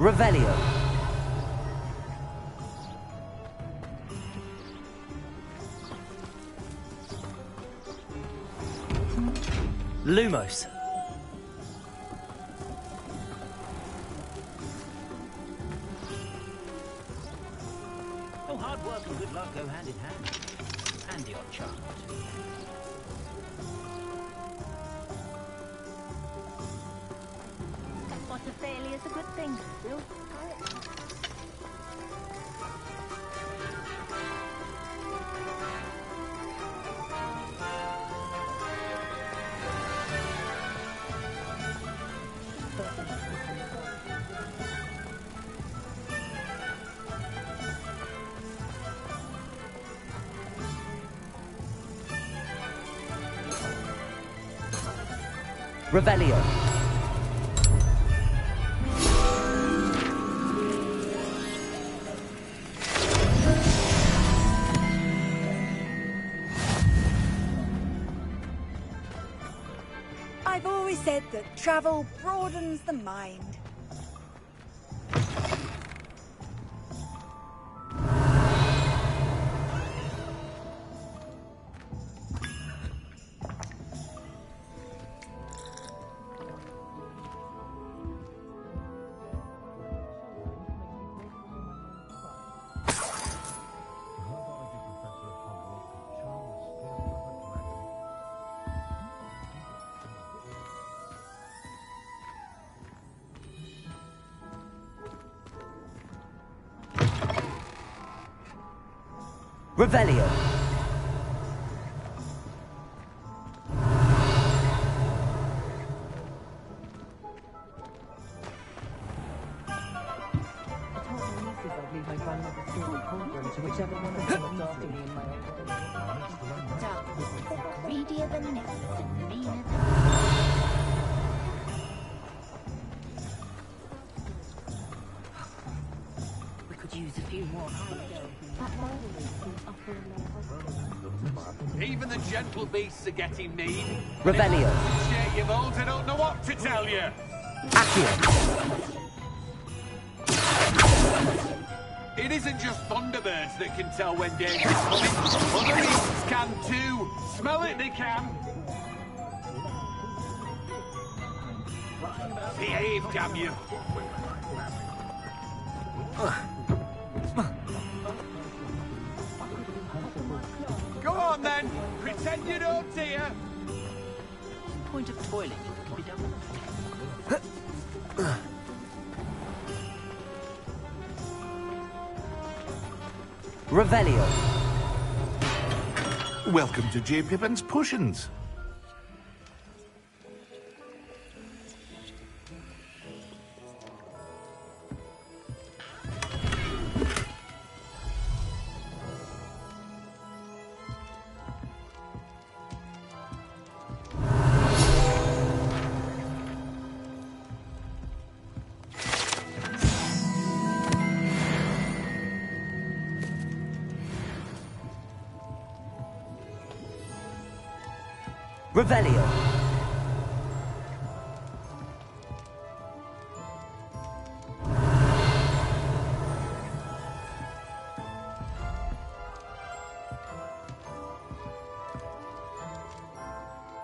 Revelio. Lumos. Oh, hard work and good luck go hand in hand. And the odd chance. Revelio. I've always said that travel broadens the mind. Revelio. Greedier than this and meaner than we could use a few more Even the gentle beasts are getting mean. Revelio. Shit, you moles, I don't know what to tell you. Accio. It isn't just Thunderbirds that can tell when danger's coming. Other beasts can too. Smell it, they can. Behave, damn you. Go on then. Pretend you don't hear. Point of toilet can be done. Revelio. Welcome to J. Pippin's Potions. Revelio.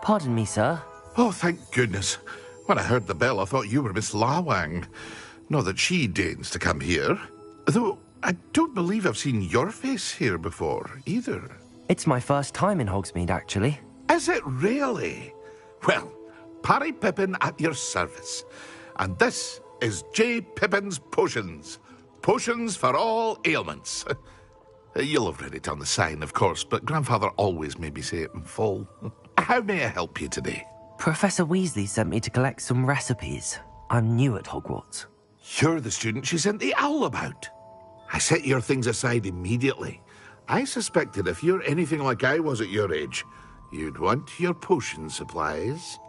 Pardon me, sir. Oh, thank goodness. When I heard the bell, I thought you were Miss Lawang. Not that she deigns to come here. Though, I don't believe I've seen your face here before, either. It's my first time in Hogsmeade, actually. Is it really? Well, Parry Pippin at your service. And this is J. Pippin's Potions. Potions for all ailments. You'll have read it on the sign, of course, but Grandfather always made me say it in full. How may I help you today? Professor Weasley sent me to collect some recipes. I'm new at Hogwarts. You're the student she sent the owl about. I set your things aside immediately. I suspected if you're anything like I was at your age, you'd want your potion supplies.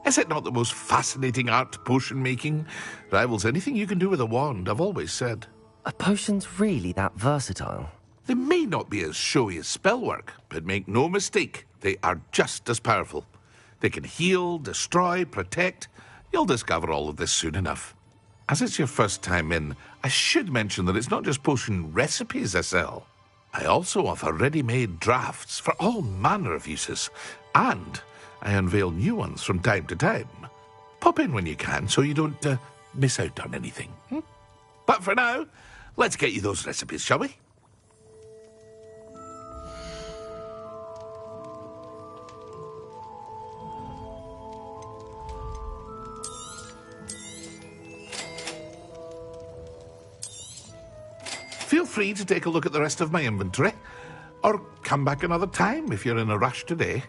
Is it not the most fascinating art, potion making? Rivals anything you can do with a wand, I've always said. Are potions really that versatile? They may not be as showy as spellwork, but make no mistake, they are just as powerful. They can heal, destroy, protect. You'll discover all of this soon enough. As it's your first time in, I should mention that it's not just potion recipes I sell. I also offer ready-made drafts for all manner of uses, and I unveil new ones from time to time. Pop in when you can so you don't miss out on anything. But for now, let's get you those recipes, shall we? Feel free to take a look at the rest of my inventory, or come back another time if you're in a rush today.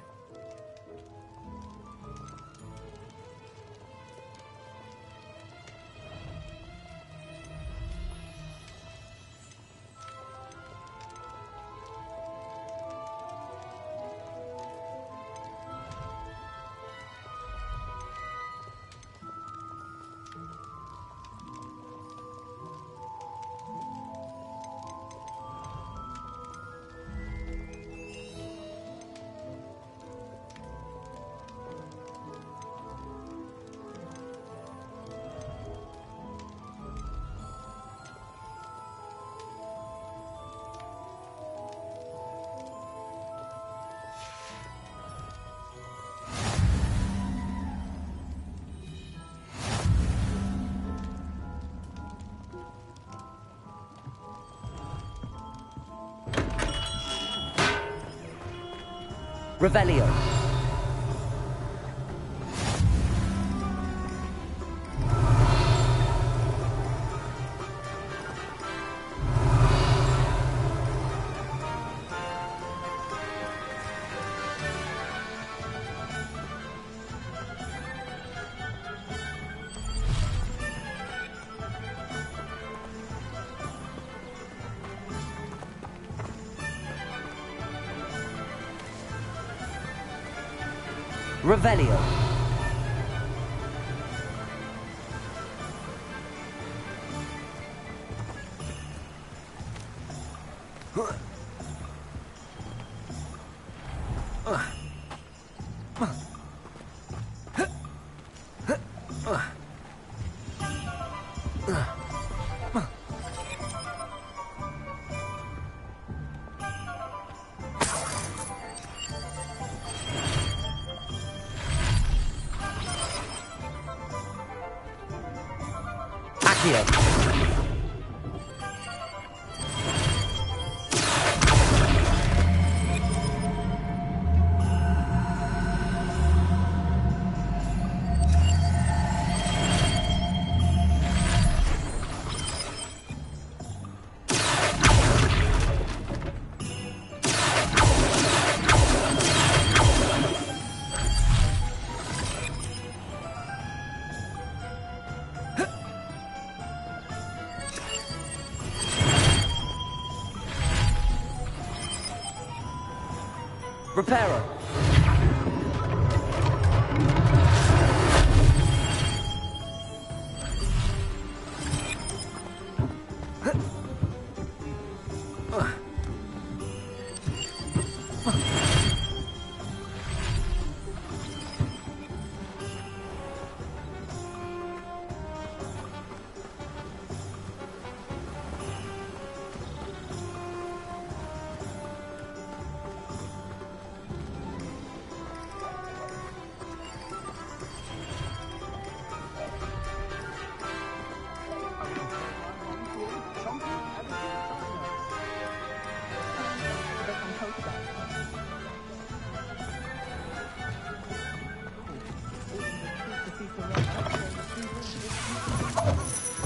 Revelio. Revelio. Reparo.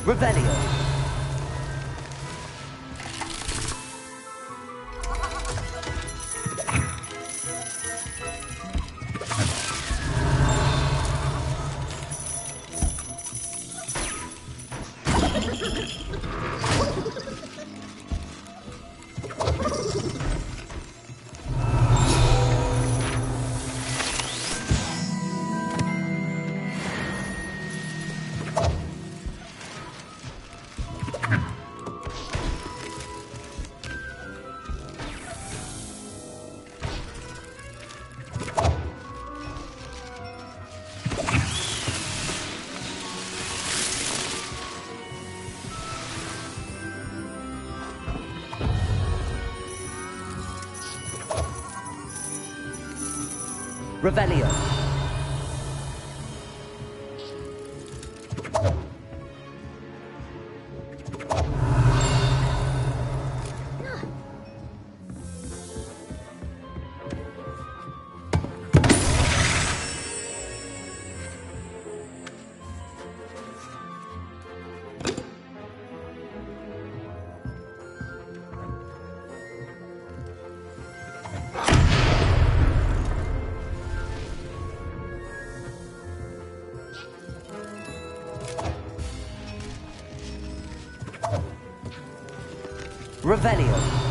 Revelio. Revelio. Revelio.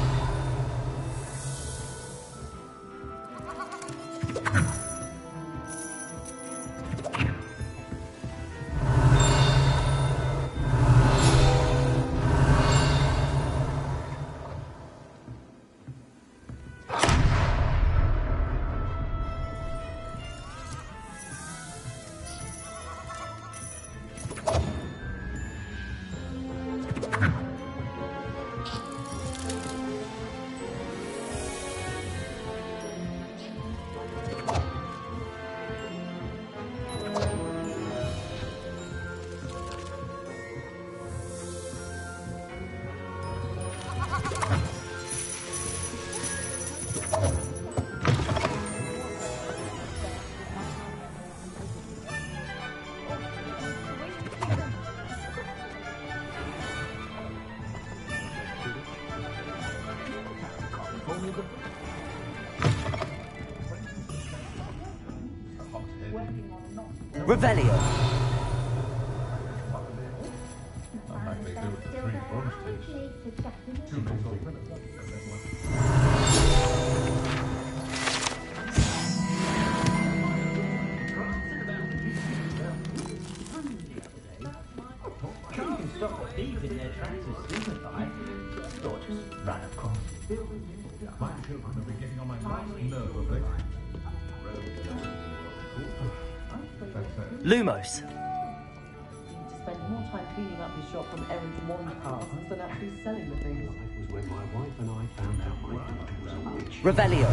Revelio. Lumos. To spend more time cleaning up his shop on errands wand cards than actually selling the things. It was when my wife and I found out my daughter was a witch. Revelio.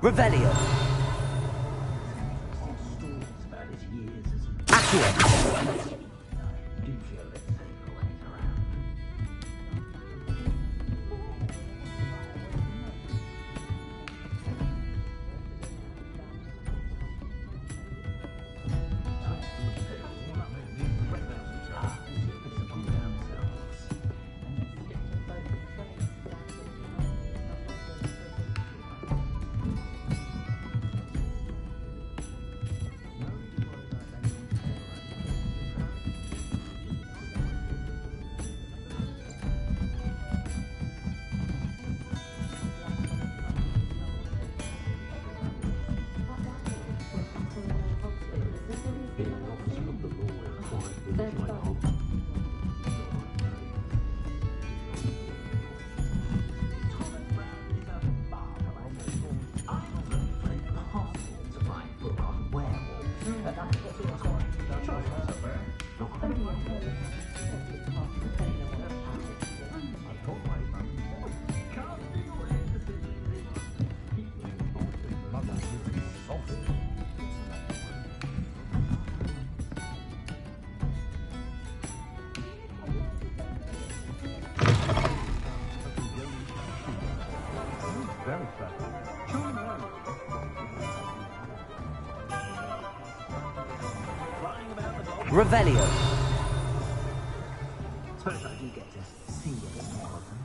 Revelio. Accio. Revelio. Suppose I do get to see a bit more of them.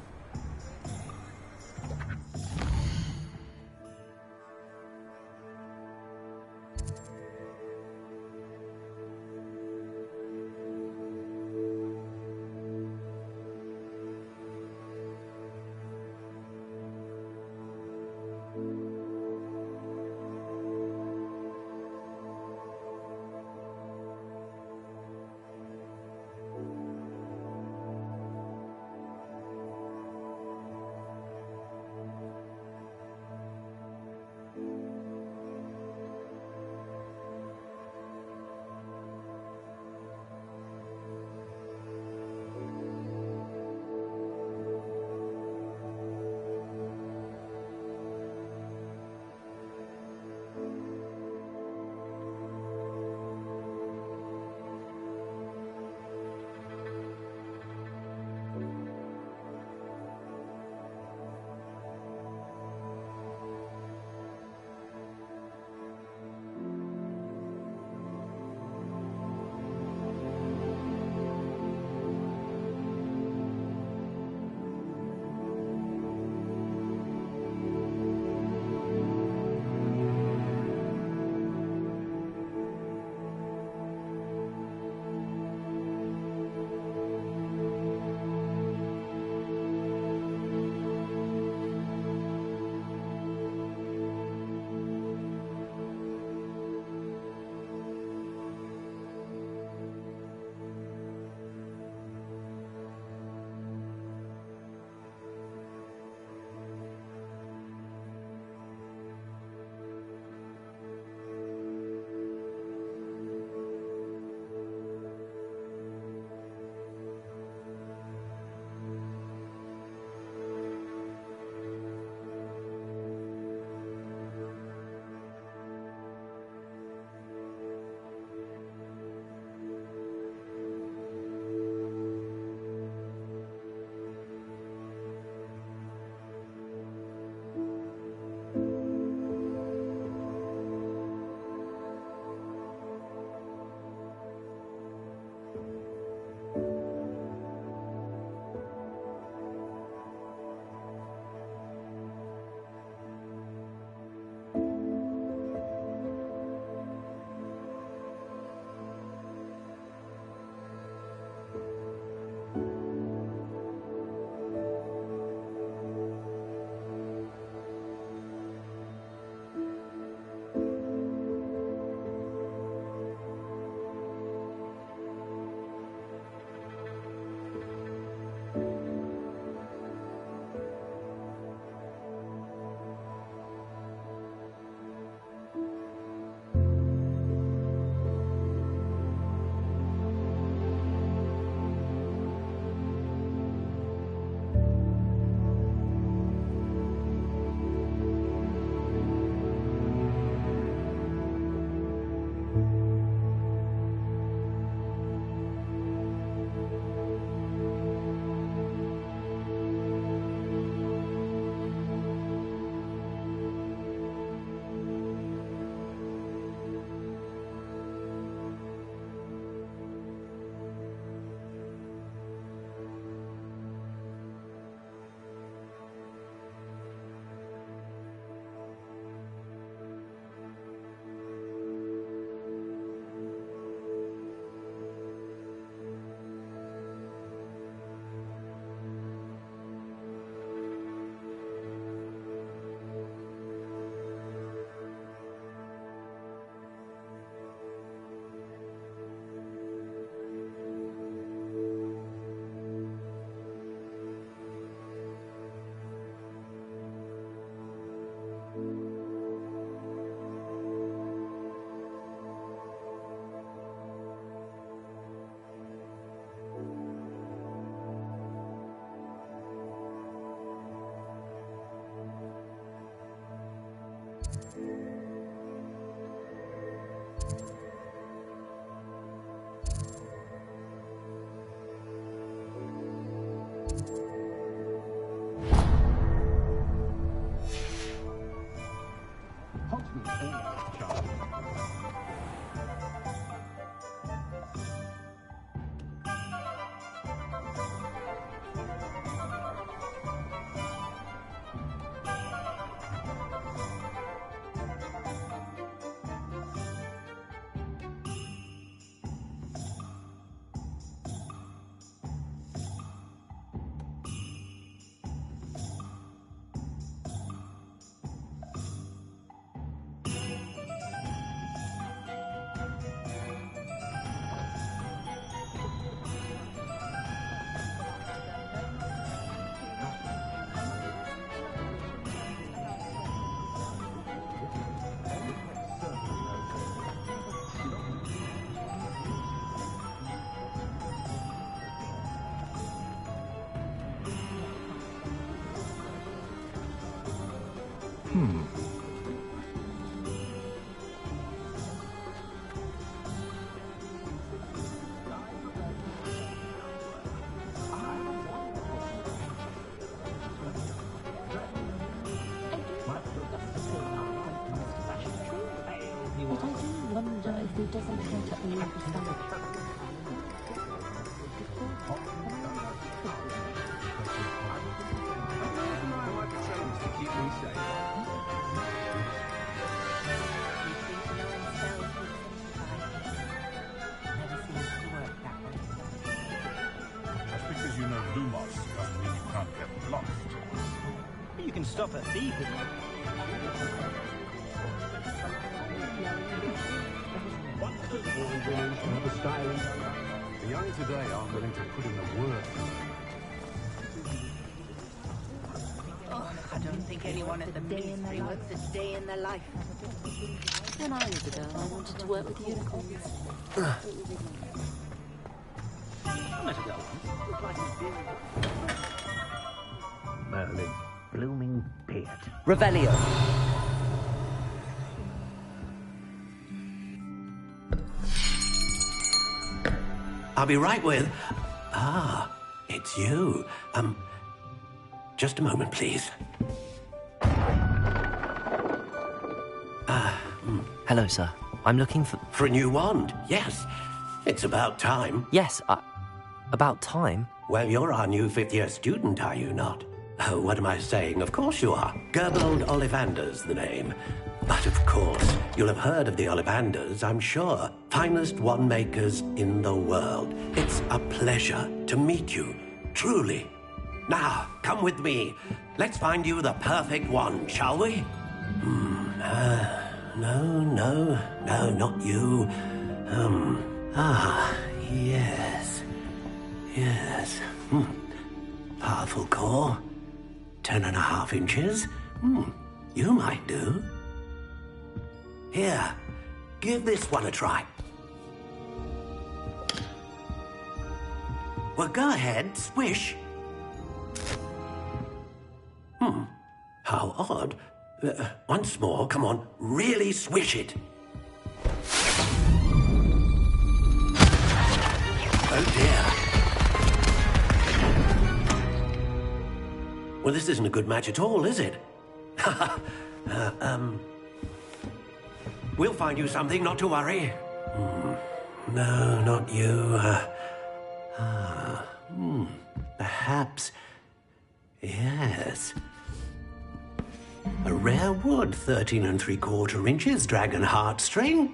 doesn't hint at the local standard. To keep me safe. Just because you know Lumos doesn't mean you can't get lost. You can stop a thieving. The young today aren't willing to put in the work. Oh, I don't think anyone at the ministry wants a day in their life. When I was a girl, I wanted to work with unicorns. I met a girl once. Merlin. Blooming beard. Revelio. I'll be right with... Ah, it's you. Just a moment, please. Hello, sir. I'm looking for... For a new wand, yes. It's about time. Yes, about time? Well, you're our new fifth-year student, are you not? Oh, what am I saying? Of course you are. Gerbold Ollivander's the name. But of course, you'll have heard of the Ollivanders, I'm sure. Finest wand makers in the world. It's a pleasure to meet you, truly. Now, come with me. Let's find you the perfect wand, shall we? No, not you. Yes. Powerful core. 10.5 inches. You might do. Here, give this one a try. Well, go ahead, swish. How odd. Once more, come on, really swish it. Oh dear. Well, this isn't a good match at all, is it? We'll find you something, not to worry. No, not you. Perhaps... Yes. A rare wood, 13 3/4 inches, dragon heartstring.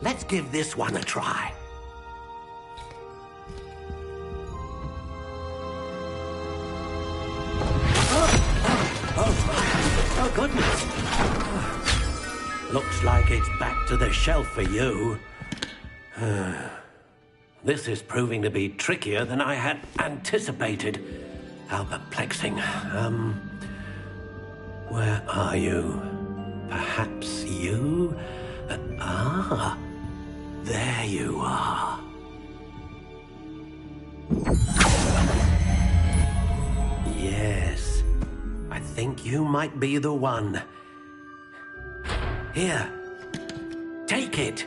Let's give this one a try. Oh, goodness. Looks like it's back to the shelf for you. This is proving to be trickier than I had anticipated. How perplexing. Where are you? Perhaps you? There you are. Yes, I think you might be the one. Here, take it.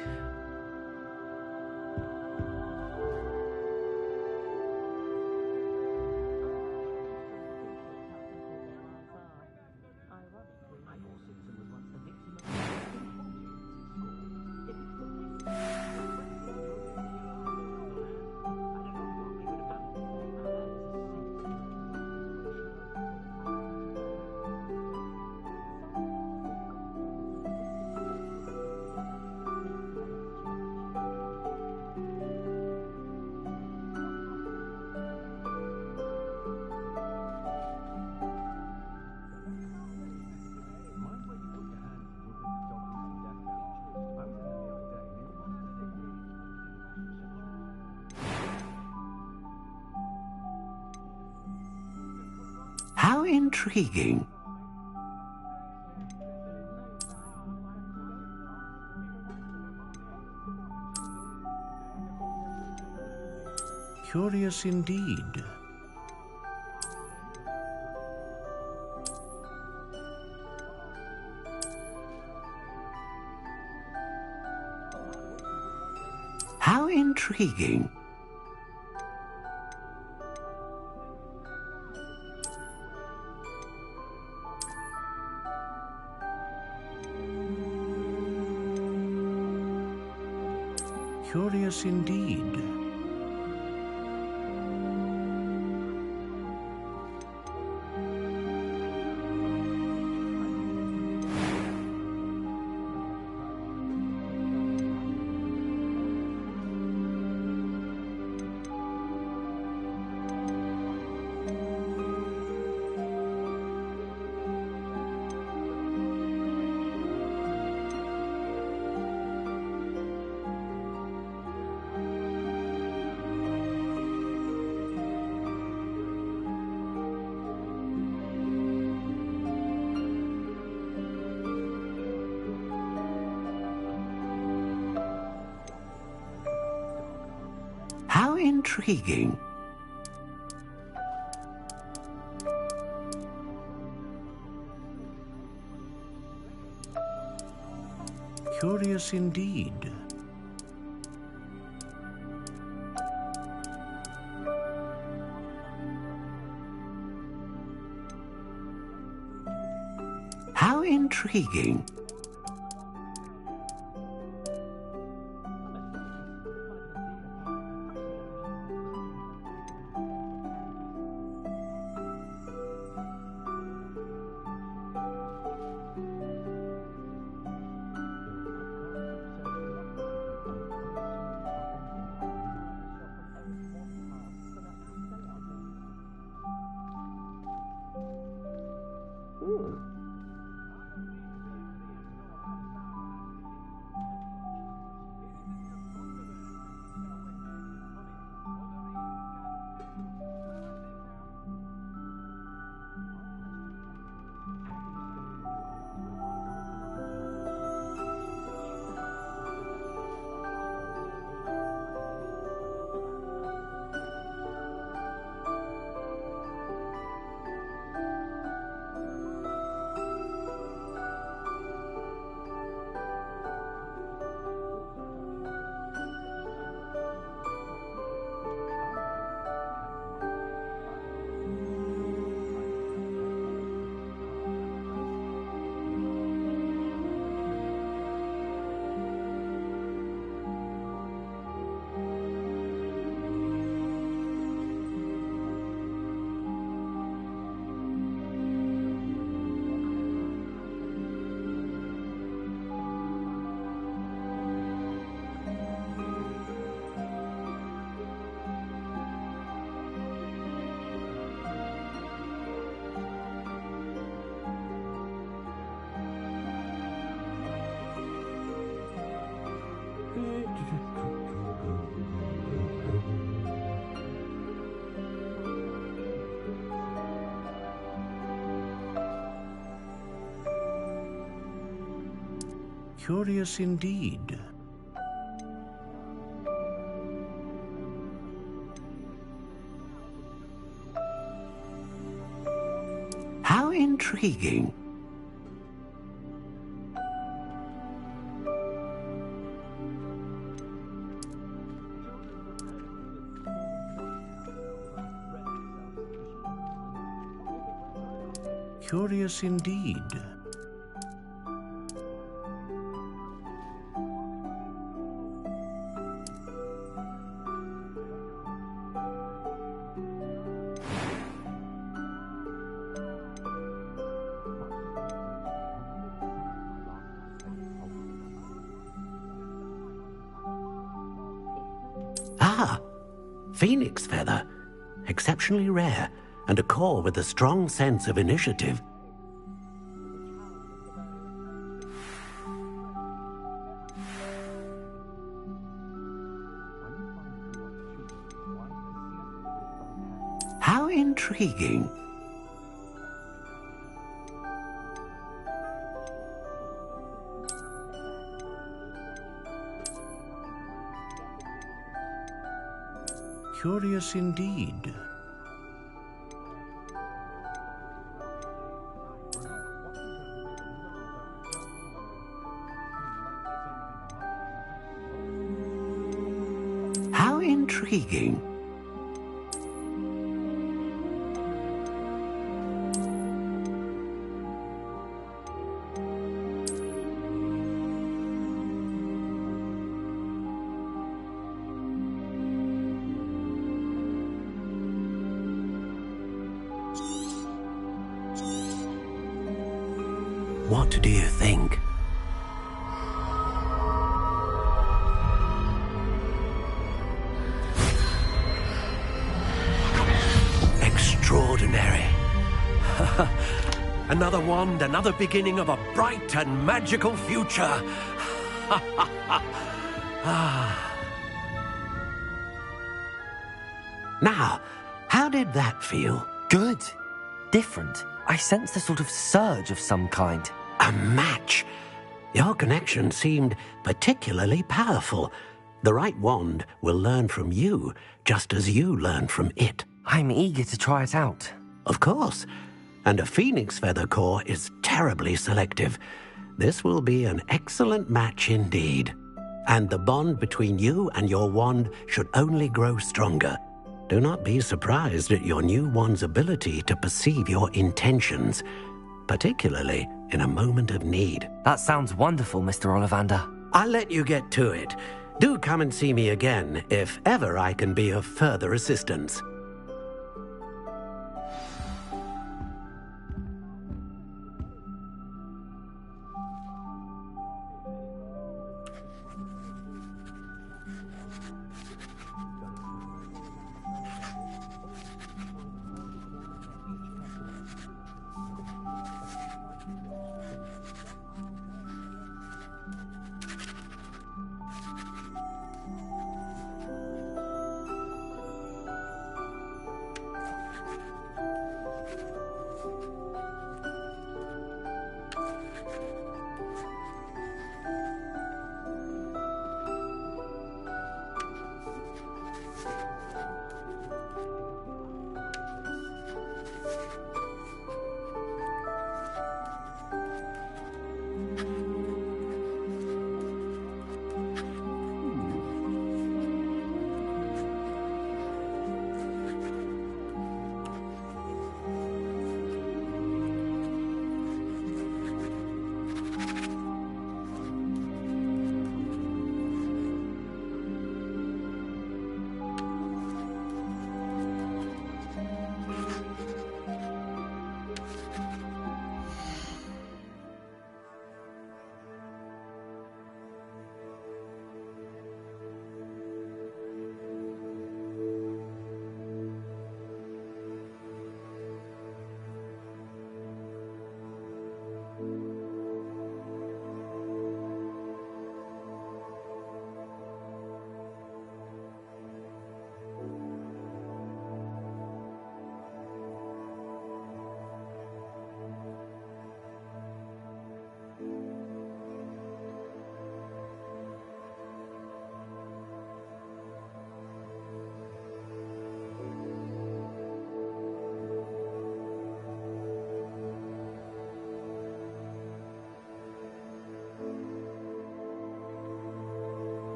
How intriguing. Curious indeed. How intriguing. Curious indeed. How intriguing. Curious indeed. How intriguing. Curious indeed. How intriguing. Curious indeed. Ah, phoenix feather. Exceptionally rare, and a core with a strong sense of initiative. How intriguing. Curious indeed. How intriguing. What do you think? Extraordinary. Another wand, another beginning of a bright and magical future. Now, how did that feel? Good. Different. I sensed a sort of surge of some kind. A match. Your connection seemed particularly powerful. The right wand will learn from you, just as you learn from it. I'm eager to try it out. Of course. And a phoenix feather core is terribly selective. This will be an excellent match indeed. And the bond between you and your wand should only grow stronger. Do not be surprised at your new wand's ability to perceive your intentions, particularly in a moment of need. That sounds wonderful, Mr. Ollivander. I'll let you get to it. Do come and see me again if ever I can be of further assistance.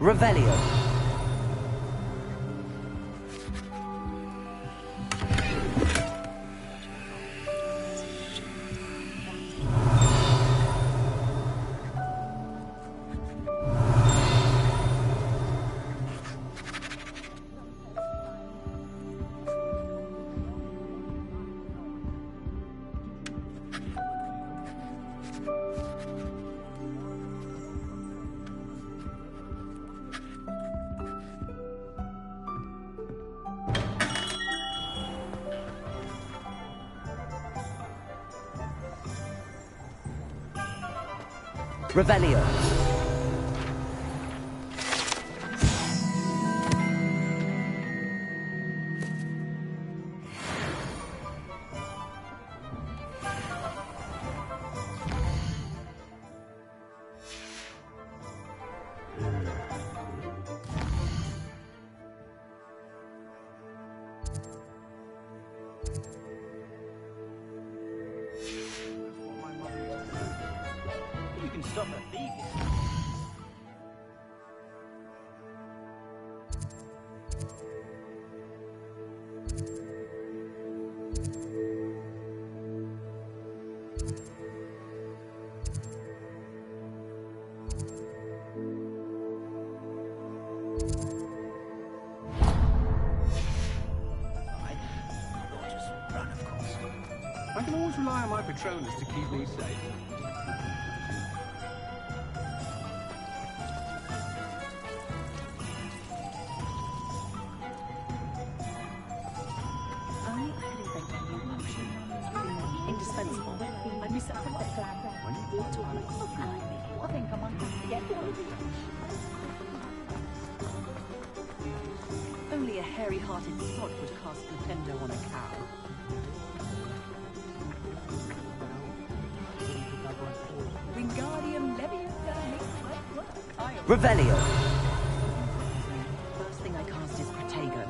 Revelio. Revelio. You can stop her thieving. I can always rely on my Patronus to keep me safe. Indispensable. I'd be so when you walk to I think I might have to get only a hairy-hearted sod would cast Nintendo on a cow. Wingardium Leviosa. Revelio. First thing I cast is Protego.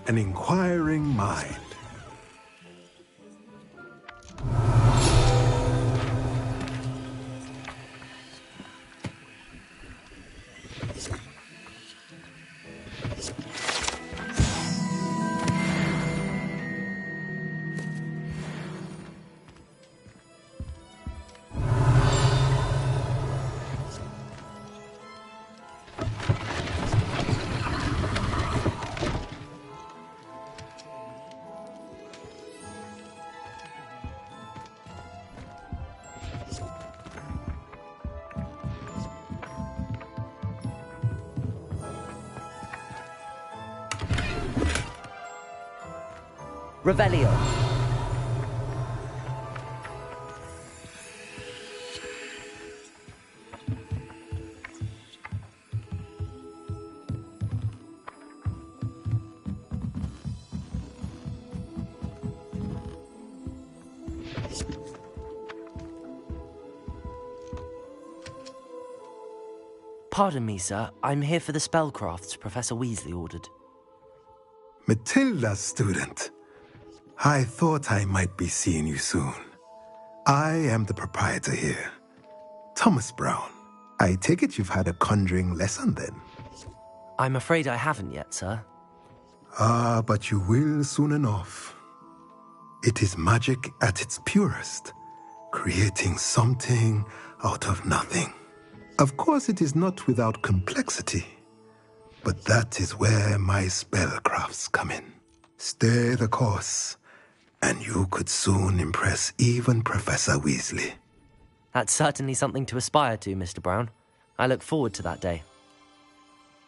An inquiring mind. Revelio. Pardon me, sir. I'm here for the spellcrafts Professor Weasley ordered. Matilda's student. I thought I might be seeing you soon. I am the proprietor here, Thomas Brown. I take it you've had a conjuring lesson then? I'm afraid I haven't yet, sir. Ah, but you will soon enough. It is magic at its purest, creating something out of nothing. Of course, it is not without complexity, but that is where my spellcrafts come in. Stay the course, and you could soon impress even Professor Weasley. That's certainly something to aspire to, Mr. Brown. I look forward to that day.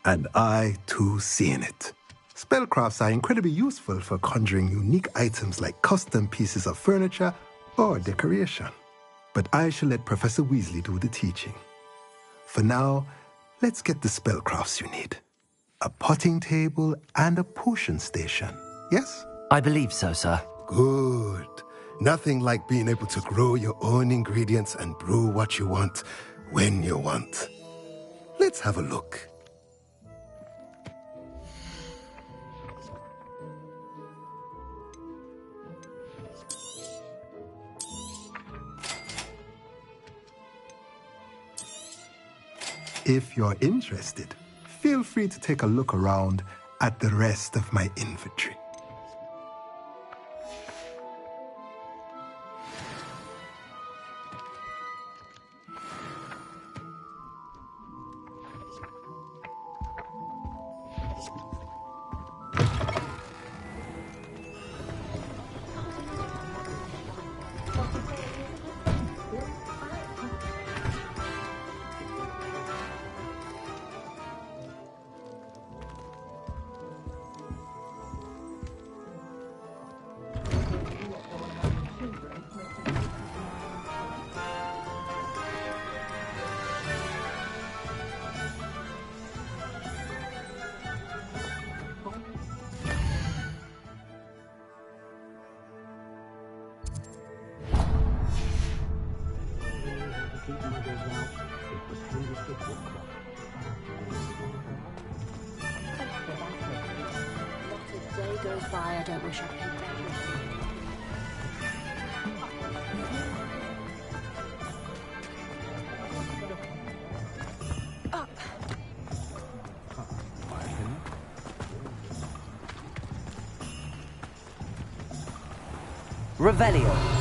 And I, too, seeing it. Spellcrafts are incredibly useful for conjuring unique items like custom pieces of furniture or decoration. But I shall let Professor Weasley do the teaching. For now, let's get the spellcrafts you need. A potting table and a potion station, yes? I believe so, sir. Good. Nothing like being able to grow your own ingredients and brew what you want when you want. Let's have a look. if you're interested, feel free to take a look around at the rest of my inventory. Goes by, I don't wish I paid that. Revelio.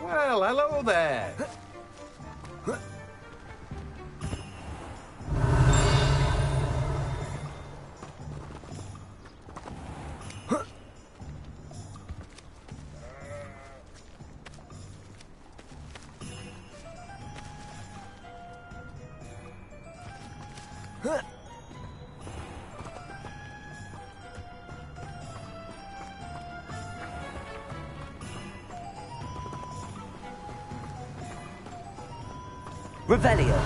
Well, hello there. Revelio.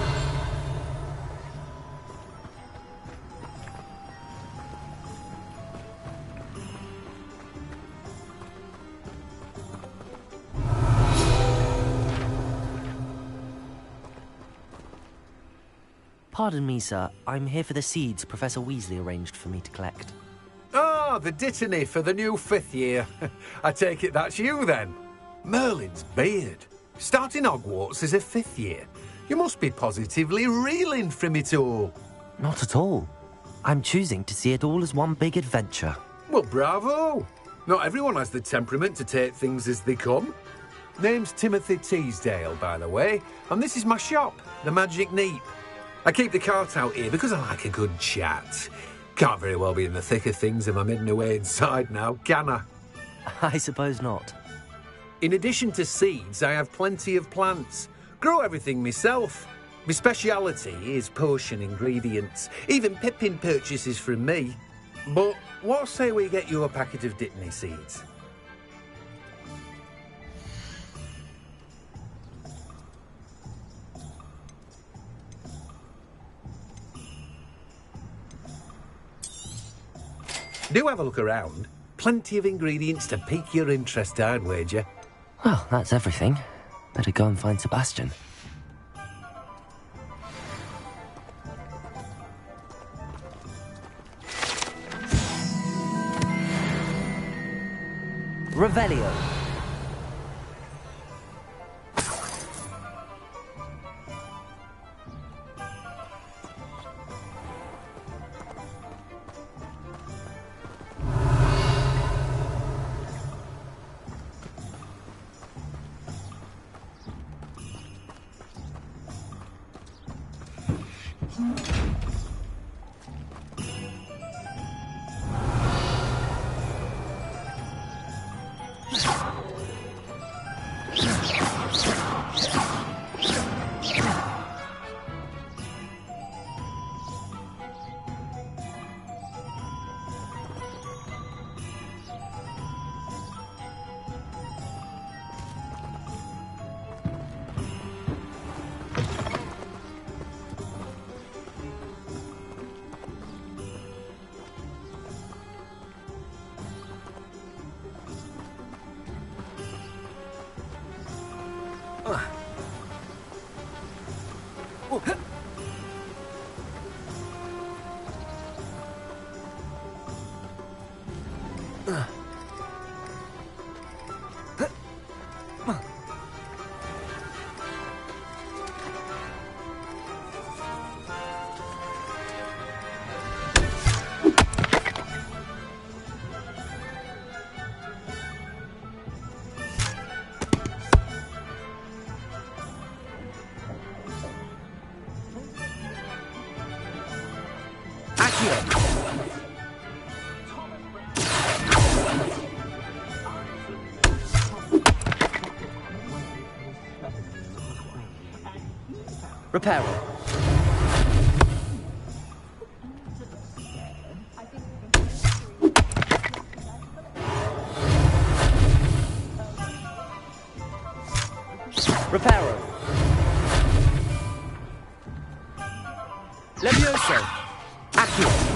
Pardon me, sir. I'm here for the seeds Professor Weasley arranged for me to collect. Ah, the dittany for the new 5th year. I take it that's you, then. Merlin's beard. Starting Hogwarts as a 5th year. You must be positively reeling from it all. Not at all. I'm choosing to see it all as one big adventure. Well, bravo. Not everyone has the temperament to take things as they come. Name's Timothy Teasdale, by the way, and this is my shop, the Magic Neep. I keep the cart out here because I like a good chat. Can't very well be in the thick of things if I'm hidden away inside now, can I? I suppose not. In addition to seeds, I have plenty of plants. Grow everything myself. My speciality is potion ingredients. Even Pippin purchases from me. But what say we get you a packet of dittany seeds? Do have a look around. Plenty of ingredients to pique your interest, I'd wager. Well, that's everything. Better go and find Sebastian. Revelio. Reparo. Reparo. Levioso. Accio.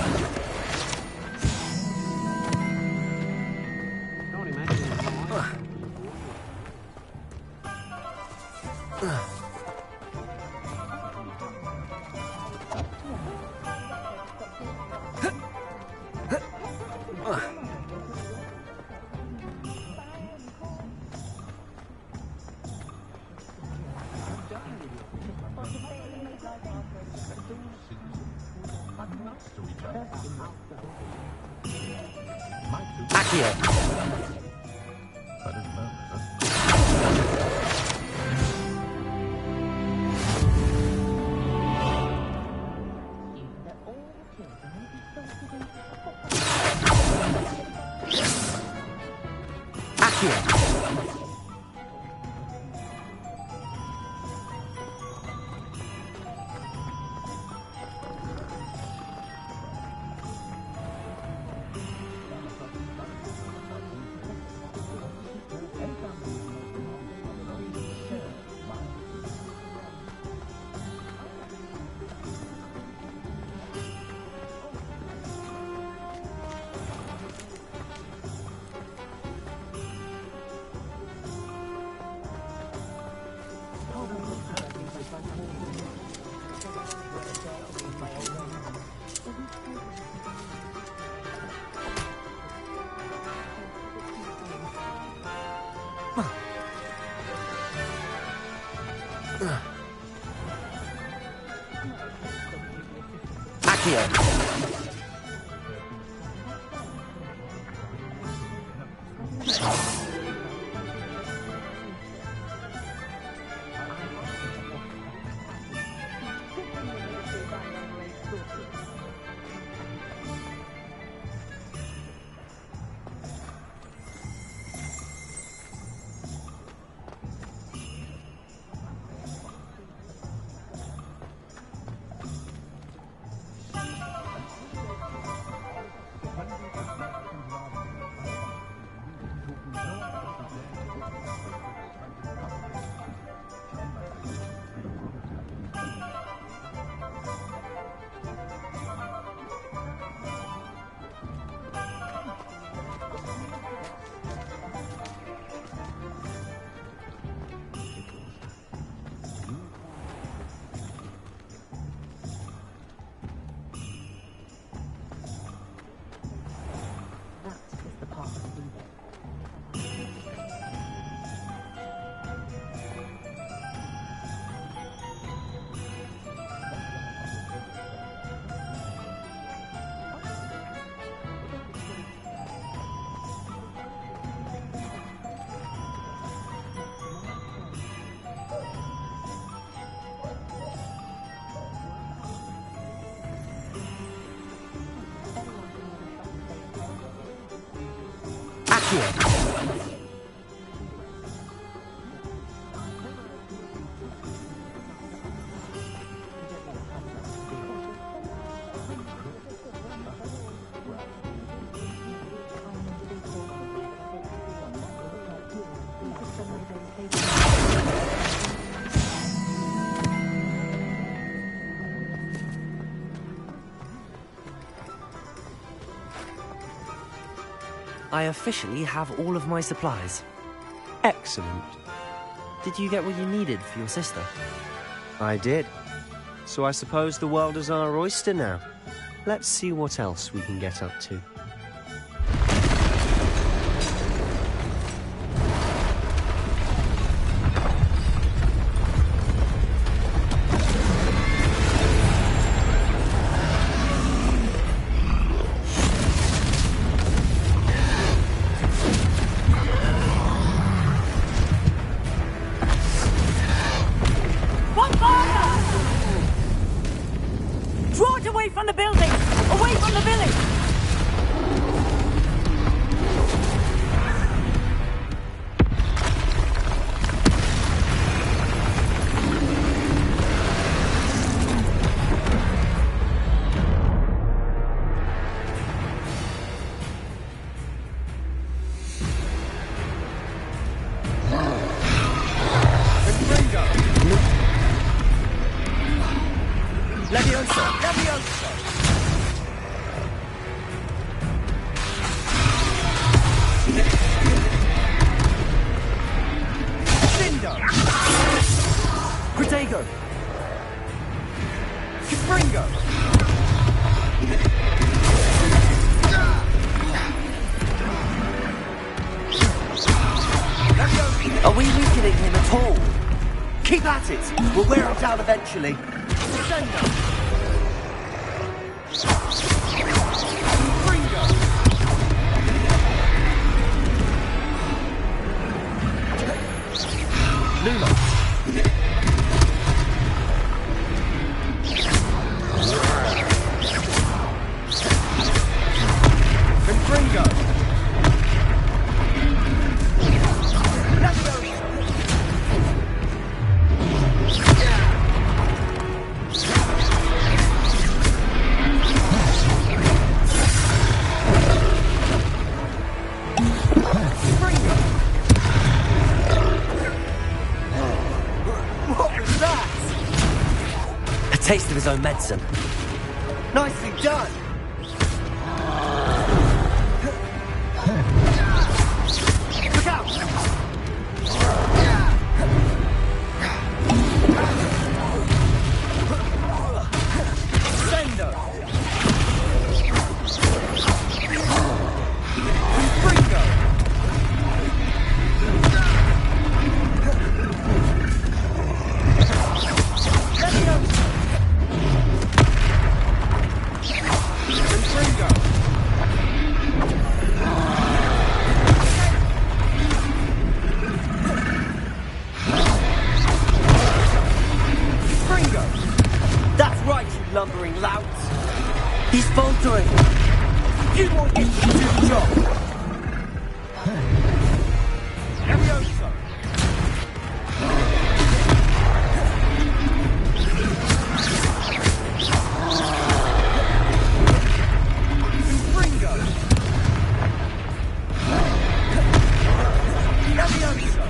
I officially have all of my supplies. Excellent. Did you get what you needed for your sister? I did. So I suppose the world is our oyster now. Let's see what else we can get up to. Are we weakening him at all? Keep at it! We'll wear him down eventually. Taste of his own medicine. Nicely done! Look out! Sendo! Confringo! Lumbering louts. He's faltering. You won't get to do the job. Levioso. Confringo. Levioso.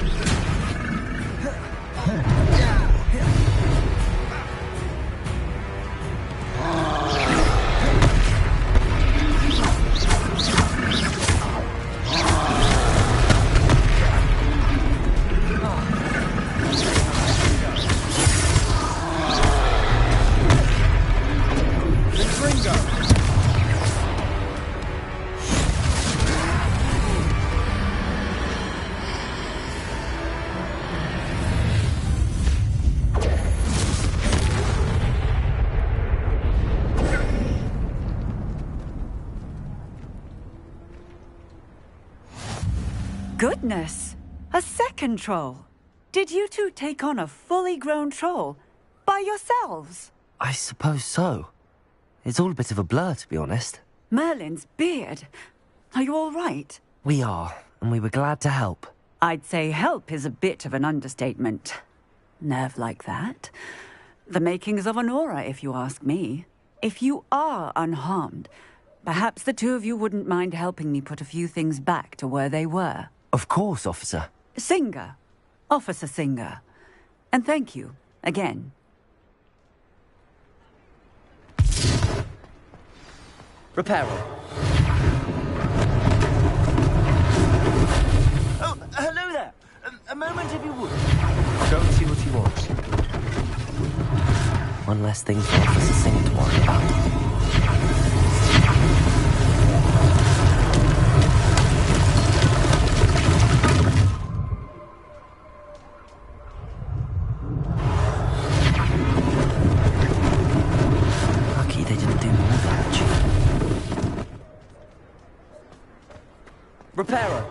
Goodness! A second troll! Did you two take on a fully grown troll? By yourselves? I suppose so. It's all a bit of a blur, to be honest. Merlin's beard. Are you all right? We are, and we were glad to help. I'd say help is a bit of an understatement. Nerve like that. The makings of an aura, if you ask me. If you are unharmed, perhaps the two of you wouldn't mind helping me put a few things back to where they were. Of course, officer. Singer. Officer Singer. And thank you, again. Reparo. Oh, hello there. A moment if you would. less thing for Officer Singh to worry about. Lucky they didn't do more damage. Repairer!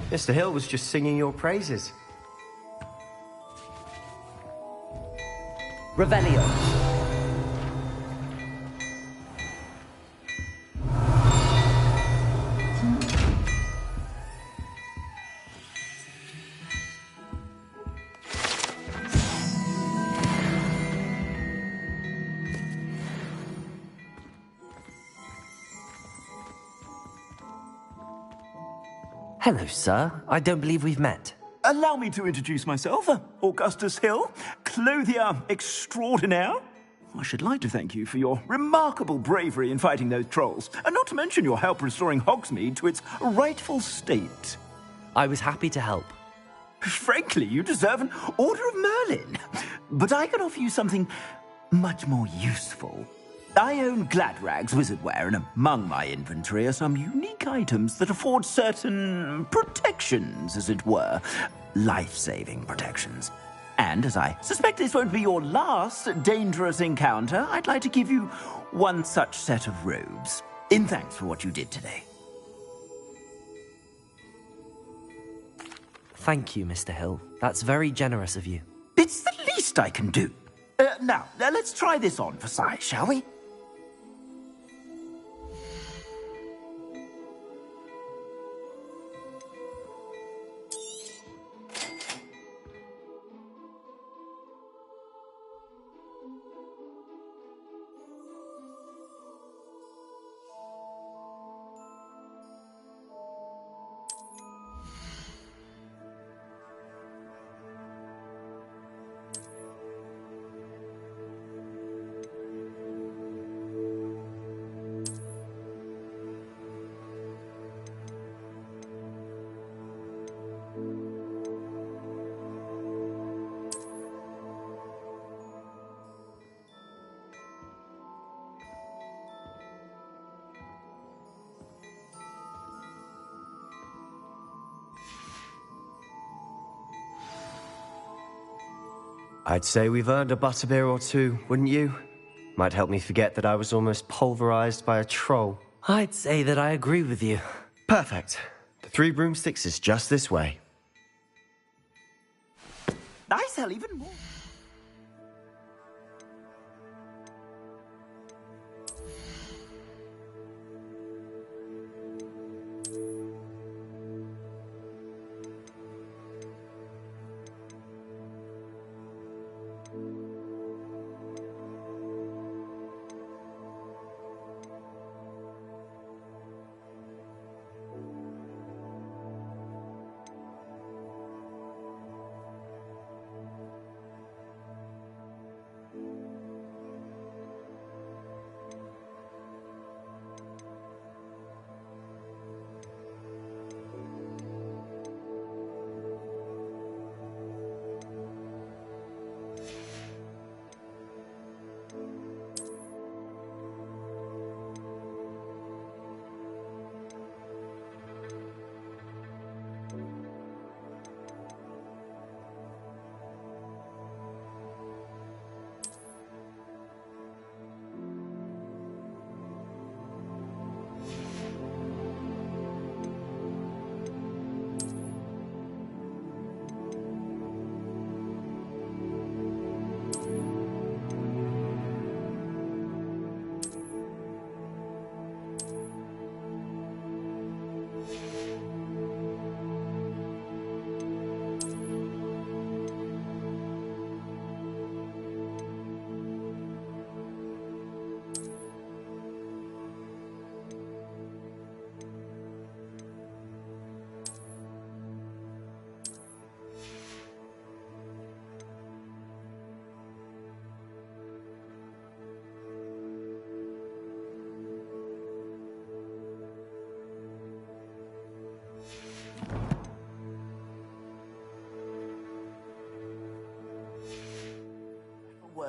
Mr. Hill was just singing your praises. Revelio. Hello, sir. I don't believe we've met. Allow me to introduce myself, Augustus Hill, clothier extraordinaire. I should like to thank you for your remarkable bravery in fighting those trolls, and not to mention your help restoring Hogsmeade to its rightful state. I was happy to help. Frankly, you deserve an Order of Merlin. But I can offer you something much more useful. I own Gladrag's wizardware, and among my inventory are some unique items that afford certain protections, as it were. Life-saving protections. And as I suspect this won't be your last dangerous encounter, I'd like to give you one such set of robes, in thanks for what you did today. Thank you, Mr. Hill. That's very generous of you. It's the least I can do. Now, let's try this on for size, shall we? I'd say we've earned a butterbeer or two, wouldn't you? Might help me forget that I was almost pulverized by a troll. I'd say that I agree with you. Perfect. The 3 broomsticks is just this way. I sell even more.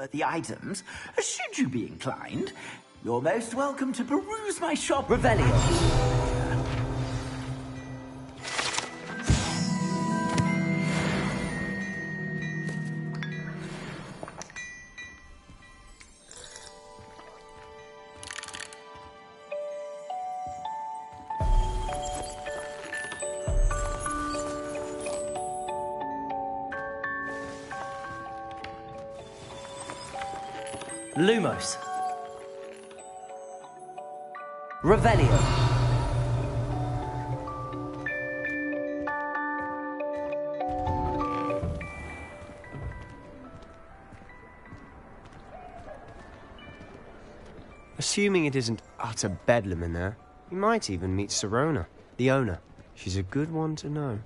noteworthy items, should you be inclined, you're most welcome to peruse my shop. Revelio. Lumos. Revelio. Assuming it isn't utter bedlam in there, you might even meet Sirona, the owner. She's a good one to know.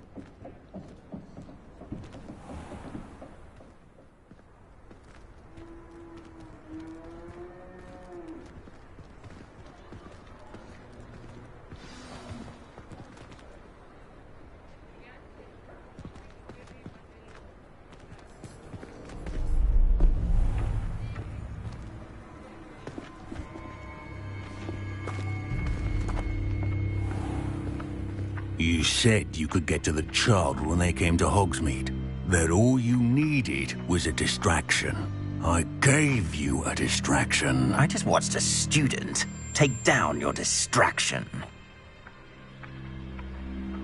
You said you could get to the child when they came to Hogsmeade. That all you needed was a distraction. I gave you a distraction. I just watched a student take down your distraction.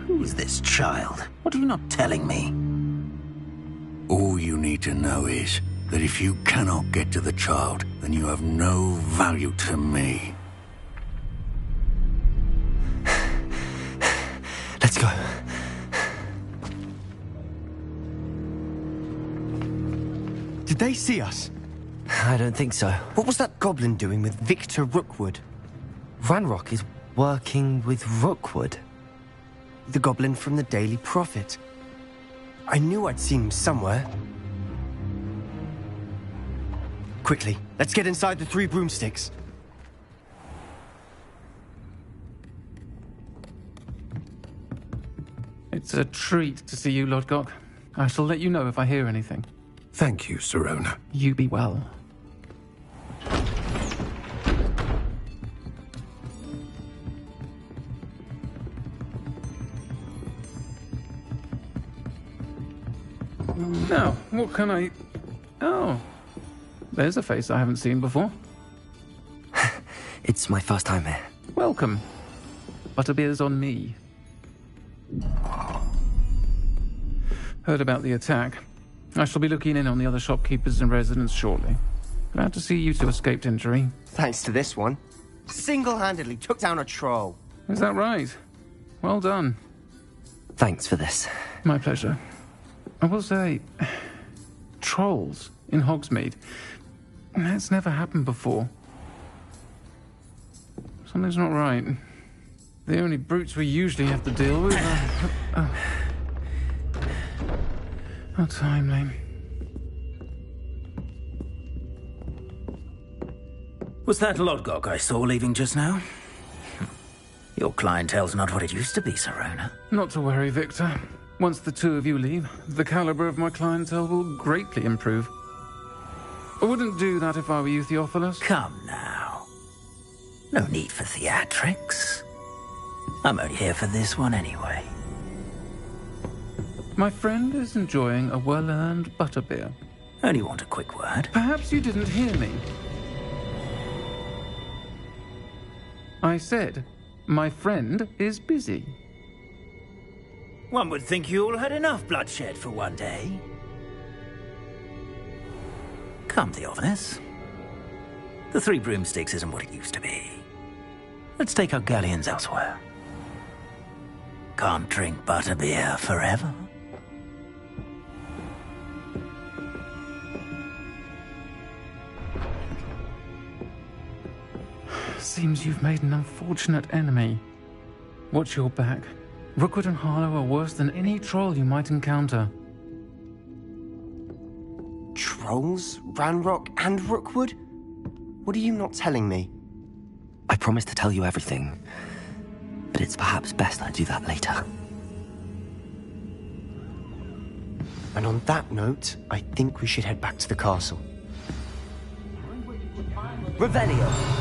Who's this child? What are you not telling me? All you need to know is that if you cannot get to the child, then you have no value to me. Let's go. Did they see us? I don't think so. What was that goblin doing with Victor Rookwood? Ranrock is working with Rookwood. The goblin from the Daily Prophet. I knew I'd seen him somewhere. Quickly, let's get inside the Three Broomsticks. It's a treat to see you, Lodgok. I shall let you know if I hear anything. Thank you, Sirona. You be well. Now, what can I... Oh, there's a face I haven't seen before. It's my first time here. Welcome. Butterbeer's on me. Heard about the attack. I shall be looking in on the other shopkeepers and residents shortly. Glad to see you two escaped injury. Thanks to this one. Single-handedly took down a troll. Is that right? Well done. Thanks for this. My pleasure. I will say, trolls in Hogsmeade. That's never happened before. Something's not right. The only brutes we usually have to deal with are... How timely. Was that Lodgok I saw leaving just now? Your clientele's not what it used to be, Sirona. Not to worry, Victor. Once the two of you leave, the caliber of my clientele will greatly improve. I wouldn't do that if I were you, Theophilus. Come now. No need for theatrics. I'm only here for this one anyway. My friend is enjoying a well-earned butterbeer. Only want a quick word. Perhaps you didn't hear me. I said, my friend is busy. One would think you all had enough bloodshed for one day. Come, Theophilus. The Three Broomsticks isn't what it used to be. Let's take our galleons elsewhere. Can't drink butterbeer forever. Seems you've made an unfortunate enemy. Watch your back. Rookwood and Harlow are worse than any troll you might encounter. Trolls? Ranrock and Rookwood? What are you not telling me? I promised to tell you everything, but it's perhaps best I do that later. And on that note, I think we should head back to the castle. Revelio.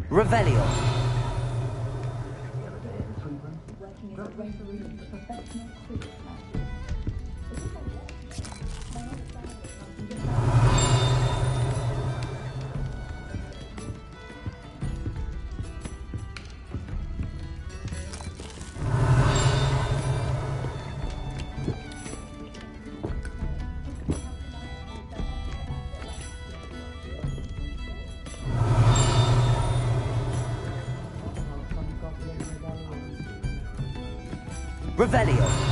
Revelio. Revelio.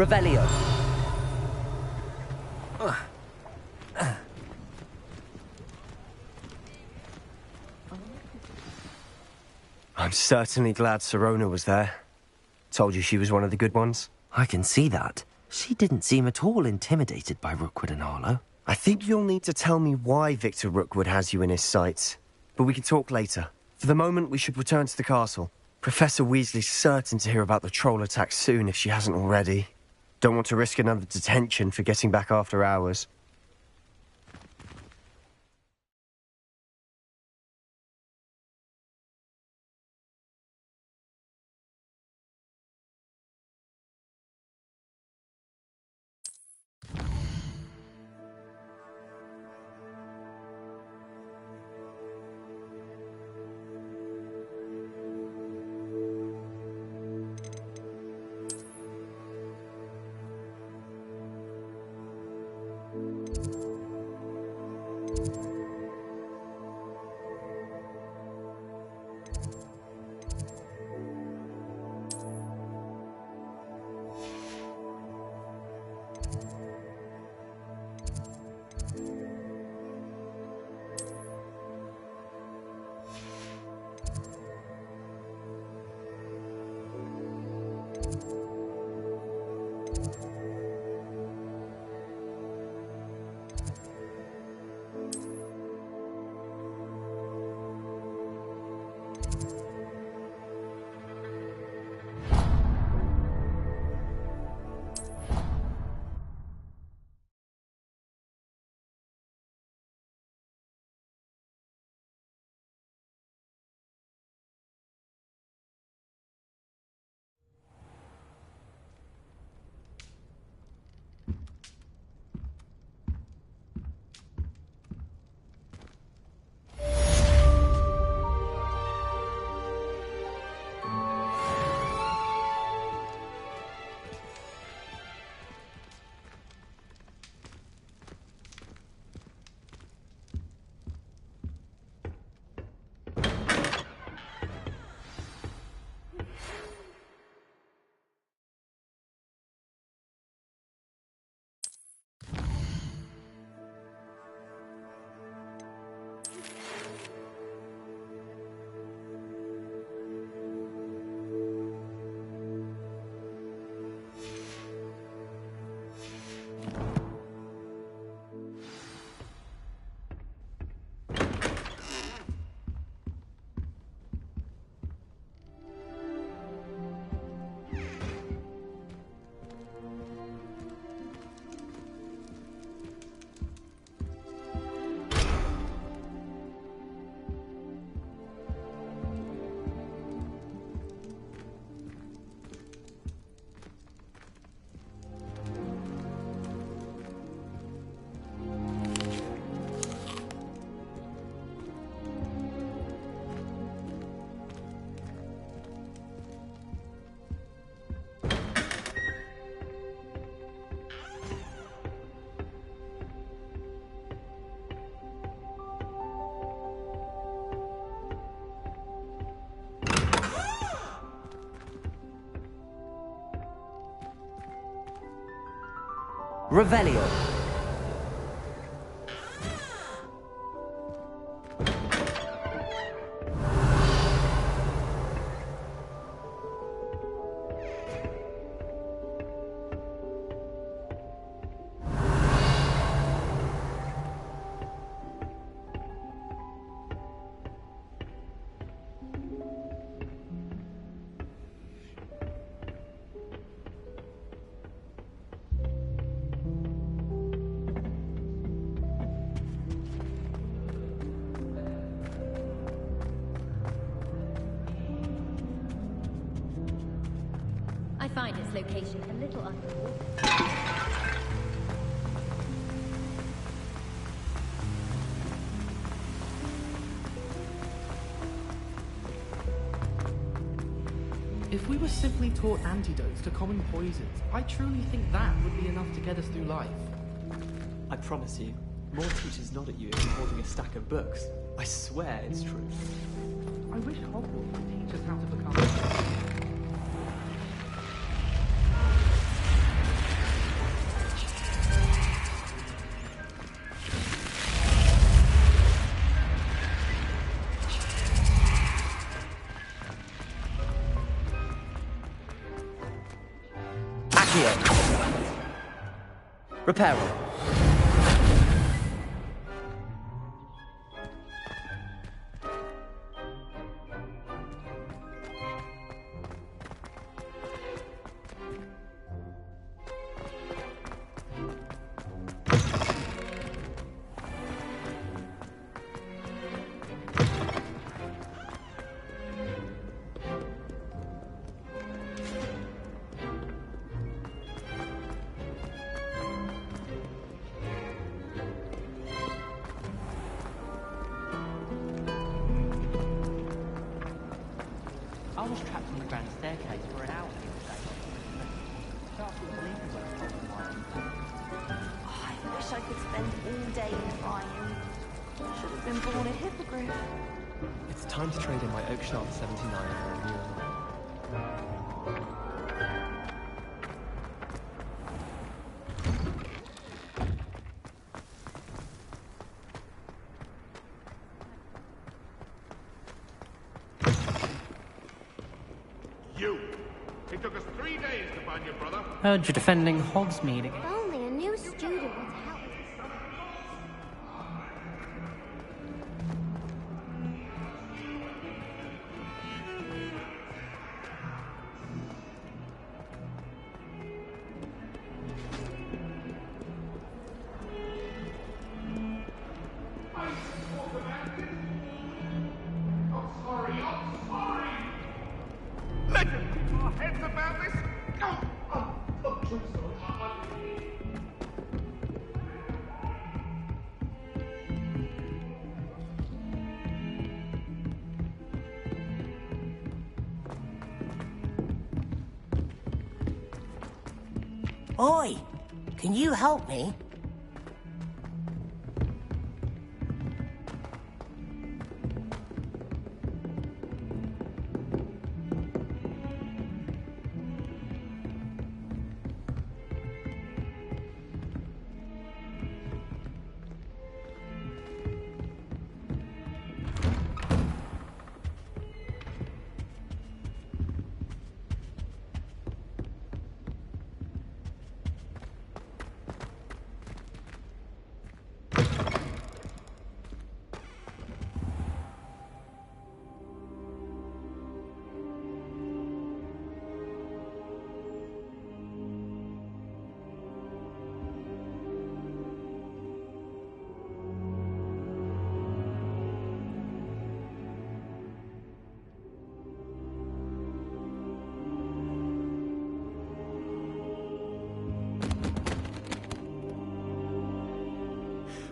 Revelio. I'm certainly glad Sirona was there. Told you she was one of the good ones. I can see that. She didn't seem at all intimidated by Rookwood and Arlo. I think you'll need to tell me why Victor Rookwood has you in his sights. But we can talk later. For the moment, we should return to the castle. Professor Weasley's certain to hear about the troll attack soon if she hasn't already. Don't want to risk another detention for getting back after hours. Revelio. I find its location a little unusual. If we were simply taught antidotes to common poisons, I truly think that would be enough to get us through life. I promise you, more teachers nod at you if you're holding a stack of books. I swear it's true. I wish Hogwarts could teach us how to become... Reparo. I was trapped on the grand staircase for an hour the other day. Can't believe it when I told them why. I wish I could spend all day trying. Should have been born a hippogriff. It's time to trade in my Oakshaft 79 for a newer one. You! It took us 3 days to find your brother. Heard you're defending Hogsmeade again. Only a new student would help. Let him keep our heads about this! Oi! Can you help me?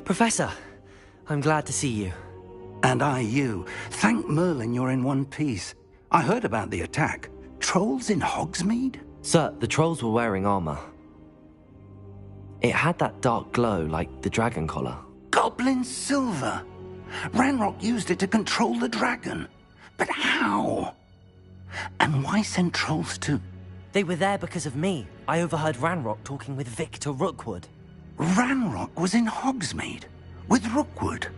Professor, I'm glad to see you. And I you. Thank Merlin you're in one piece. I heard about the attack. Trolls in Hogsmeade? Sir, the trolls were wearing armor. It had that dark glow like the dragon collar. Goblin silver! Ranrock used it to control the dragon. But how? And why send trolls to... They were there because of me. I overheard Ranrock talking with Victor Rookwood. Ranrock was in Hogsmeade? With Rookwood?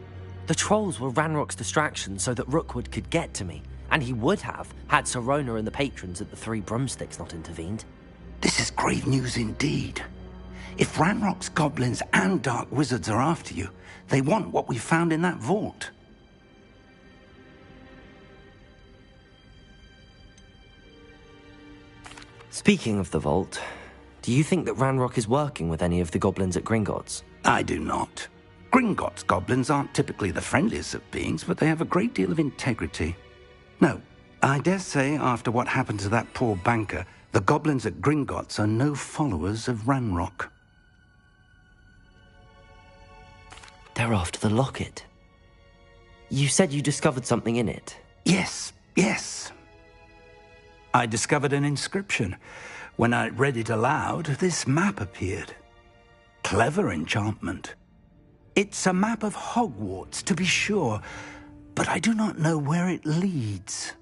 The trolls were Ranrock's distraction so that Rookwood could get to me, and he would have had Sirona and the patrons at the Three Broomsticks not intervened. This is grave news indeed. If Ranrock's goblins and dark wizards are after you, they want what we found in that vault. Speaking of the vault, do you think that Ranrock is working with any of the goblins at Gringotts? I do not. Gringotts goblins aren't typically the friendliest of beings, but they have a great deal of integrity. No, I dare say after what happened to that poor banker, the goblins at Gringotts are no followers of Ranrock. They're after the locket. You said you discovered something in it. Yes. I discovered an inscription. When I read it aloud, this map appeared. Clever enchantment. It's a map of Hogwarts, to be sure, but I do not know where it leads.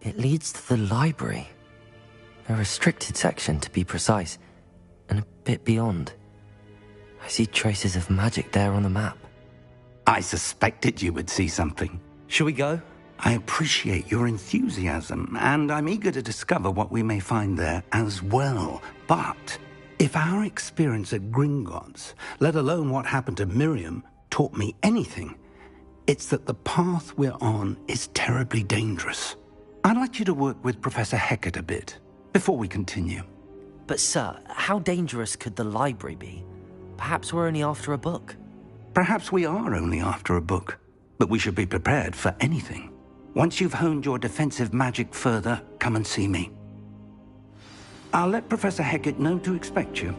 It leads to the library. A restricted section, to be precise, and a bit beyond. I see traces of magic there on the map. I suspected you would see something. Shall we go? I appreciate your enthusiasm, and I'm eager to discover what we may find there as well. But if our experience at Gringotts, let alone what happened to Miriam, taught me anything, it's that the path we're on is terribly dangerous. I'd like you to work with Professor Hecat a bit before we continue. But sir, how dangerous could the library be? Perhaps we're only after a book. Perhaps we are only after a book, but we should be prepared for anything. Once you've honed your defensive magic further, come and see me. I'll let Professor Hecat know to expect you.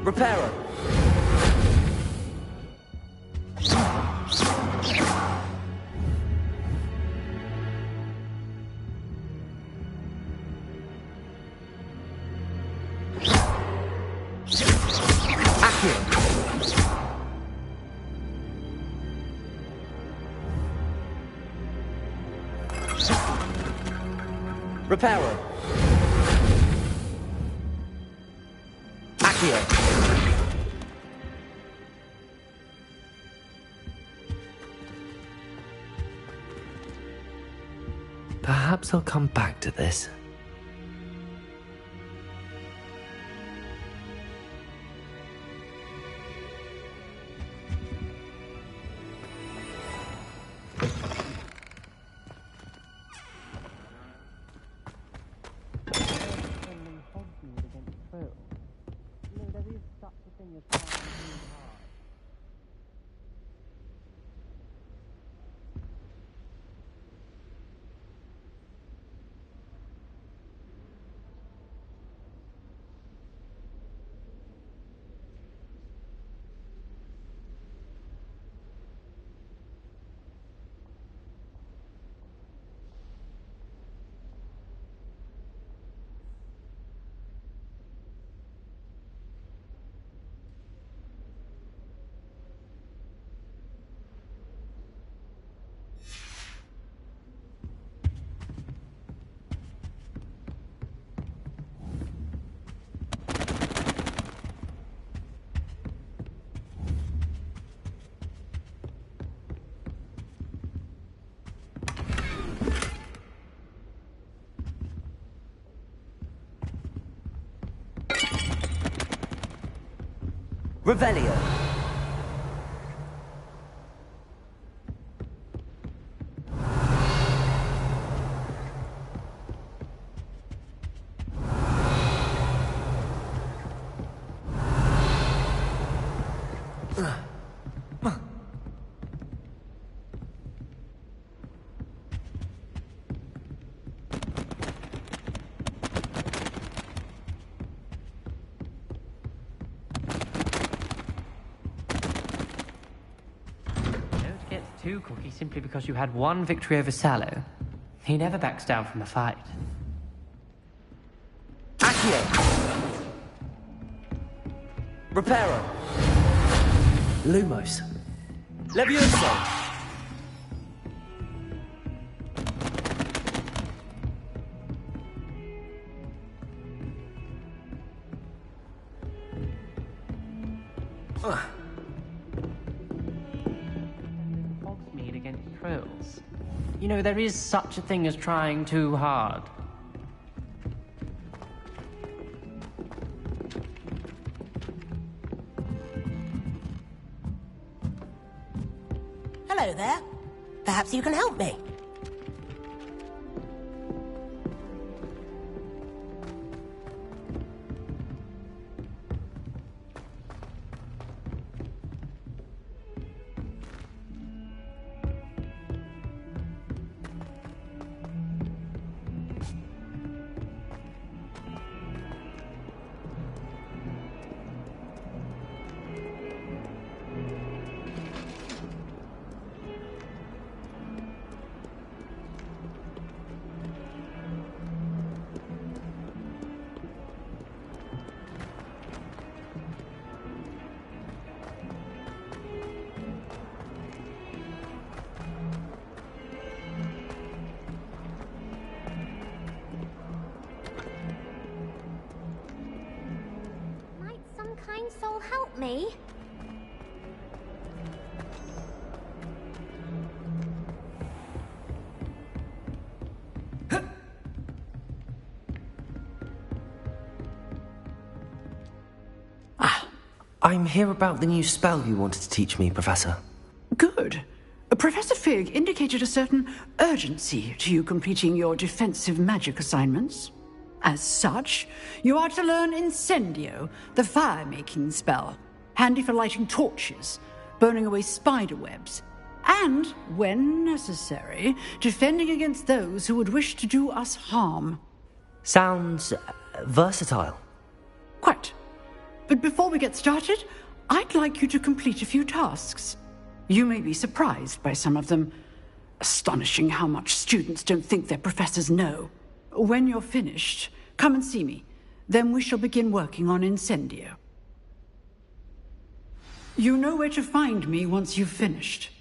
Reparo. Reparo. Accio. Perhaps I'll come back to this. Revelio. two cookies simply because you had one victory over Sallow. He never backs down from a fight. Accio! Reparo! Lumos! Levioso! Hogsmeade against Trills. You know, there is such a thing as trying too hard. Hello there. Perhaps you can help me. Kind soul help me? I'm here about the new spell you wanted to teach me, Professor. Good. Professor Fig indicated a certain urgency to you completing your defensive magic assignments. As such, you are to learn Incendio, the fire-making spell, handy for lighting torches, burning away spider webs, and, when necessary, defending against those who would wish to do us harm. Sounds versatile. Quite. But before we get started, I'd like you to complete a few tasks. You may be surprised by some of them. Astonishing how much students don't think their professors know. When you're finished, come and see me. Then we shall begin working on Incendio. You know where to find me once you've finished.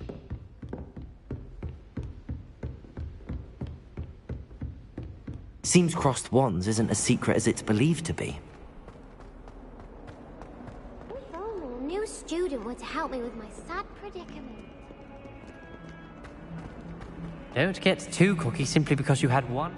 Seems crossed wands isn't as secret as it's believed to be. If only a new student were to help me with my sad predicament. Don't get two cookies simply because you had one.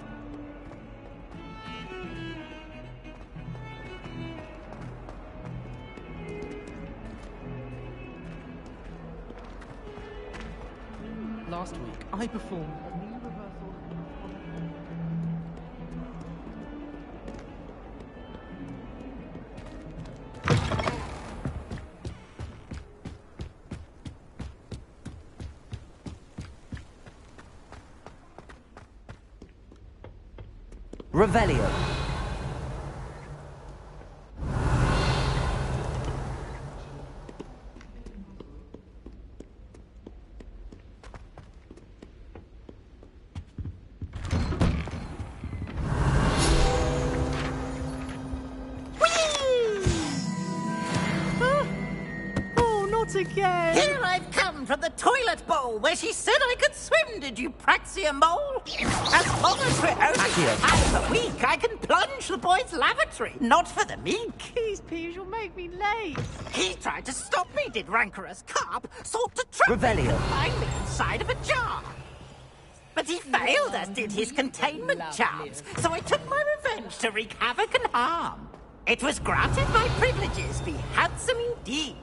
Last week, I performed a new rehearsal. Revelio. Again. Here I've come from the toilet bowl where she said I could swim, did you praxia mole? As long as we're only half a week, I can plunge the boys' lavatory. Not for the meek. Please, Peeves, you'll make me late. He tried to stop me, did rancorous carp, sought to trap me and find me inside of a jar. But he failed, as did his containment charms, so I took my revenge to wreak havoc and harm. It was granted my privileges be handsome indeed,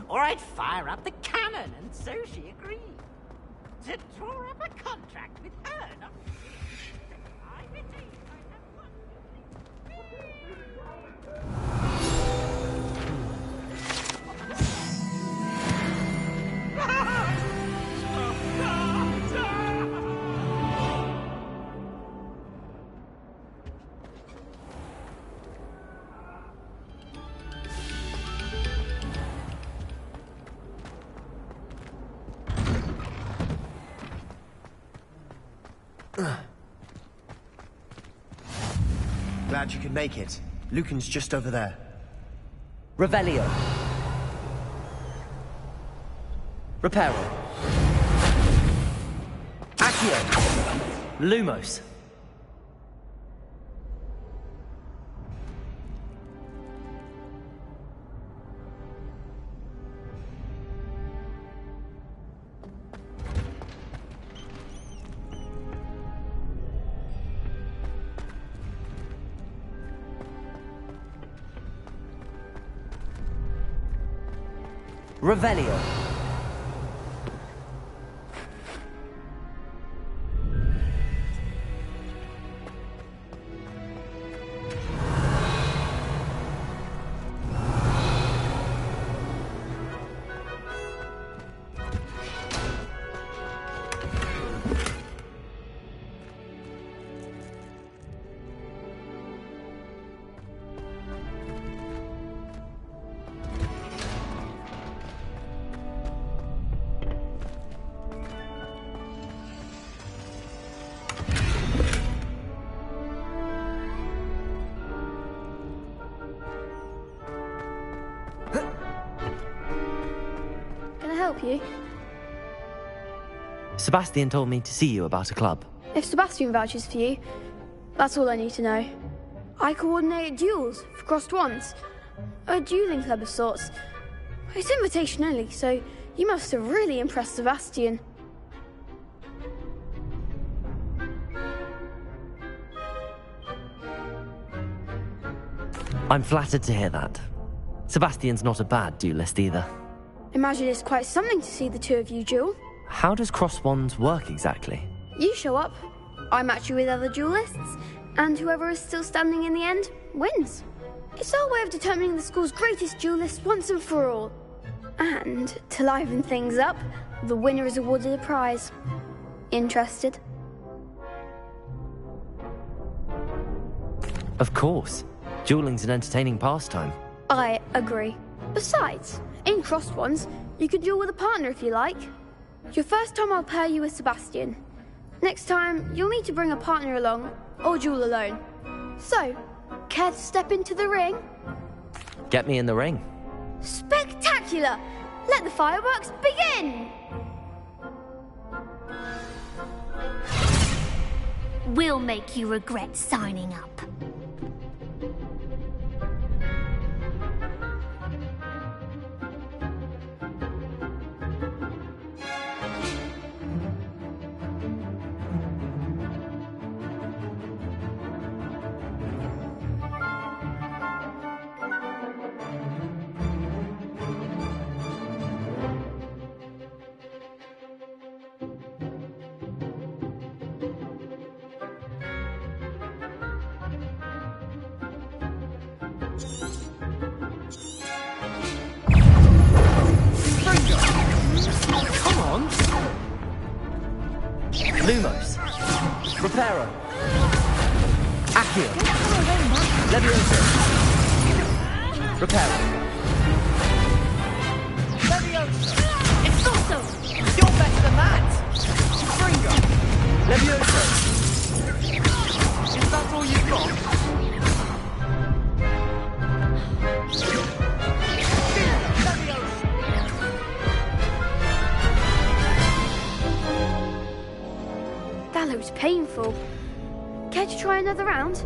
or I'd fire up the cannon, and so she agreed. To draw up a contract with her, not I retain Glad you could make it. Lucan's just over there. Revelio. Reparo. Accio. Lumos. Revelio. You? Sebastian told me to see you about a club. If Sebastian vouches for you, that's all I need to know. I coordinate duels for crossed wands. A dueling club of sorts. It's invitation only, so you must have really impressed Sebastian. I'm flattered to hear that. Sebastian's not a bad duelist either. Imagine it's quite something to see the two of you duel. How does cross wands work exactly? You show up, I match you with other duelists, and whoever is still standing in the end wins. It's our way of determining the school's greatest duelist once and for all. And to liven things up, the winner is awarded a prize. Interested? Of course. Dueling's an entertaining pastime. I agree. Besides, in crossed ones, you can duel with a partner if you like. Your first time I'll pair you with Sebastian. Next time, you'll need to bring a partner along, or duel alone. So, care to step into the ring? Get me in the ring. Spectacular! Let the fireworks begin! We'll make you regret signing up. Lumos. Reparo. Accio. Levioso. Reparo. Levioso! It's also! You're better than that! Springer! Levioso! Is that all you've got? That looks painful. Care to try another round?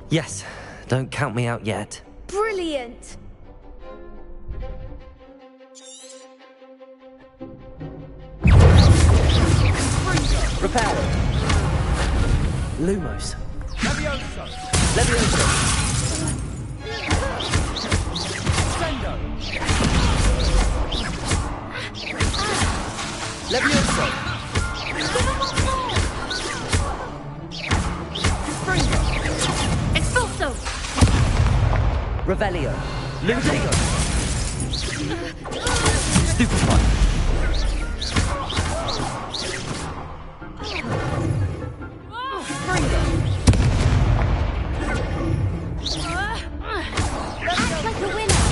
Yes. Don't count me out yet. Brilliant! Reparo. Lumos. Levioso! Levioso. Sendo! Levioso. Expulso! Revelio. Ludigo. Stupefy. Like a winner!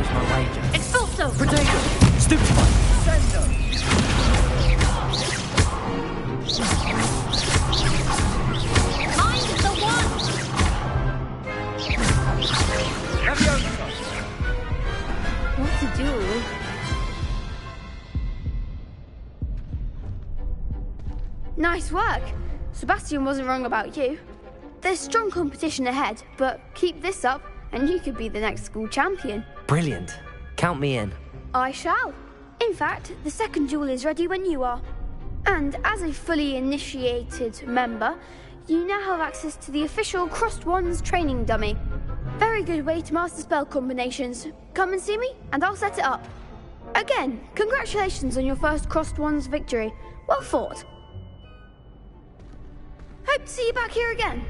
goes my wager. Expulso! Protego! Stupefy! Sendo! Mind the one! Levioso! What to do? Nice work. Sebastian wasn't wrong about you. There's strong competition ahead, but keep this up and you could be the next school champion. Brilliant. Count me in. I shall. In fact, the second duel is ready when you are. And as a fully initiated member, you now have access to the official Crossed Wands training dummy. Very good way to master spell combinations. Come and see me, and I'll set it up. Again, congratulations on your first Crossed Wands victory. Well fought. Hope to see you back here again.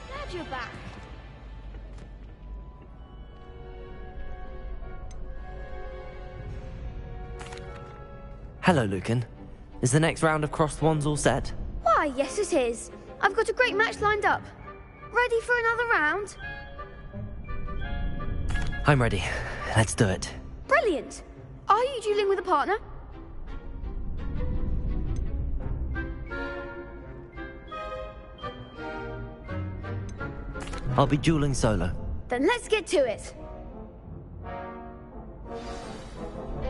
Glad you're back. Hello, Lucan. Is the next round of Crossed Wands all set? Why, yes it is. I've got a great match lined up. Ready for another round? I'm ready. Let's do it. Brilliant. Are you dueling with a partner? I'll be dueling solo. Then let's get to it.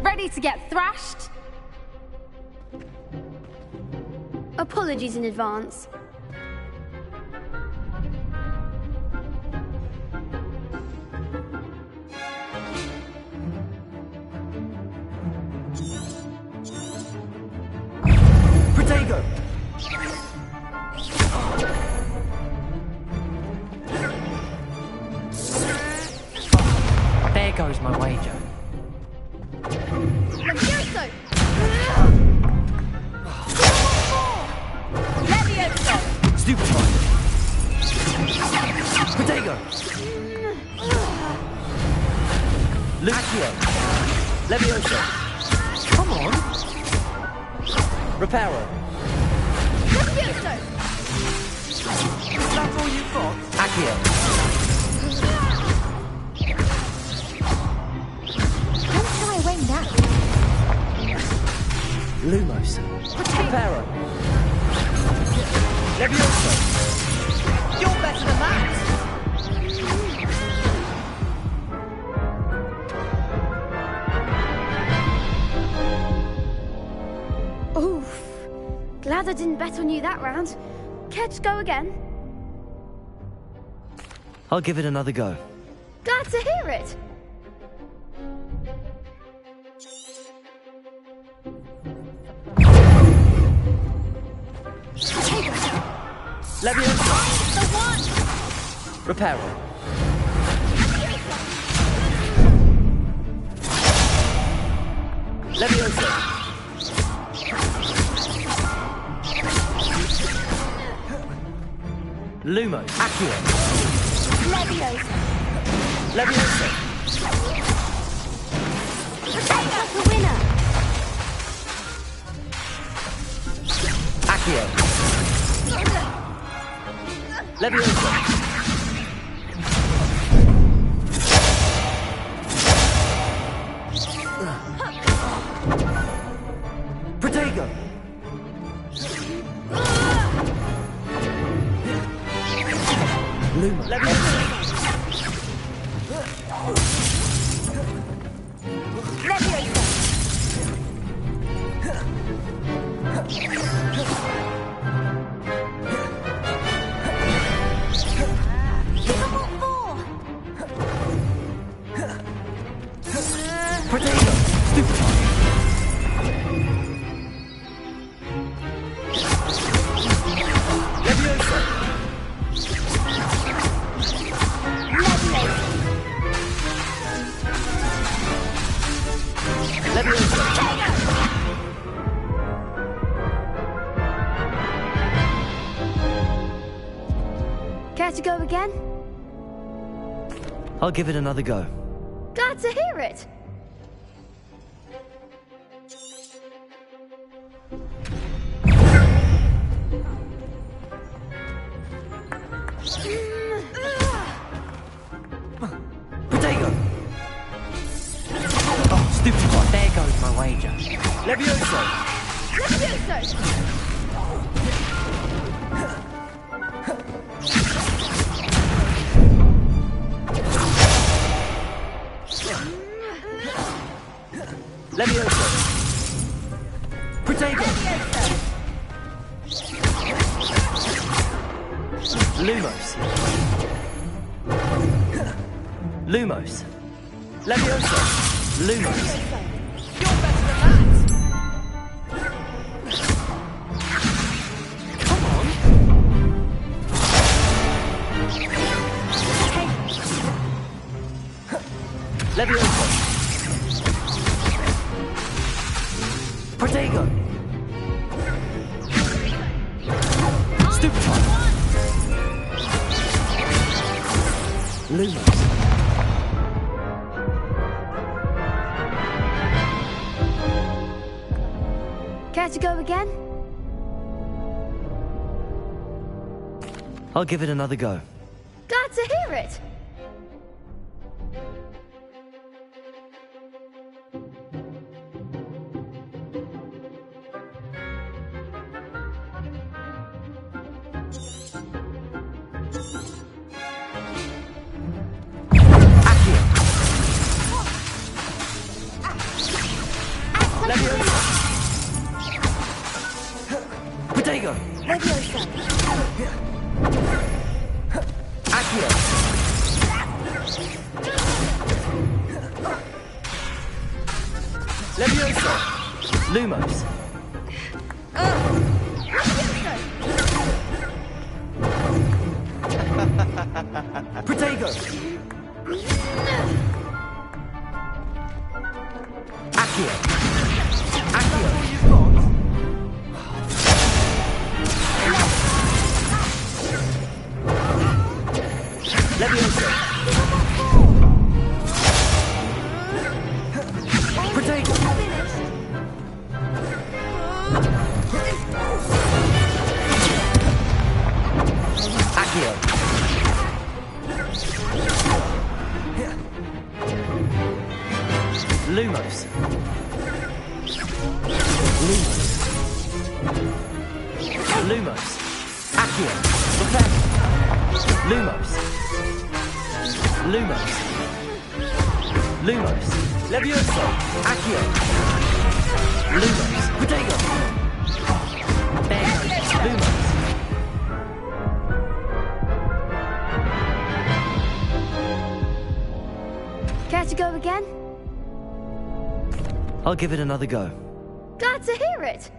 Ready to get thrashed? Apologies in advance. Protego! There goes my wager. Levioso! Levioso! Stupefy! Protego! Accio! Levioso! Come on! Reparo! Levioso! Is that all you've got? Accio! Don't shy away now. Lumos! Reparo! Levioso! You're better than that! Oof. Glad I didn't bet on you that round. Care to go again? I'll give it another go. Glad to hear it. Levioso! The one! Reparo! Levioso! Lumos! Accio! Levioso! Levioso! That's the winner! Accio! Levioso! Protego! Luma! Levioso! Levioso! Protego! Stupefy! Levioso! Levioso! Care to go again? I'll give it another go. Glad to hear it. wager. Levioso! Levioso! Levioso! Protego! Lumos! Lumos! Levioso! Lumos! You're better than that! Come on! Levioso! Protego! Stupefy! Lumos! Care to go again? I'll give it another go. Glad to hear it! Protego! Levioso! Accio! Levioso! Lumos! Protego! Accio! Accio! Levioso! Protego! Accio! Lumos! Lumos! Lumos! Accio! Lumos! Lumos! Lumos! Levioso! Accio! Lumos! Protego! Lumos! Care to go again? I'll give it another go. Glad to hear it!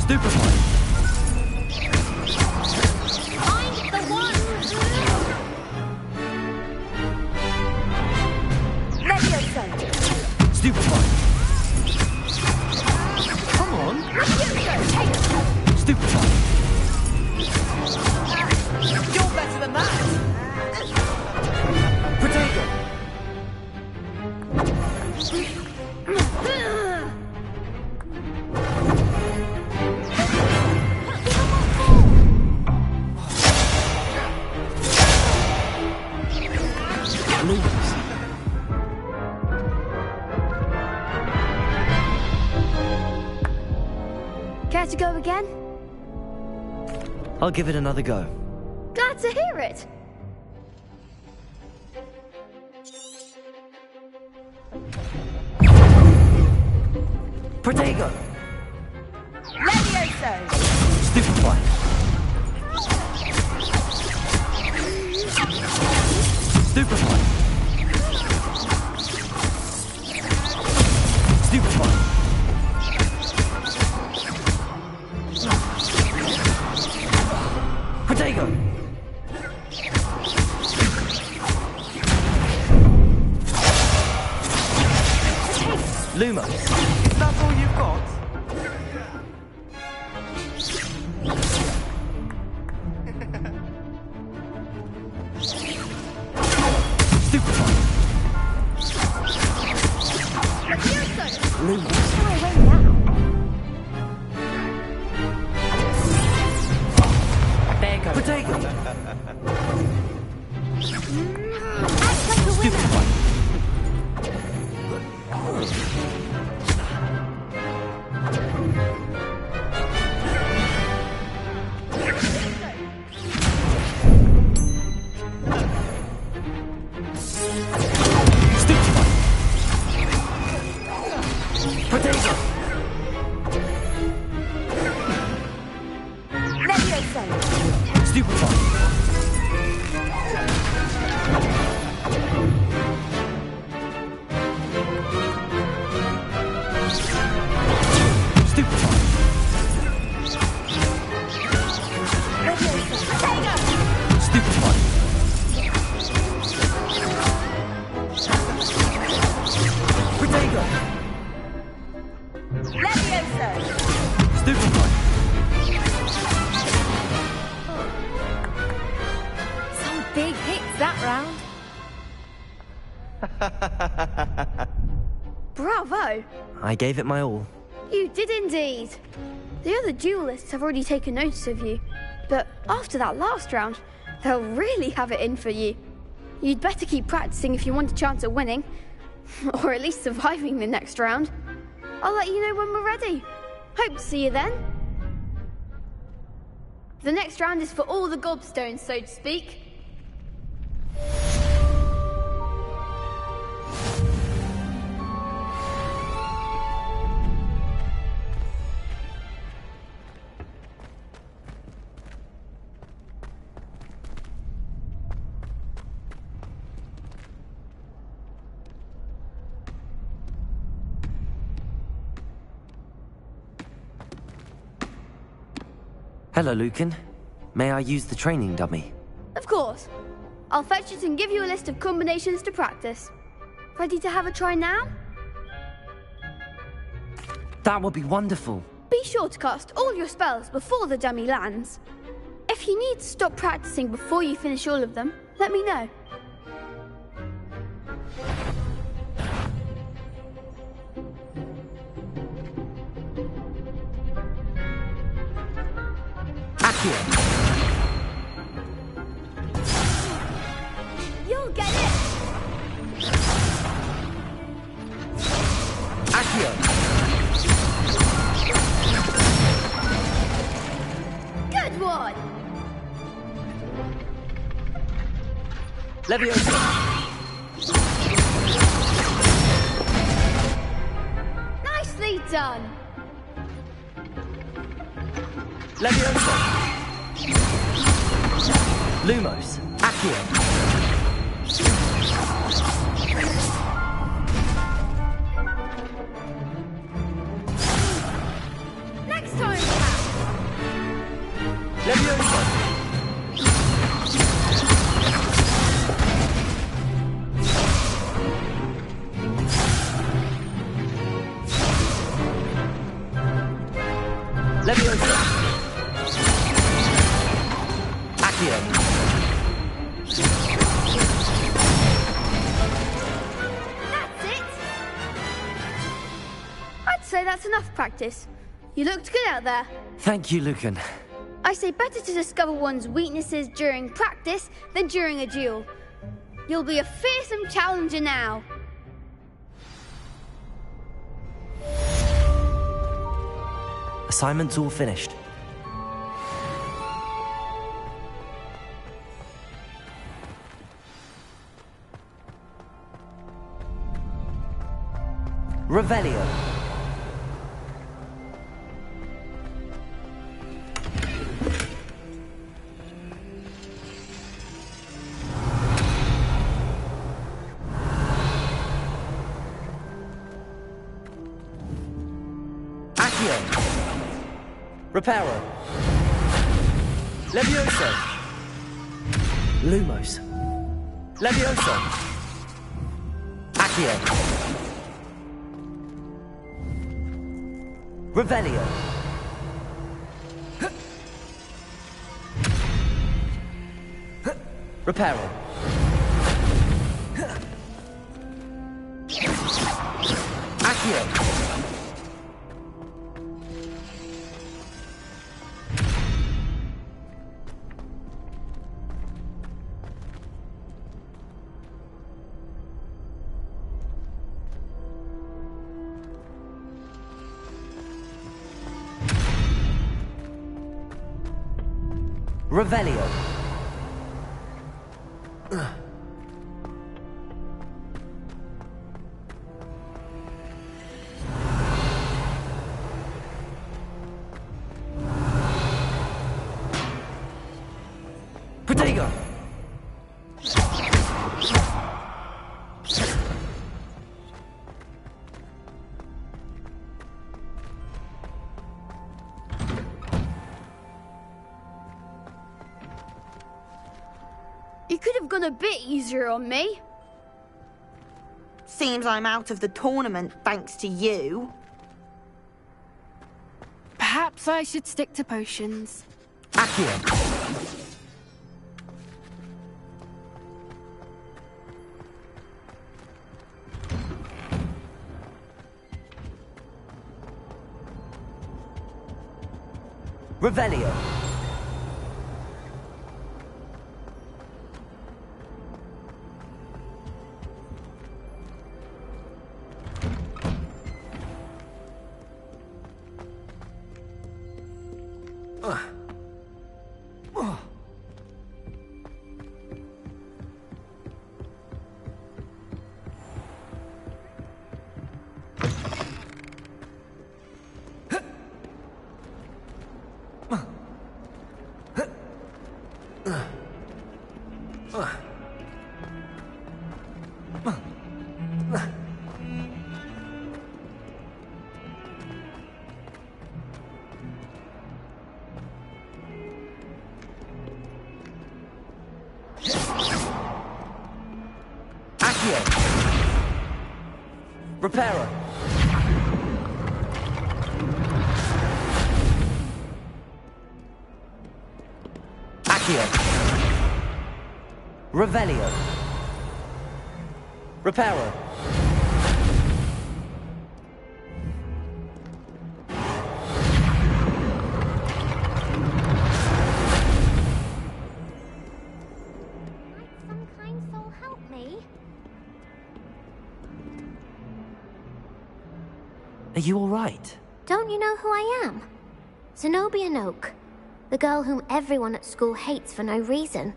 Stupefy. Find the one! Levioso! Stupefy. Come on! Levioso! Stupefy. You're better than that! Protego. Care to go again? I'll give it another go. Glad to hear it. Protego. Levioso! Stupefy. Stupefy. Stupefy. Protego. Lumos. Is that all you've got? Lumos. Go away now. There goes. Protego. Act like a winner. Protego. Levioso! Stupefy. Stupefy. Stupefy. Protego. Levioso! Stupefy. Some big hits that round. Bravo! I gave it my all. You did indeed. The other duelists have already taken notice of you, but after that last round, they'll really have it in for you. You'd better keep practicing if you want a chance at winning, or at least surviving the next round. I'll let you know when we're ready. Hope to see you then. The next round is for all the gobstones, so to speak. Hello, Lucan. May I use the training dummy? Of course. I'll fetch it and give you a list of combinations to practice. Ready to have a try now? That would be wonderful. Be sure to cast all your spells before the dummy lands. If you need to stop practicing before you finish all of them, let me know. You'll get it! Accio. Good one! Levioso. Nicely done! Levioso. Lumos. Accio. Next time, perhaps! Leviosa. Accio. That's it! I'd say that's enough practice. You looked good out there. Thank you, Lucan. I say better to discover one's weaknesses during practice than during a duel. You'll be a fearsome challenger now. Assignment's all finished. Revelio. Accio. Reparo. Levioso. Lumos. Levioso. Accio. Revelio. Reparo. Accio. Revelio. Protego. You could have gone a bit easier on me. Seems I'm out of the tournament thanks to you. Perhaps I should stick to potions. Accio. Revelio. Reparo. Accio. Revelio. Reparo. Some kind soul help me. Are you all right? Don't you know who I am? Zenobia Noak. The girl whom everyone at school hates for no reason.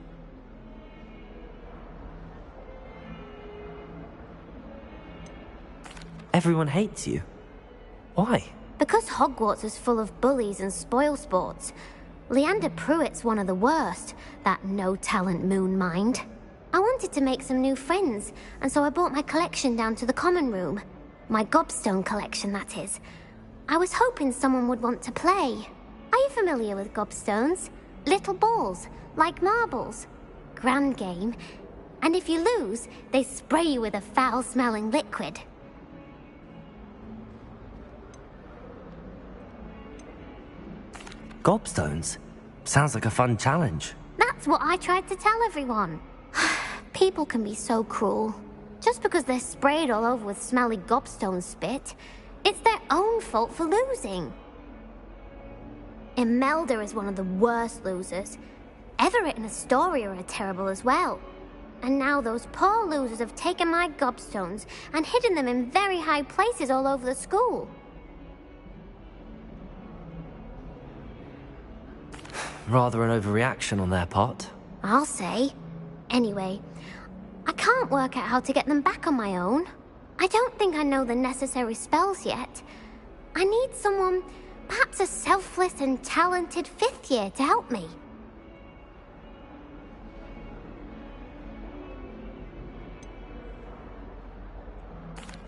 Everyone hates you. Why? Because Hogwarts is full of bullies and spoilsports. Leander Pruitt's one of the worst, that no-talent moon mind. I wanted to make some new friends, and so I brought my collection down to the common room. My gobstone collection, that is. I was hoping someone would want to play. Are you familiar with gobstones? Little balls, like marbles. Grand game. And if you lose, they spray you with a foul-smelling liquid. Gobstones? Sounds like a fun challenge. That's what I tried to tell everyone. People can be so cruel. Just because they're sprayed all over with smelly gobstone spit, it's their own fault for losing. Imelda is one of the worst losers. Everett and Astoria are terrible as well. And now those poor losers have taken my gobstones and hidden them in very high places all over the school. Rather an overreaction on their part. I'll say. Anyway, I can't work out how to get them back on my own. I don't think I know the necessary spells yet. I need someone, perhaps a selfless and talented 5th year to help me.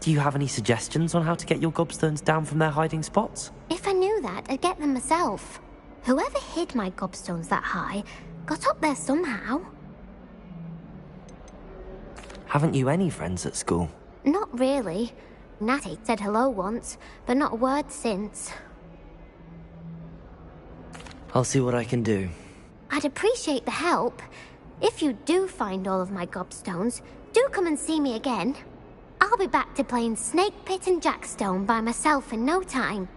Do you have any suggestions on how to get your gobstones down from their hiding spots? If I knew that, I'd get them myself. Whoever hid my gobstones that high got up there somehow. Haven't you any friends at school? Not really. Natty said hello once, but not a word since. I'll see what I can do. I'd appreciate the help. If you do find all of my gobstones, do come and see me again. I'll be back to playing Snake Pit and Jackstone by myself in no time.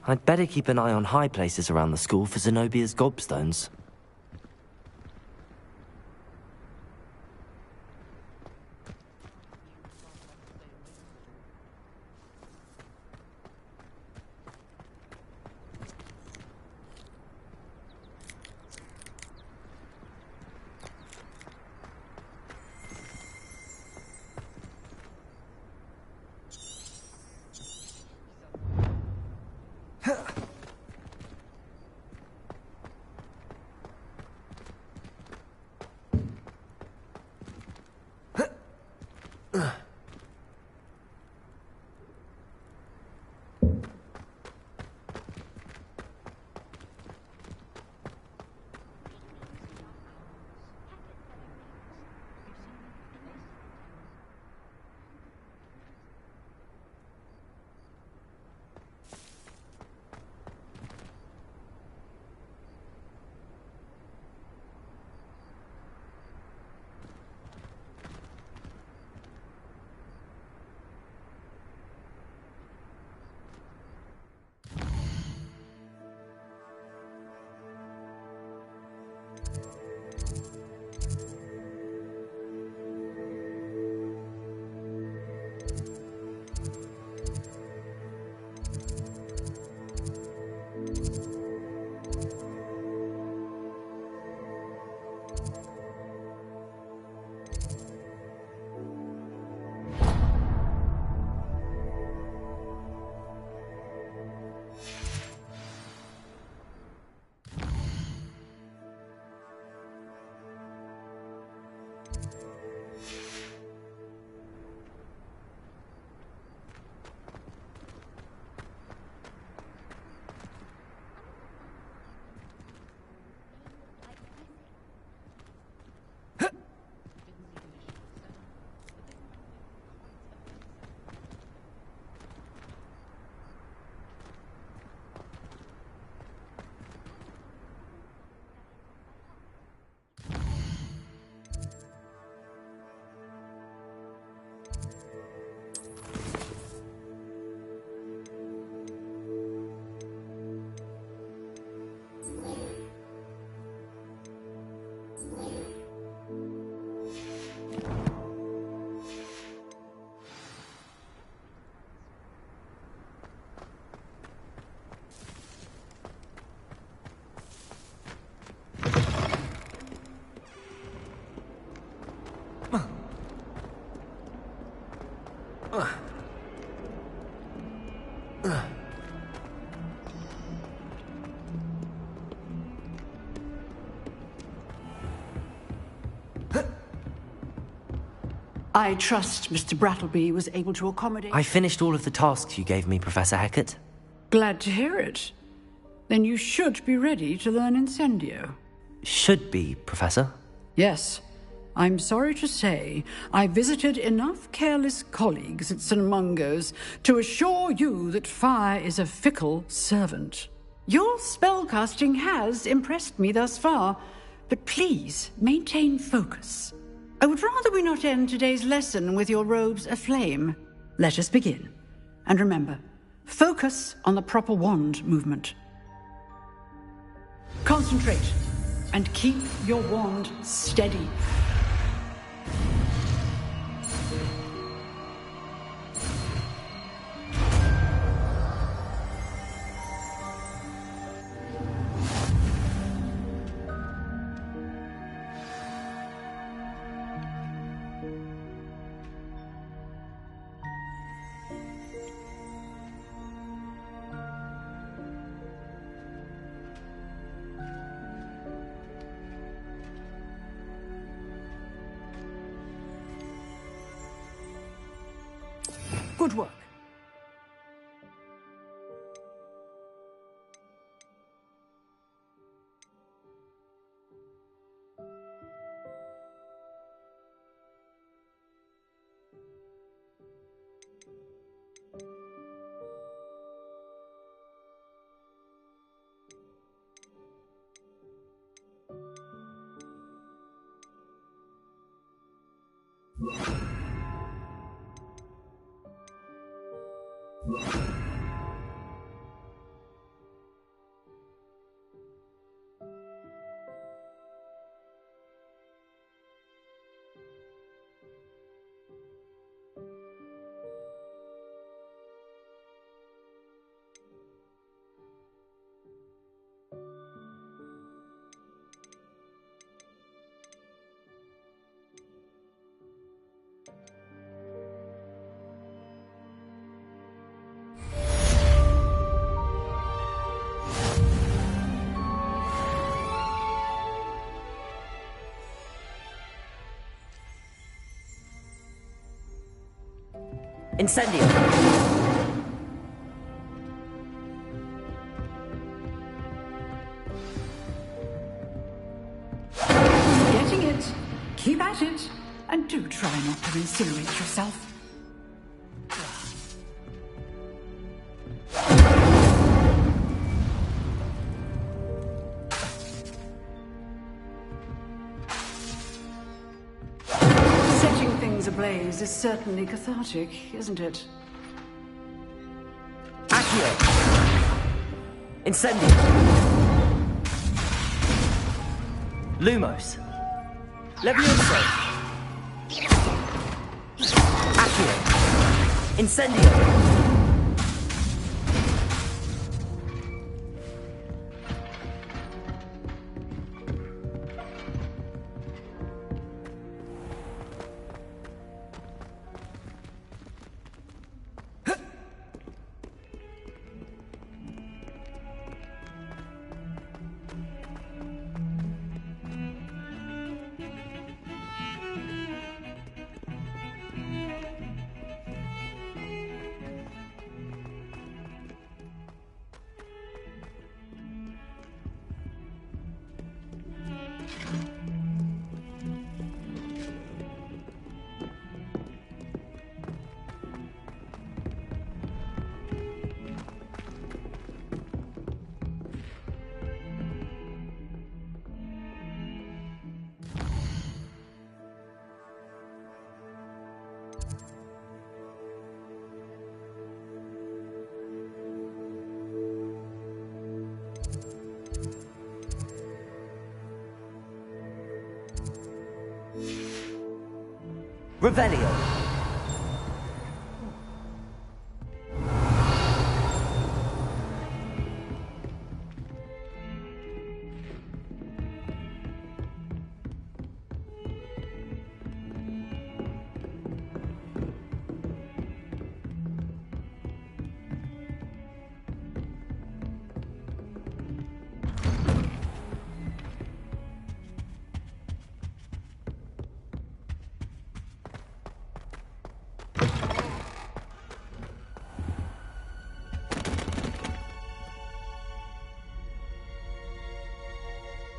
I'd better keep an eye on high places around the school for Zenobia's gobstones. I trust Mr. Brattleby was able to accommodate... I finished all of the tasks you gave me, Professor Hecat. Glad to hear it. Then you should be ready to learn Incendio. Should be, Professor. Yes. I'm sorry to say, I visited enough careless colleagues at St. Mungo's to assure you that fire is a fickle servant. Your spellcasting has impressed me thus far, but please maintain focus. I would rather we not end today's lesson with your robes aflame. Let us begin. And remember, focus on the proper wand movement. Concentrate, and keep your wand steady. Good work. Incendio! Getting it. Keep at it. And do try not to incinerate yourself. Setting things ablaze is certainly cathartic, isn't it? Accio! Incendio! Lumos! Levioso! Accio! Incendio! Revelio!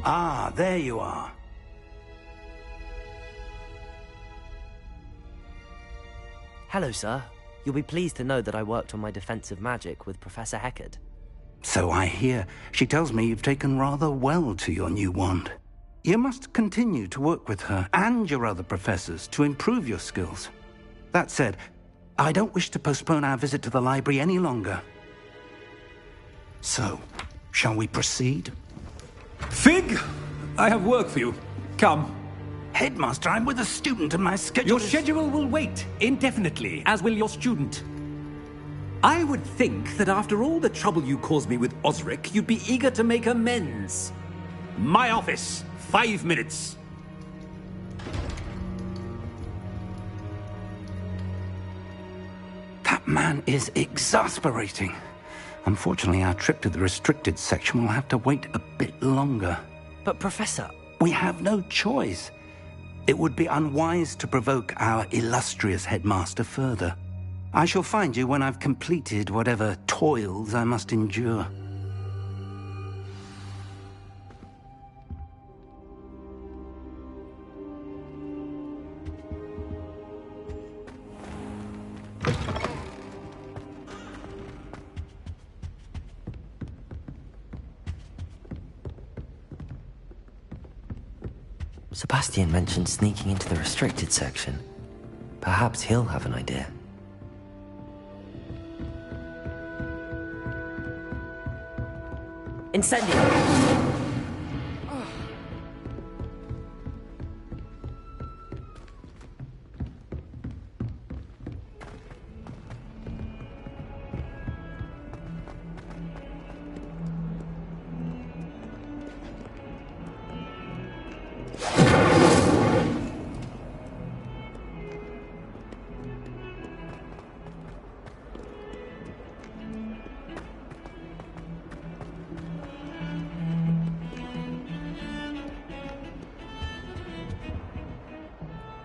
Ah, there you are. Hello, sir. You'll be pleased to know that I worked on my defensive magic with Professor Heckard. So I hear. She tells me you've taken rather well to your new wand. You must continue to work with her and your other professors to improve your skills. That said, I don't wish to postpone our visit to the library any longer. So, shall we proceed? Fig, I have work for you. Come. Headmaster, I'm with a student and my schedule Your schedule will wait indefinitely, as will your student. I would think that after all the trouble you caused me with Osric, you'd be eager to make amends. My office, 5 minutes. That man is exasperating. Unfortunately, our trip to the restricted section will have to wait a bit longer. But, Professor... We have no choice. It would be unwise to provoke our illustrious headmaster further. I shall find you when I've completed whatever toils I must endure. Sebastian mentioned sneaking into the restricted section. Perhaps he'll have an idea. Incendio!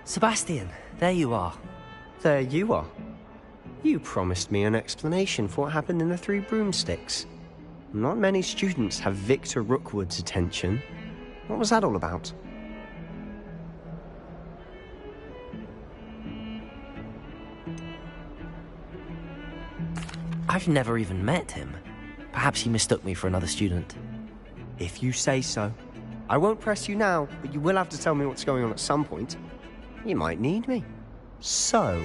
Sebastian, there you are. There you are. You promised me an explanation for what happened in the Three Broomsticks. Not many students have Victor Rookwood's attention. What was that all about? I've never even met him. Perhaps he mistook me for another student. If you say so. I won't press you now, but you will have to tell me what's going on at some point. You might need me. So,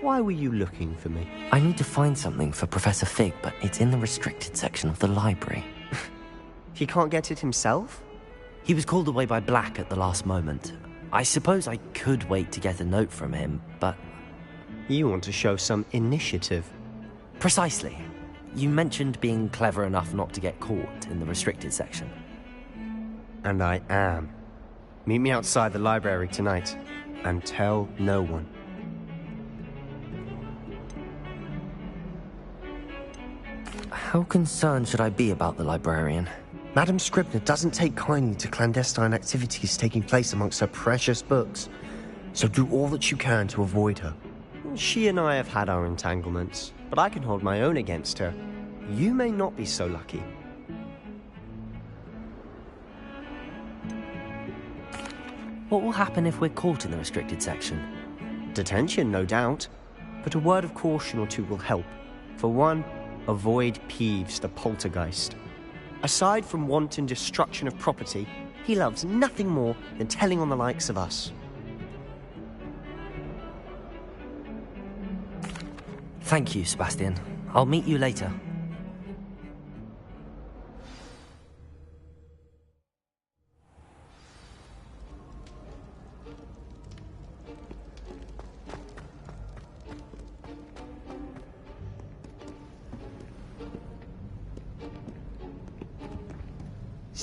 why were you looking for me? I need to find something for Professor Fig, but it's in the restricted section of the library. He can't get it himself? He was called away by Black at the last moment. I suppose I could wait to get a note from him, but... You want to show some initiative. Precisely. You mentioned being clever enough not to get caught in the restricted section. And I am. Meet me outside the library tonight. And tell no one. How concerned should I be about the librarian? Madam Scribner doesn't take kindly to clandestine activities taking place amongst her precious books. So do all that you can to avoid her. She and I have had our entanglements, but I can hold my own against her. You may not be so lucky. What will happen if we're caught in the restricted section? Detention, no doubt. But a word of caution or two will help. For one, avoid Peeves, the poltergeist. Aside from wanton destruction of property, he loves nothing more than telling on the likes of us. Thank you, Sebastian. I'll meet you later.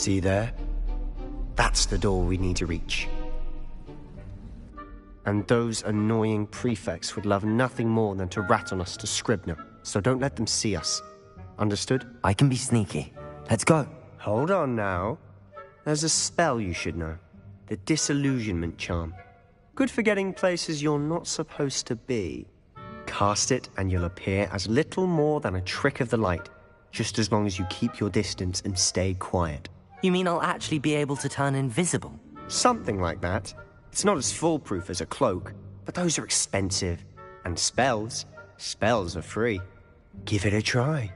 See there? That's the door we need to reach. And those annoying prefects would love nothing more than to rat on us to Scribner, so don't let them see us. Understood? I can be sneaky. Let's go. Hold on now. There's a spell you should know. The Disillusionment Charm. Good for getting places you're not supposed to be. Cast it and you'll appear as little more than a trick of the light, just as long as you keep your distance and stay quiet. You mean I'll actually be able to turn invisible? Something like that. It's not as foolproof as a cloak, but those are expensive. And spells are free. Give it a try.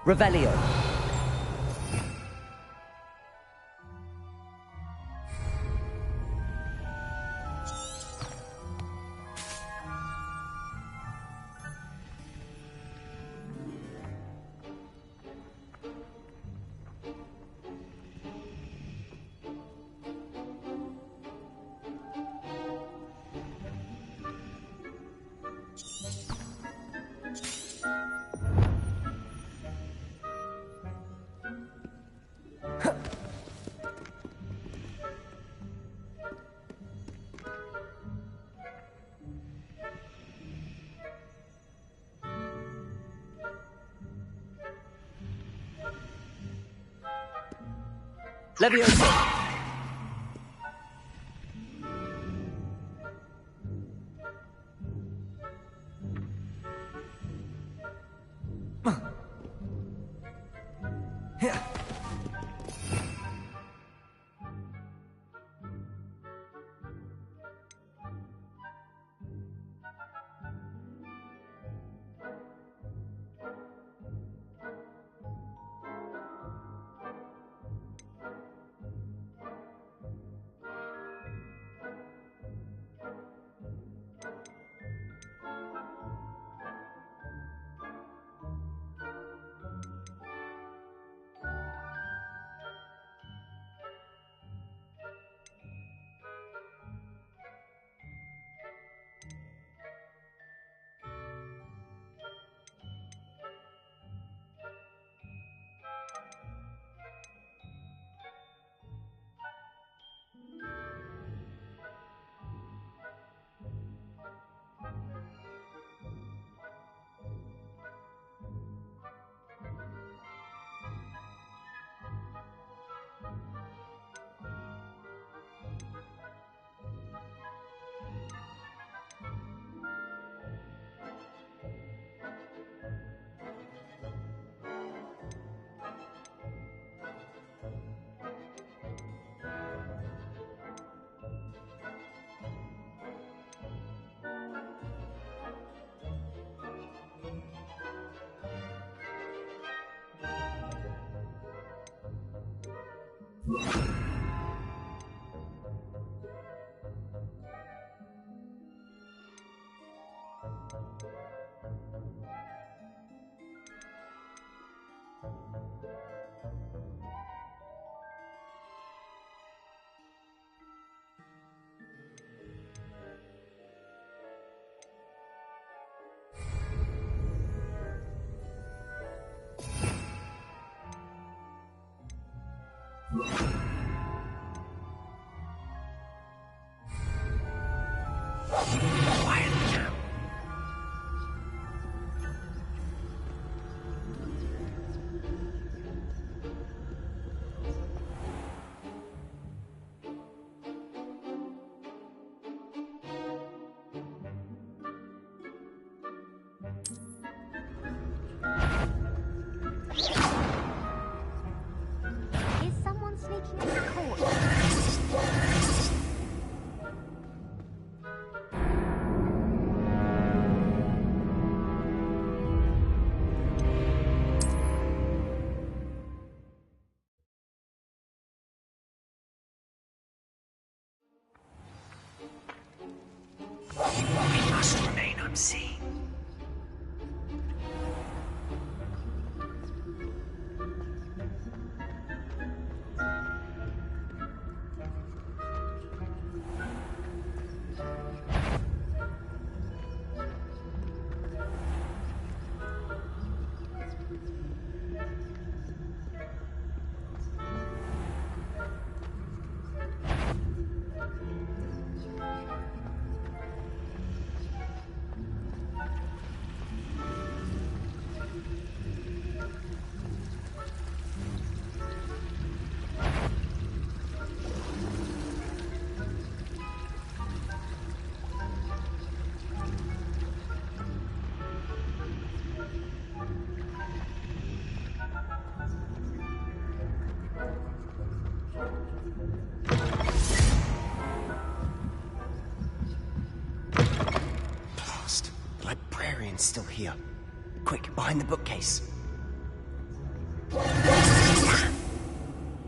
Revelio. Leviosa! Simon's still here. Quick, behind the bookcase.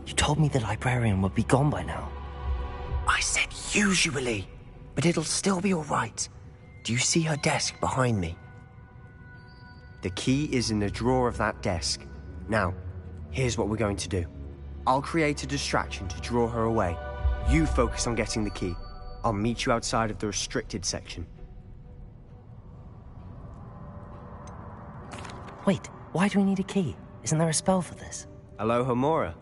You told me the librarian would be gone by now. I said usually, but it'll still be all right. Do you see her desk behind me? The key is in the drawer of that desk. Now, here's what we're going to do. I'll create a distraction to draw her away. You focus on getting the key. I'll meet you outside of the restricted section. Wait, why do we need a key? Isn't there a spell for this? Alohomora.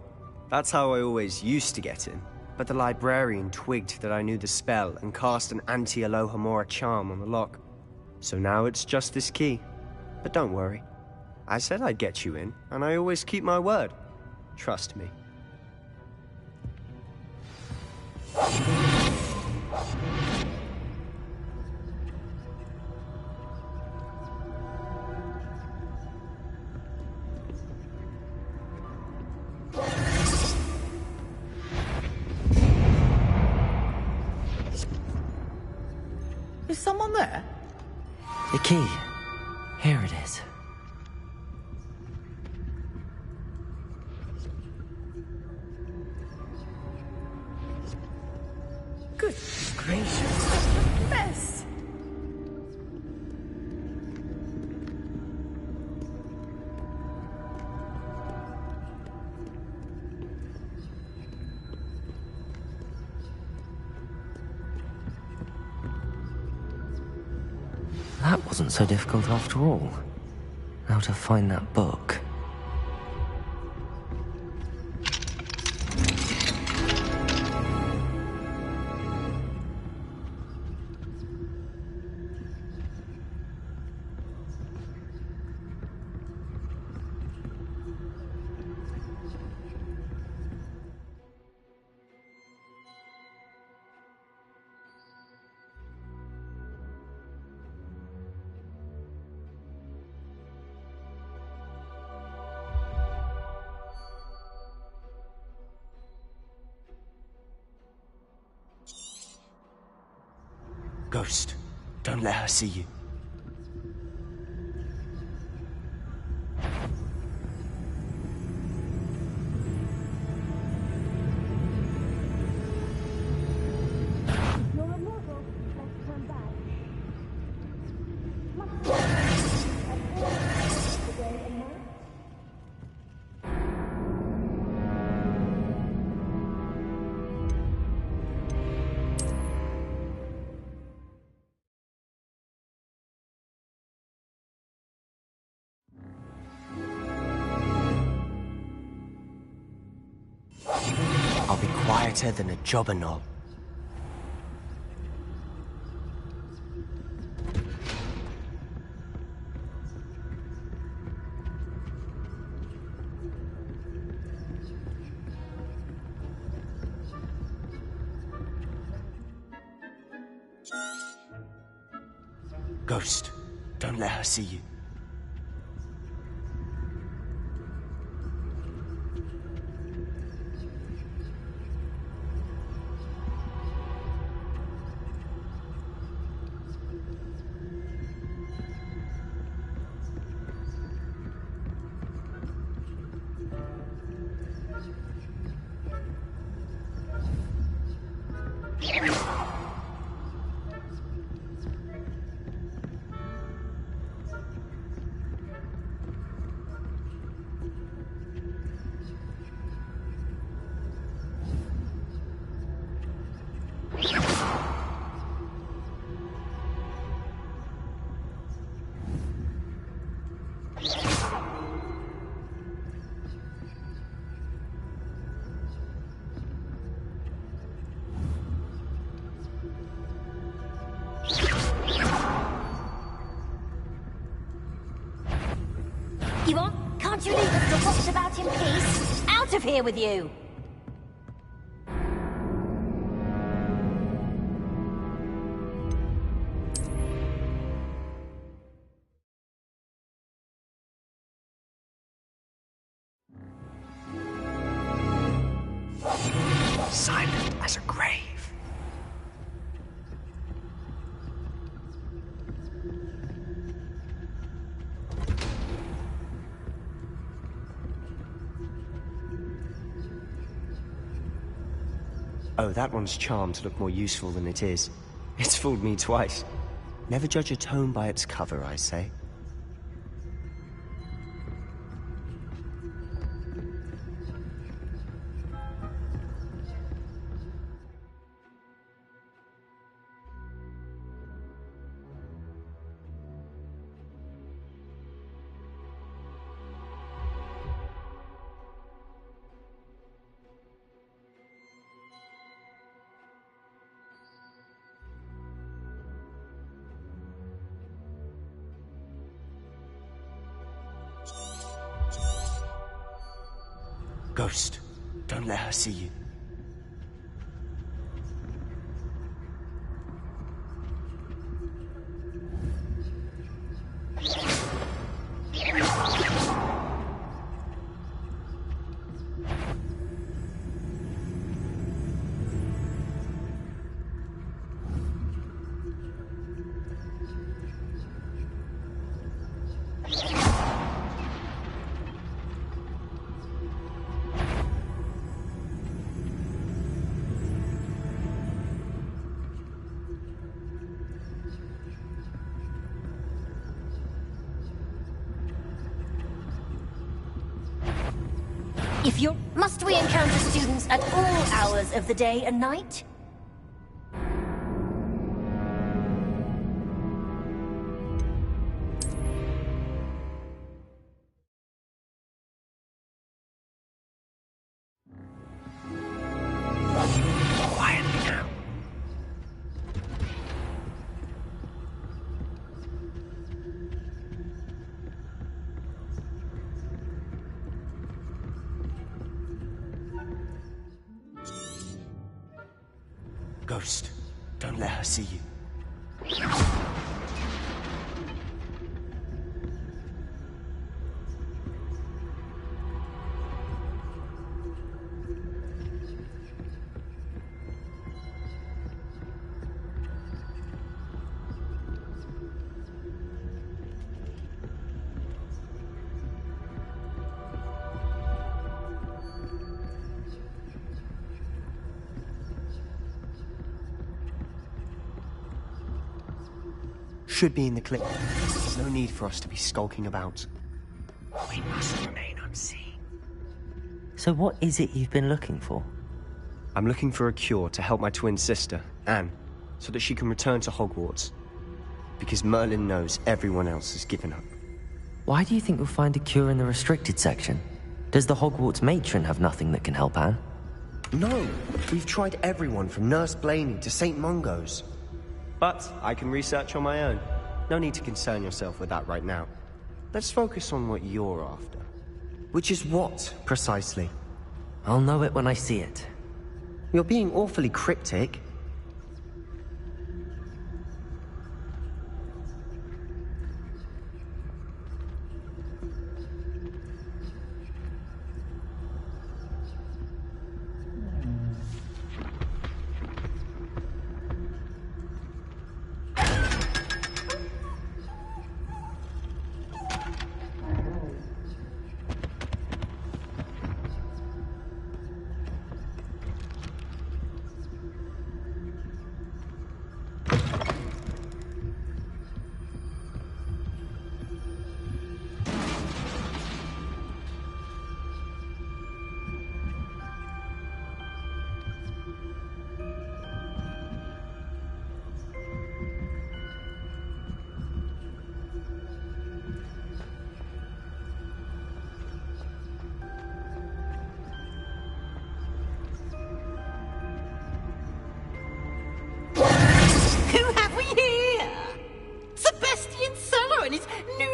That's how I always used to get in. But the librarian twigged that I knew the spell and cast an anti-Alohomora charm on the lock. So now it's just this key. But don't worry. I said I'd get you in, and I always keep my word. Trust me. Is someone there? The key. Here it is. Good gracious. Mess. That wasn't so difficult after all. Now to find that book. Ghost, don't let her see you. I'll be quieter than a jobberknoll. Ghost, don't let her see you. Yvonne, can't you leave us to watch about in peace? Out of here with you! Silent as a grave. Oh, that one's charmed to look more useful than it is. It's fooled me twice. Never judge a tome by its cover, I say. Ghost, don't let her see you. Must we encounter students at all hours of the day and night? Quietly now. Ghost, don't let her see you. Should be in the clip. No need for us to be skulking about. We must remain unseen. So what is it you've been looking for? I'm looking for a cure to help my twin sister, Anne, so that she can return to Hogwarts. Because Merlin knows everyone else has given up. Why do you think you'll find a cure in the restricted section? Does the Hogwarts matron have nothing that can help Anne? No! We've tried everyone from Nurse Blaney to St. Mungo's. But I can research on my own. No need to concern yourself with that right now. Let's focus on what you're after. Which is what, precisely? I'll know it when I see it. You're being awfully cryptic.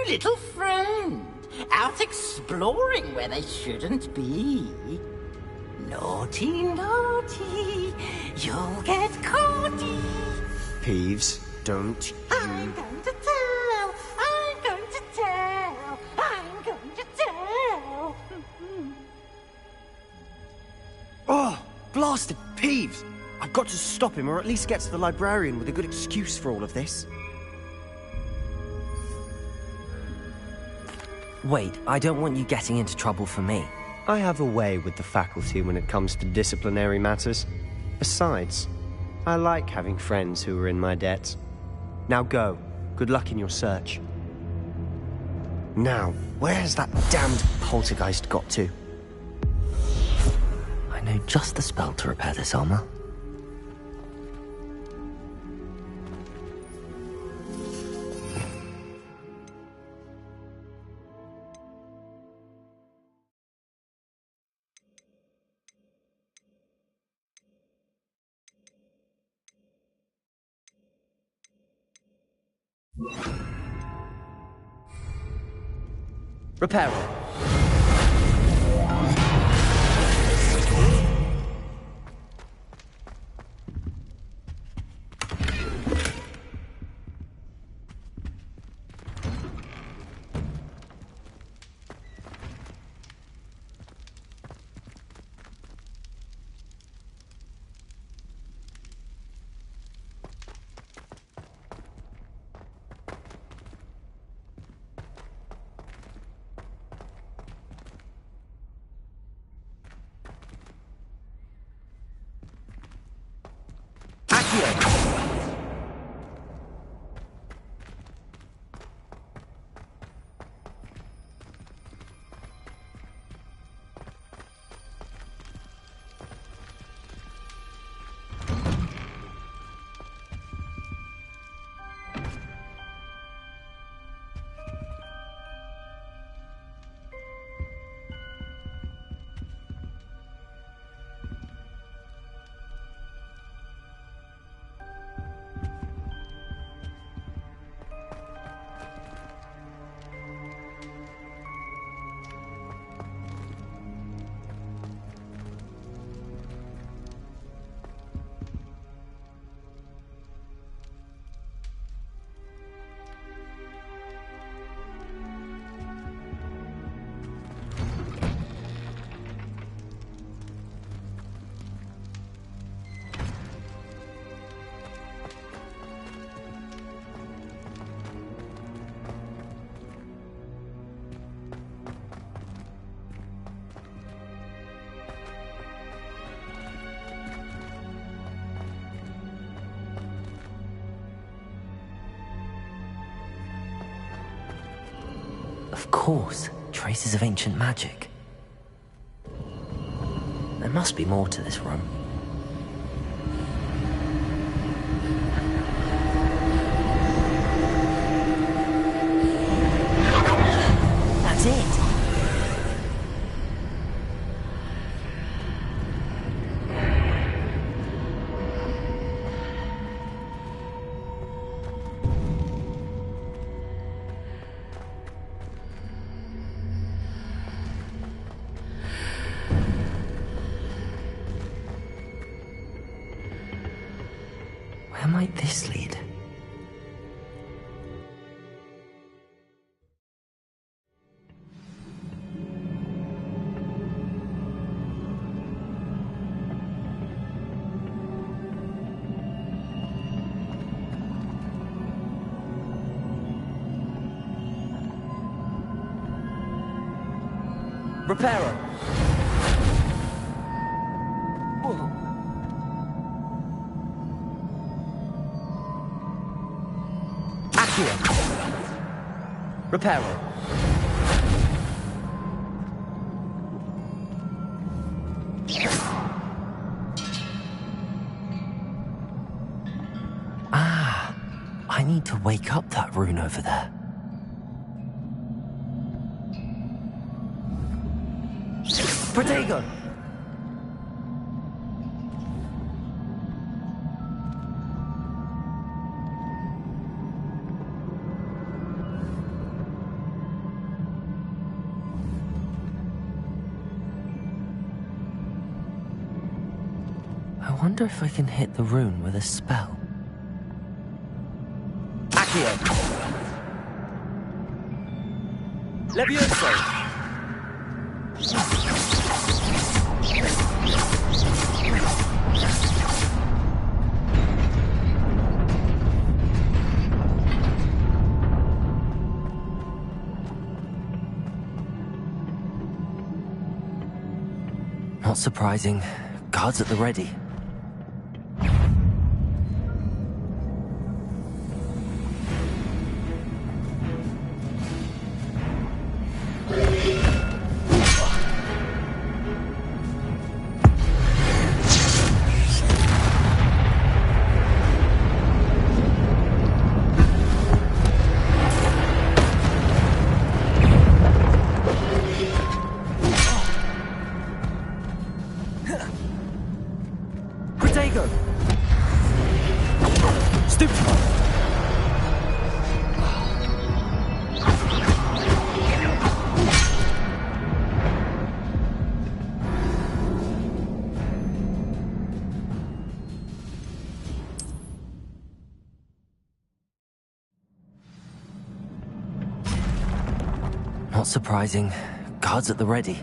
Little friend, out exploring where they shouldn't be. Naughty, naughty, you'll get caughty. Peeves, don't you... I'm going to tell, I'm going to tell, I'm going to tell. Oh, blasted Peeves! I've got to stop him, or at least get to the librarian with a good excuse for all of this. Wait, I don't want you getting into trouble for me. I have a way with the faculty when it comes to disciplinary matters. Besides, I like having friends who are in my debt. Now go. Good luck in your search. Now, where's that damned poltergeist got to? I know just the spell to repair this armor. Repair. Of course, traces of ancient magic. There must be more to this room. That's it! Where might this lead? Reparo! Whoa. Reparo. Ah, I need to wake up that rune over there. Protego! I wonder if I can hit the rune with a spell. Accio! Levioso! Not surprising. Guards at the ready. Not surprising. Guards at the ready.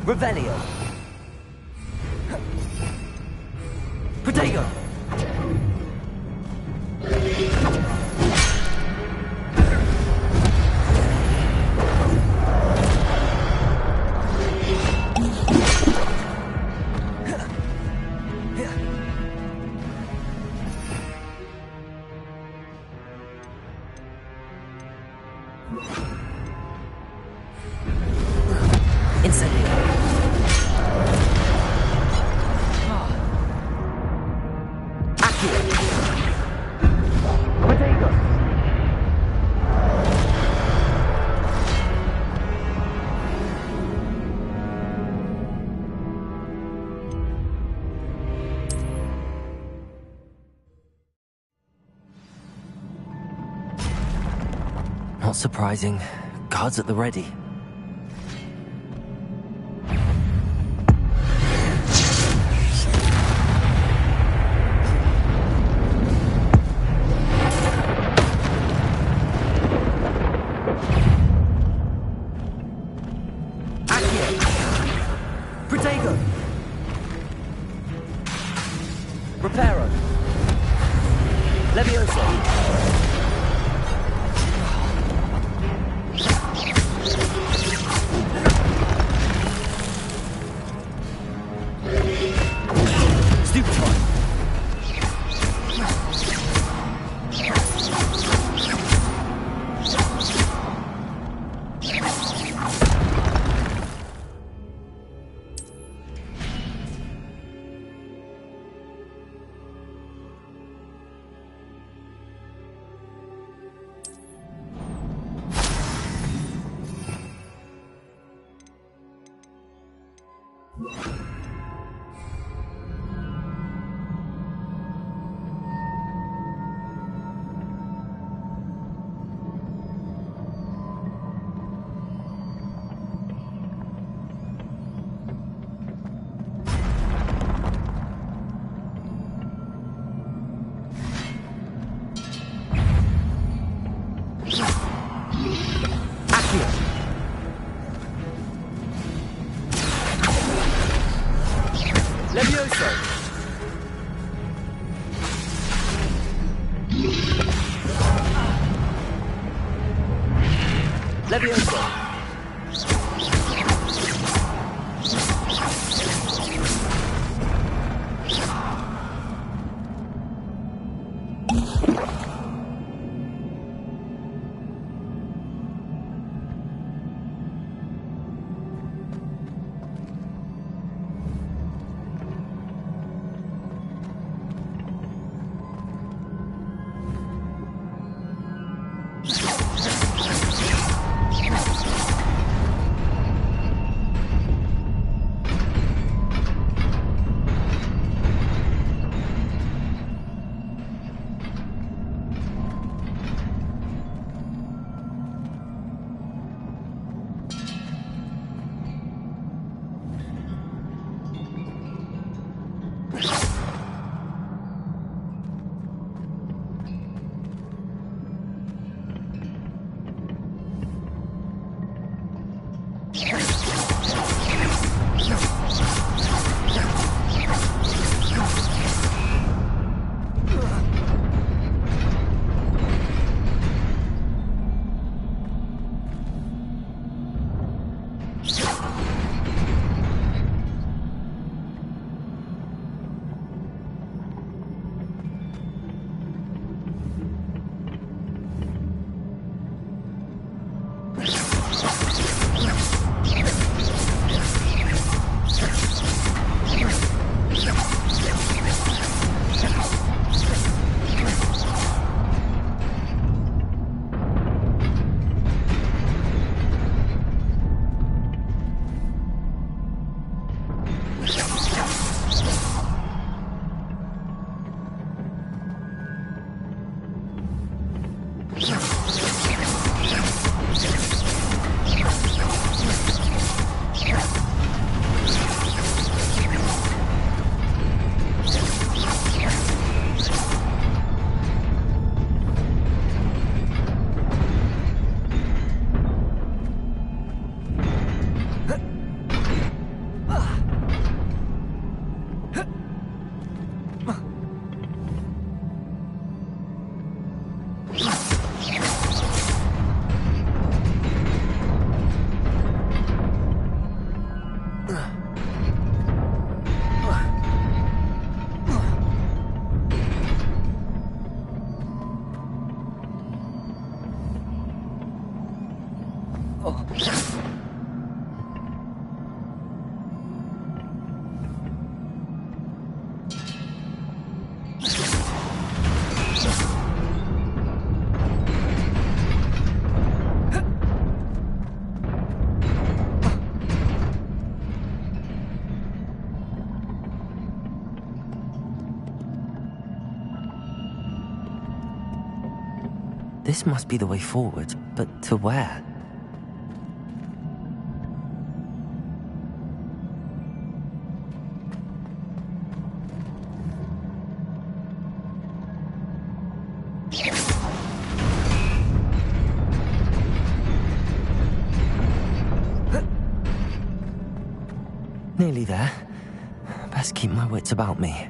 Revelio. Protego. Not surprising. Guards at the ready. Protego. Reparo. Levioso. This must be the way forward, but to where? Nearly there. Best keep my wits about me.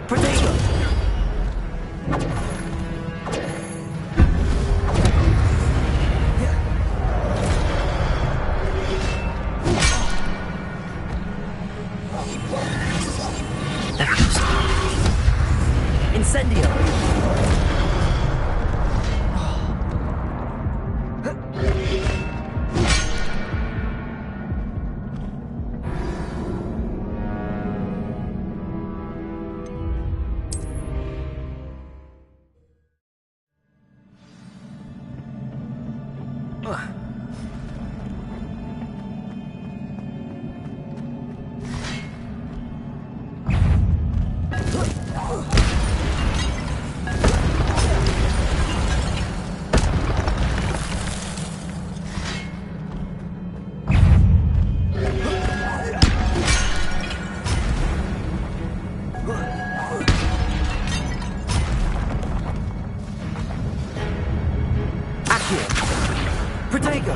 Protego! Incendio! Protego!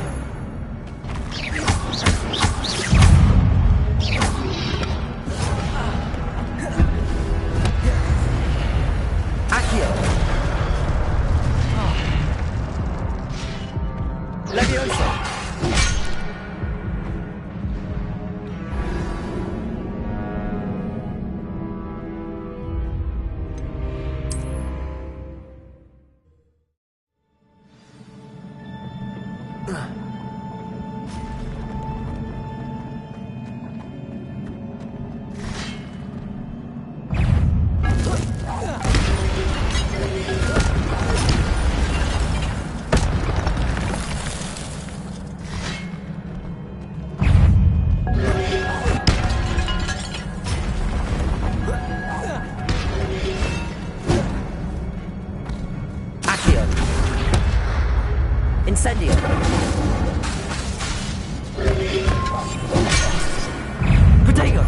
Accio! Leviosa! Incendio! Protego!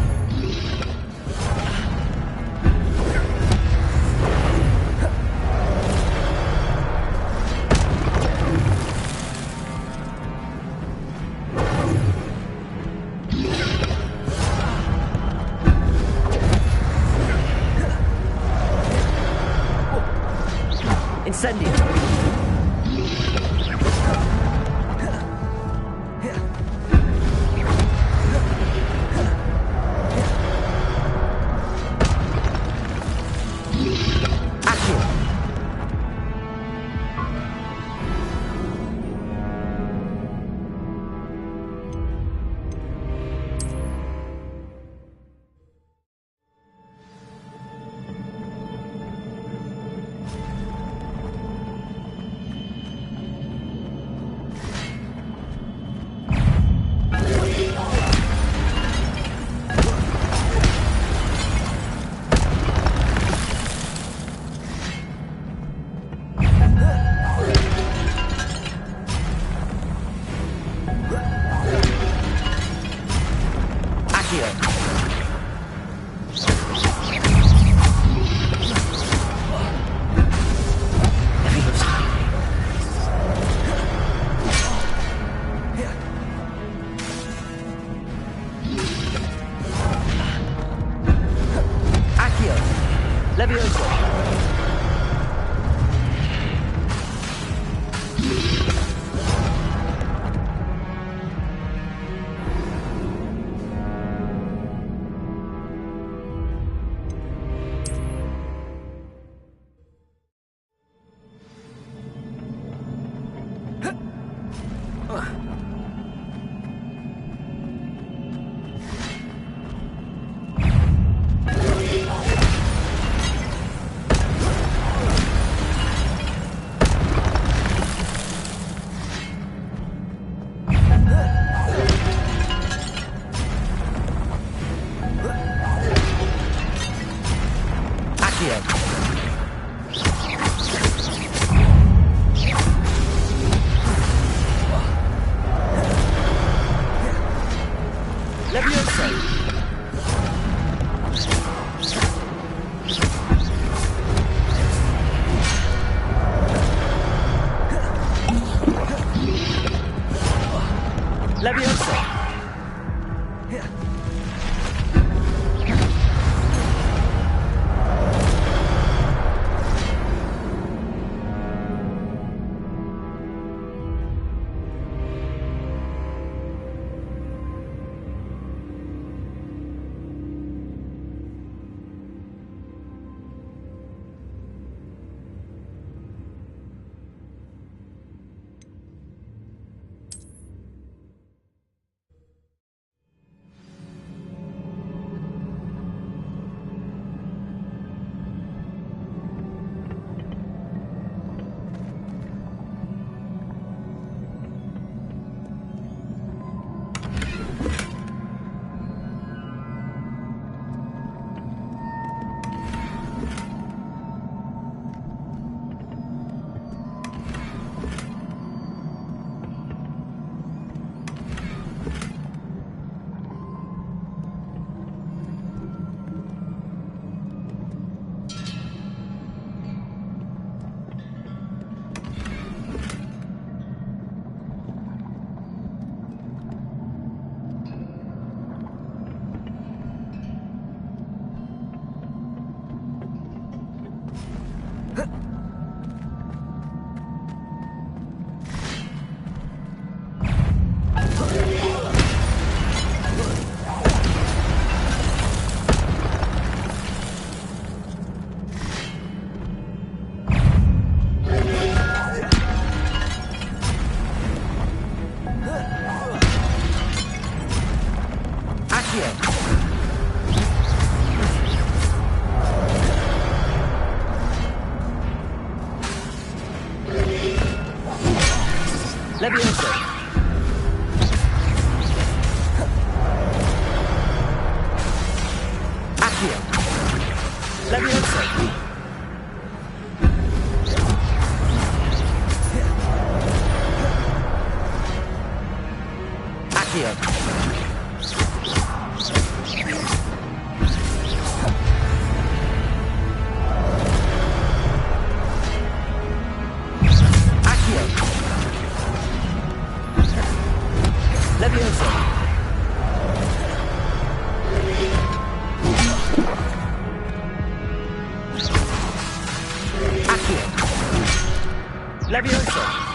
Incendio! Leviosa! Leviosa! Levioso! Accio! Accio! Levioso! Levioso!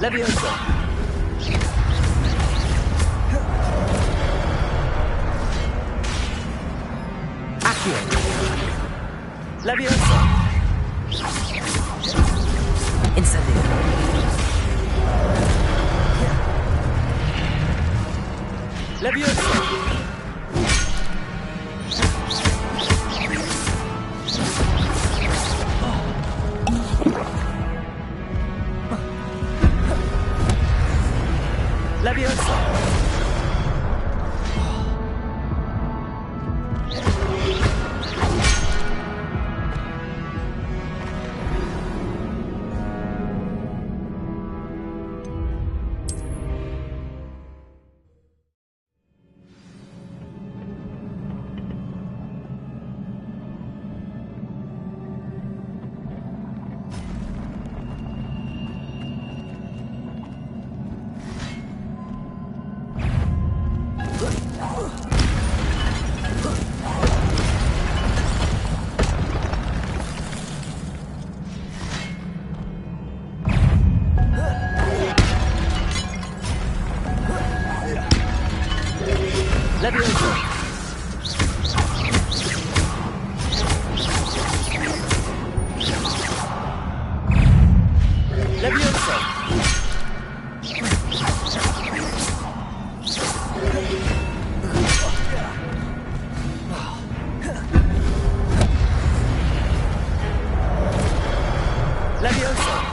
Levioso! Leviosa! Leviosa!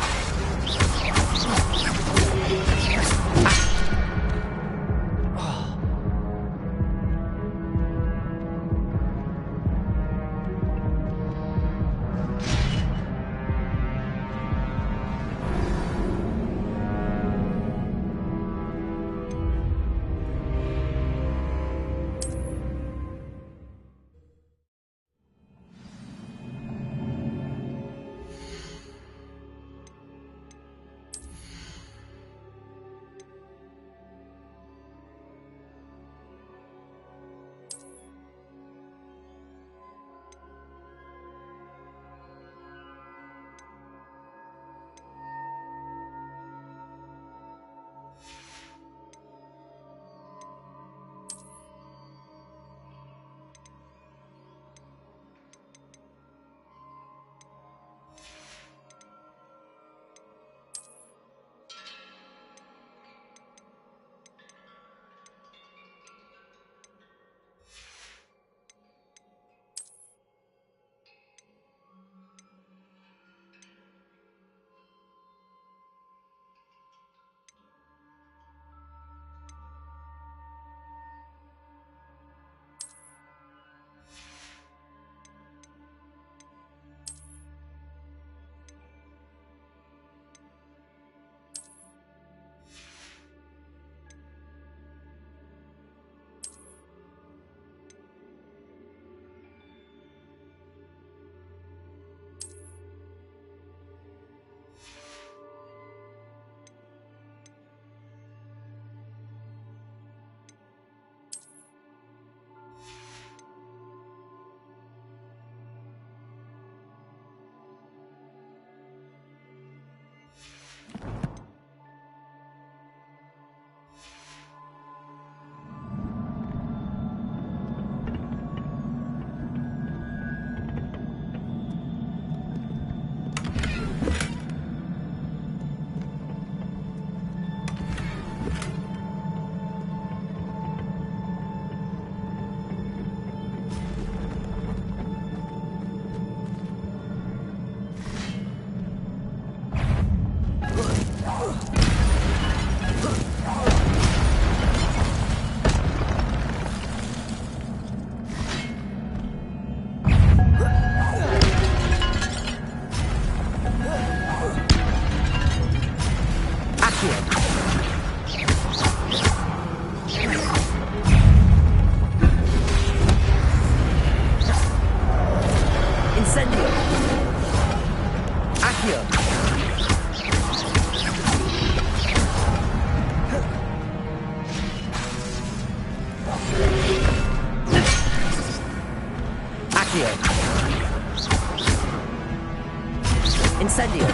Incendio.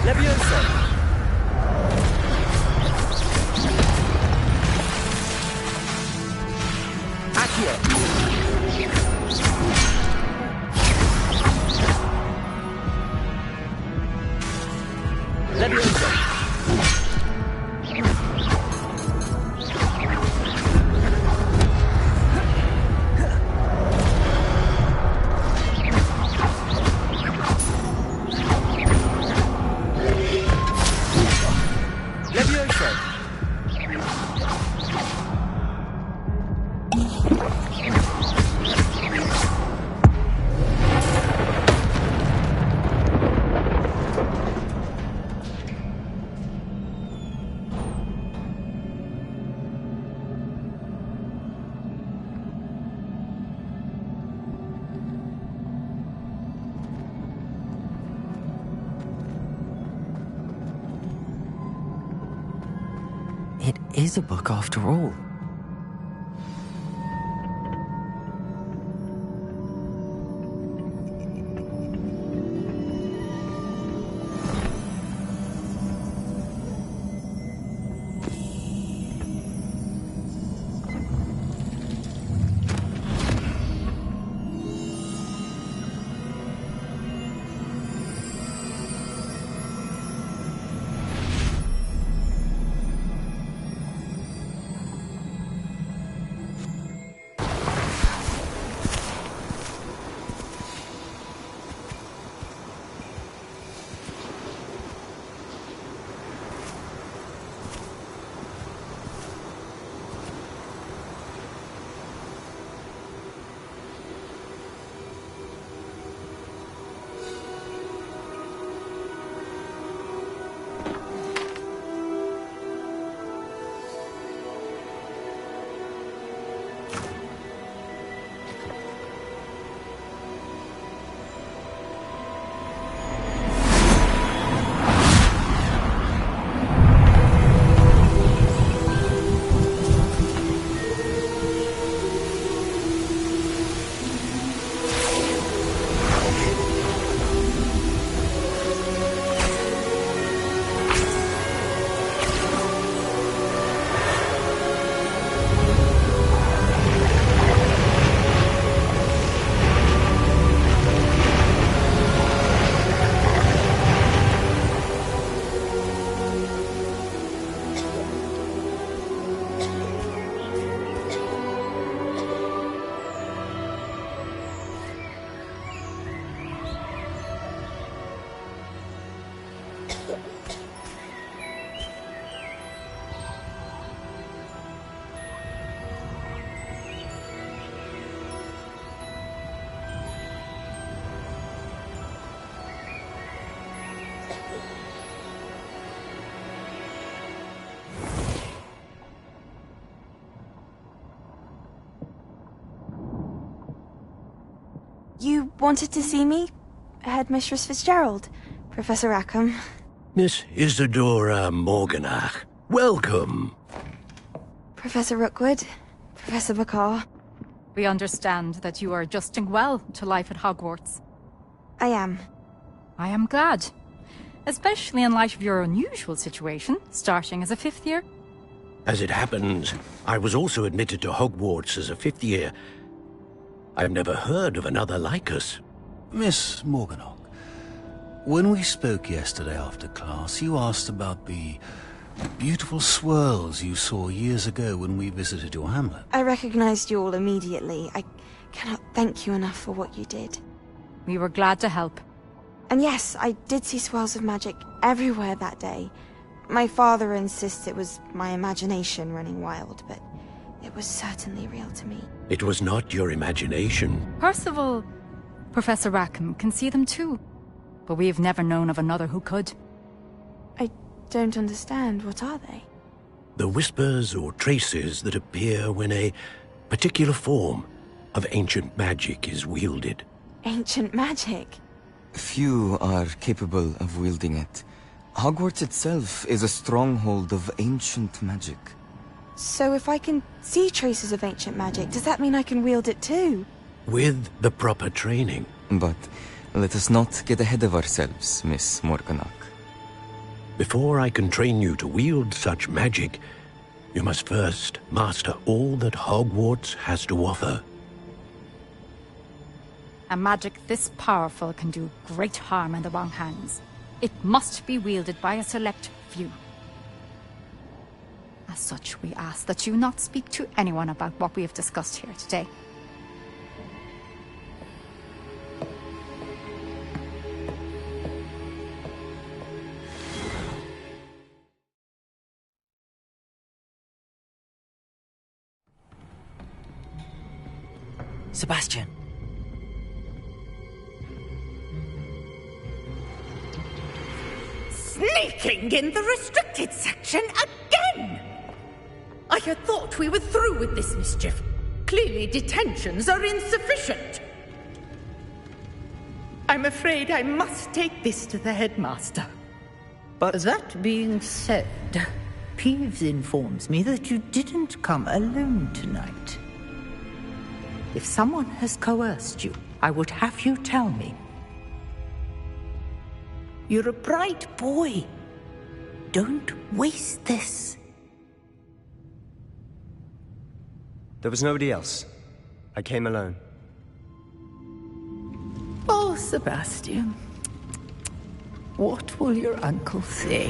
Leviosa. Accio. Leviosa. so. It is a book after all. You wanted to see me? Headmistress Fitzgerald, Professor Rackham. Miss Isadora Morganach, welcome. Professor Rookwood, Professor Bakar. We understand that you are adjusting well to life at Hogwarts. I am. I am glad. Especially in light of your unusual situation, starting as a 5th year. As it happens, I was also admitted to Hogwarts as a 5th year. I've never heard of another like us. Miss Morganach, when we spoke yesterday after class, you asked about the beautiful swirls you saw years ago when we visited your hamlet. I recognized you all immediately. I cannot thank you enough for what you did. We were glad to help. And yes, I did see swirls of magic everywhere that day. My father insists it was my imagination running wild, but it was certainly real to me. It was not your imagination. Percival, Professor Rackham can see them too. But we have never known of another who could. I don't understand. What are they? The whispers or traces that appear when a particular form of ancient magic is wielded. Ancient magic? Few are capable of wielding it. Hogwarts itself is a stronghold of ancient magic. So if I can see traces of ancient magic, does that mean I can wield it too? With the proper training. But let us not get ahead of ourselves, Miss Morganach. Before I can train you to wield such magic, you must first master all that Hogwarts has to offer. A magic this powerful can do great harm in the wrong hands. It must be wielded by a select few. As such, we ask that you not speak to anyone about what we have discussed here today. Sebastian. Sneaking in the restricted section again! I had thought we were through with this mischief. Clearly detentions are insufficient. I'm afraid I must take this to the headmaster. But that being said, Peeves informs me that you didn't come alone tonight. If someone has coerced you, I would have you tell me. You're a bright boy. Don't waste this. There was nobody else. I came alone. Oh, Sebastian. What will your uncle say?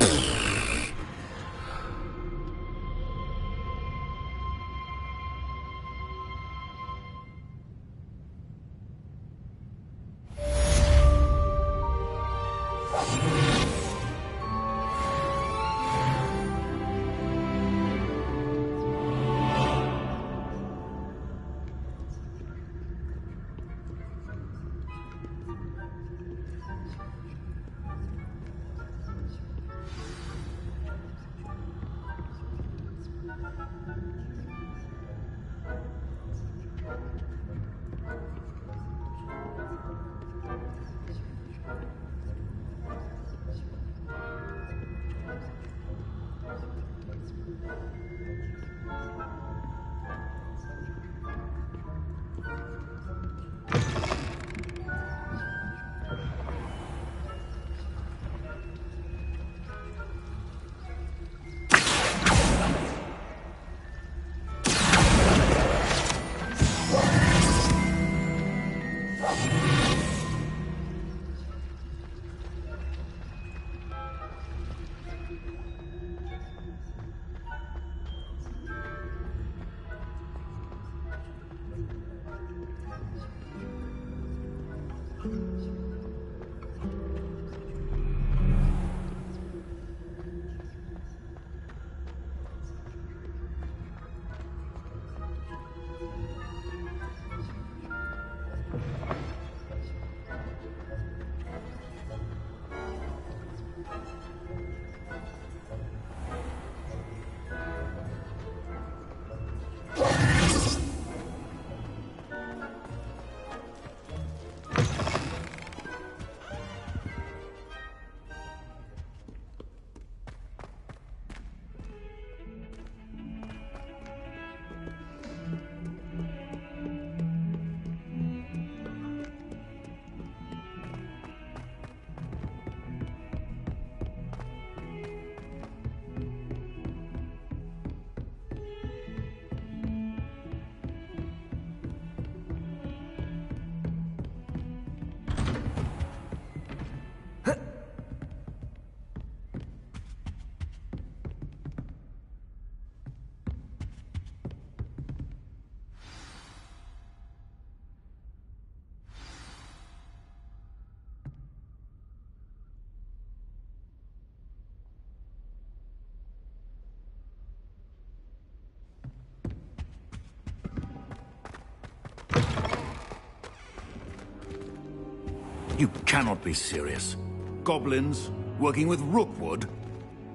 You cannot be serious. Goblins working with Rookwood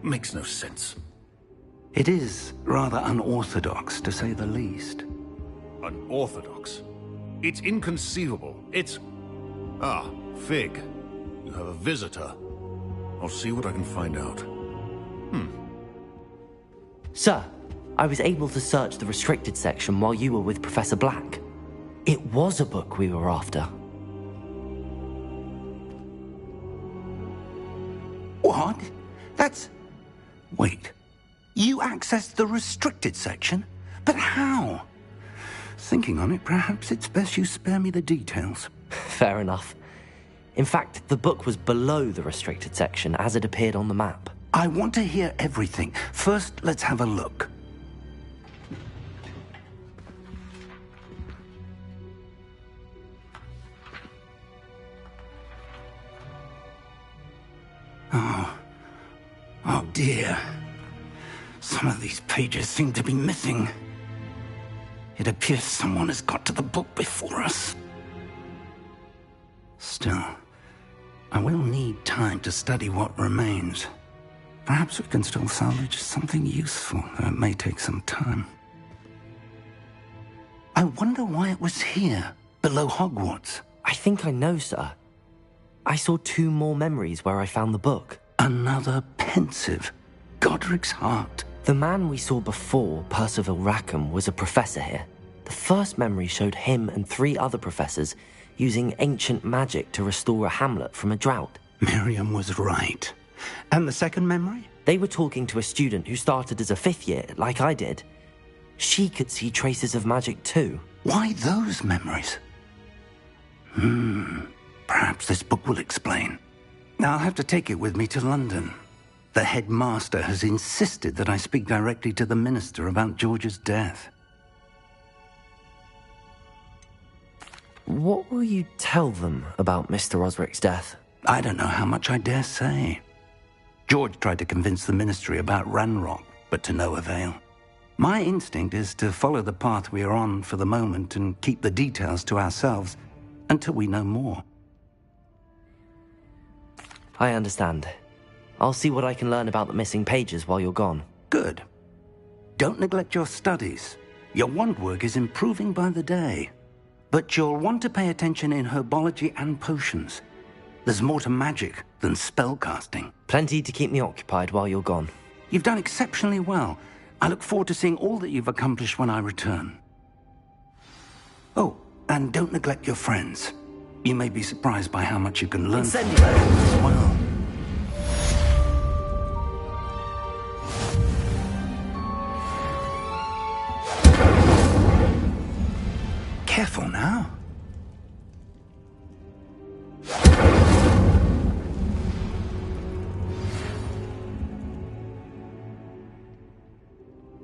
makes no sense. It is rather unorthodox, to say the least. Unorthodox? It's inconceivable. It's... Ah, Fig. You have a visitor. I'll see what I can find out. Sir, I was able to search the restricted section while you were with Professor Black. It was a book we were after. What? That's... Wait. You accessed the restricted section? But how? Thinking on it, perhaps it's best you spare me the details. Fair enough. In fact, the book was below the restricted section as it appeared on the map. I want to hear everything. First, let's have a look. Oh dear. Some of these pages seem to be missing. It appears someone has got to the book before us. Still, I will need time to study what remains. Perhaps we can still salvage something useful, though it may take some time. I wonder why it was here, below Hogwarts. I think I know, sir. I saw 2 more memories where I found the book. Another pensive. Godric's heart. The man we saw before, Percival Rackham, was a professor here. The first memory showed him and 3 other professors using ancient magic to restore a hamlet from a drought. Miriam was right. And the second memory? They were talking to a student who started as a 5th year, like I did. She could see traces of magic too. Why those memories? Perhaps this book will explain. I'll have to take it with me to London. The headmaster has insisted that I speak directly to the minister about George's death. What will you tell them about Mr. Osric's death? I don't know how much I dare say. George tried to convince the ministry about Ranrock, but to no avail. My instinct is to follow the path we are on for the moment and keep the details to ourselves until we know more. I understand. I'll see what I can learn about the missing pages while you're gone. Good. Don't neglect your studies. Your wand work is improving by the day. But you'll want to pay attention in herbology and potions. There's more to magic than spellcasting. Plenty to keep me occupied while you're gone. You've done exceptionally well. I look forward to seeing all that you've accomplished when I return. Oh, and don't neglect your friends. You may be surprised by how much you can learn from them as well. Careful now.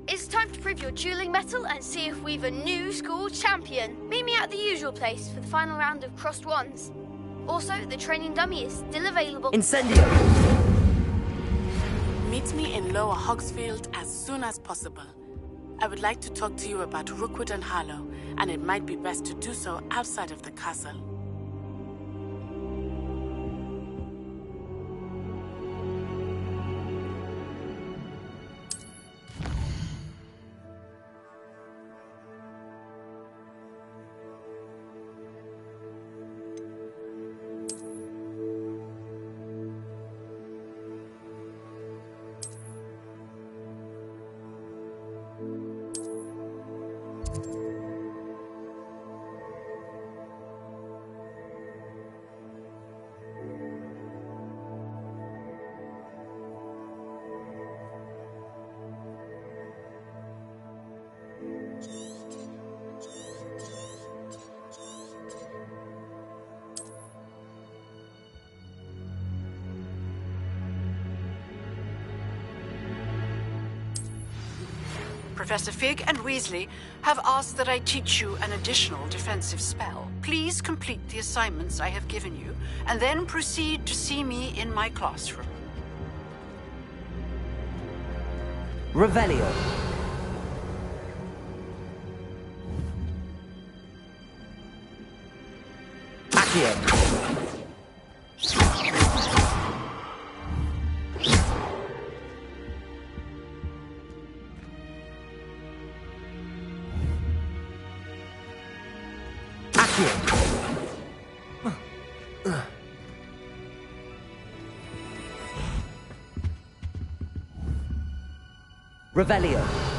It's time to prove your dueling mettle and see if we've a new school champion. Meet me at the usual place for the final round of crossed wands. Also, the training dummy is still available. Incendio! Meet me in Lower Hogsfield as soon as possible. I would like to talk to you about Rookwood and Harlow, and it might be best to do so outside of the castle. Professor Fig and Weasley have asked that I teach you an additional defensive spell. Please complete the assignments I have given you, and then proceed to see me in my classroom. Revelio. Accio. Revelio.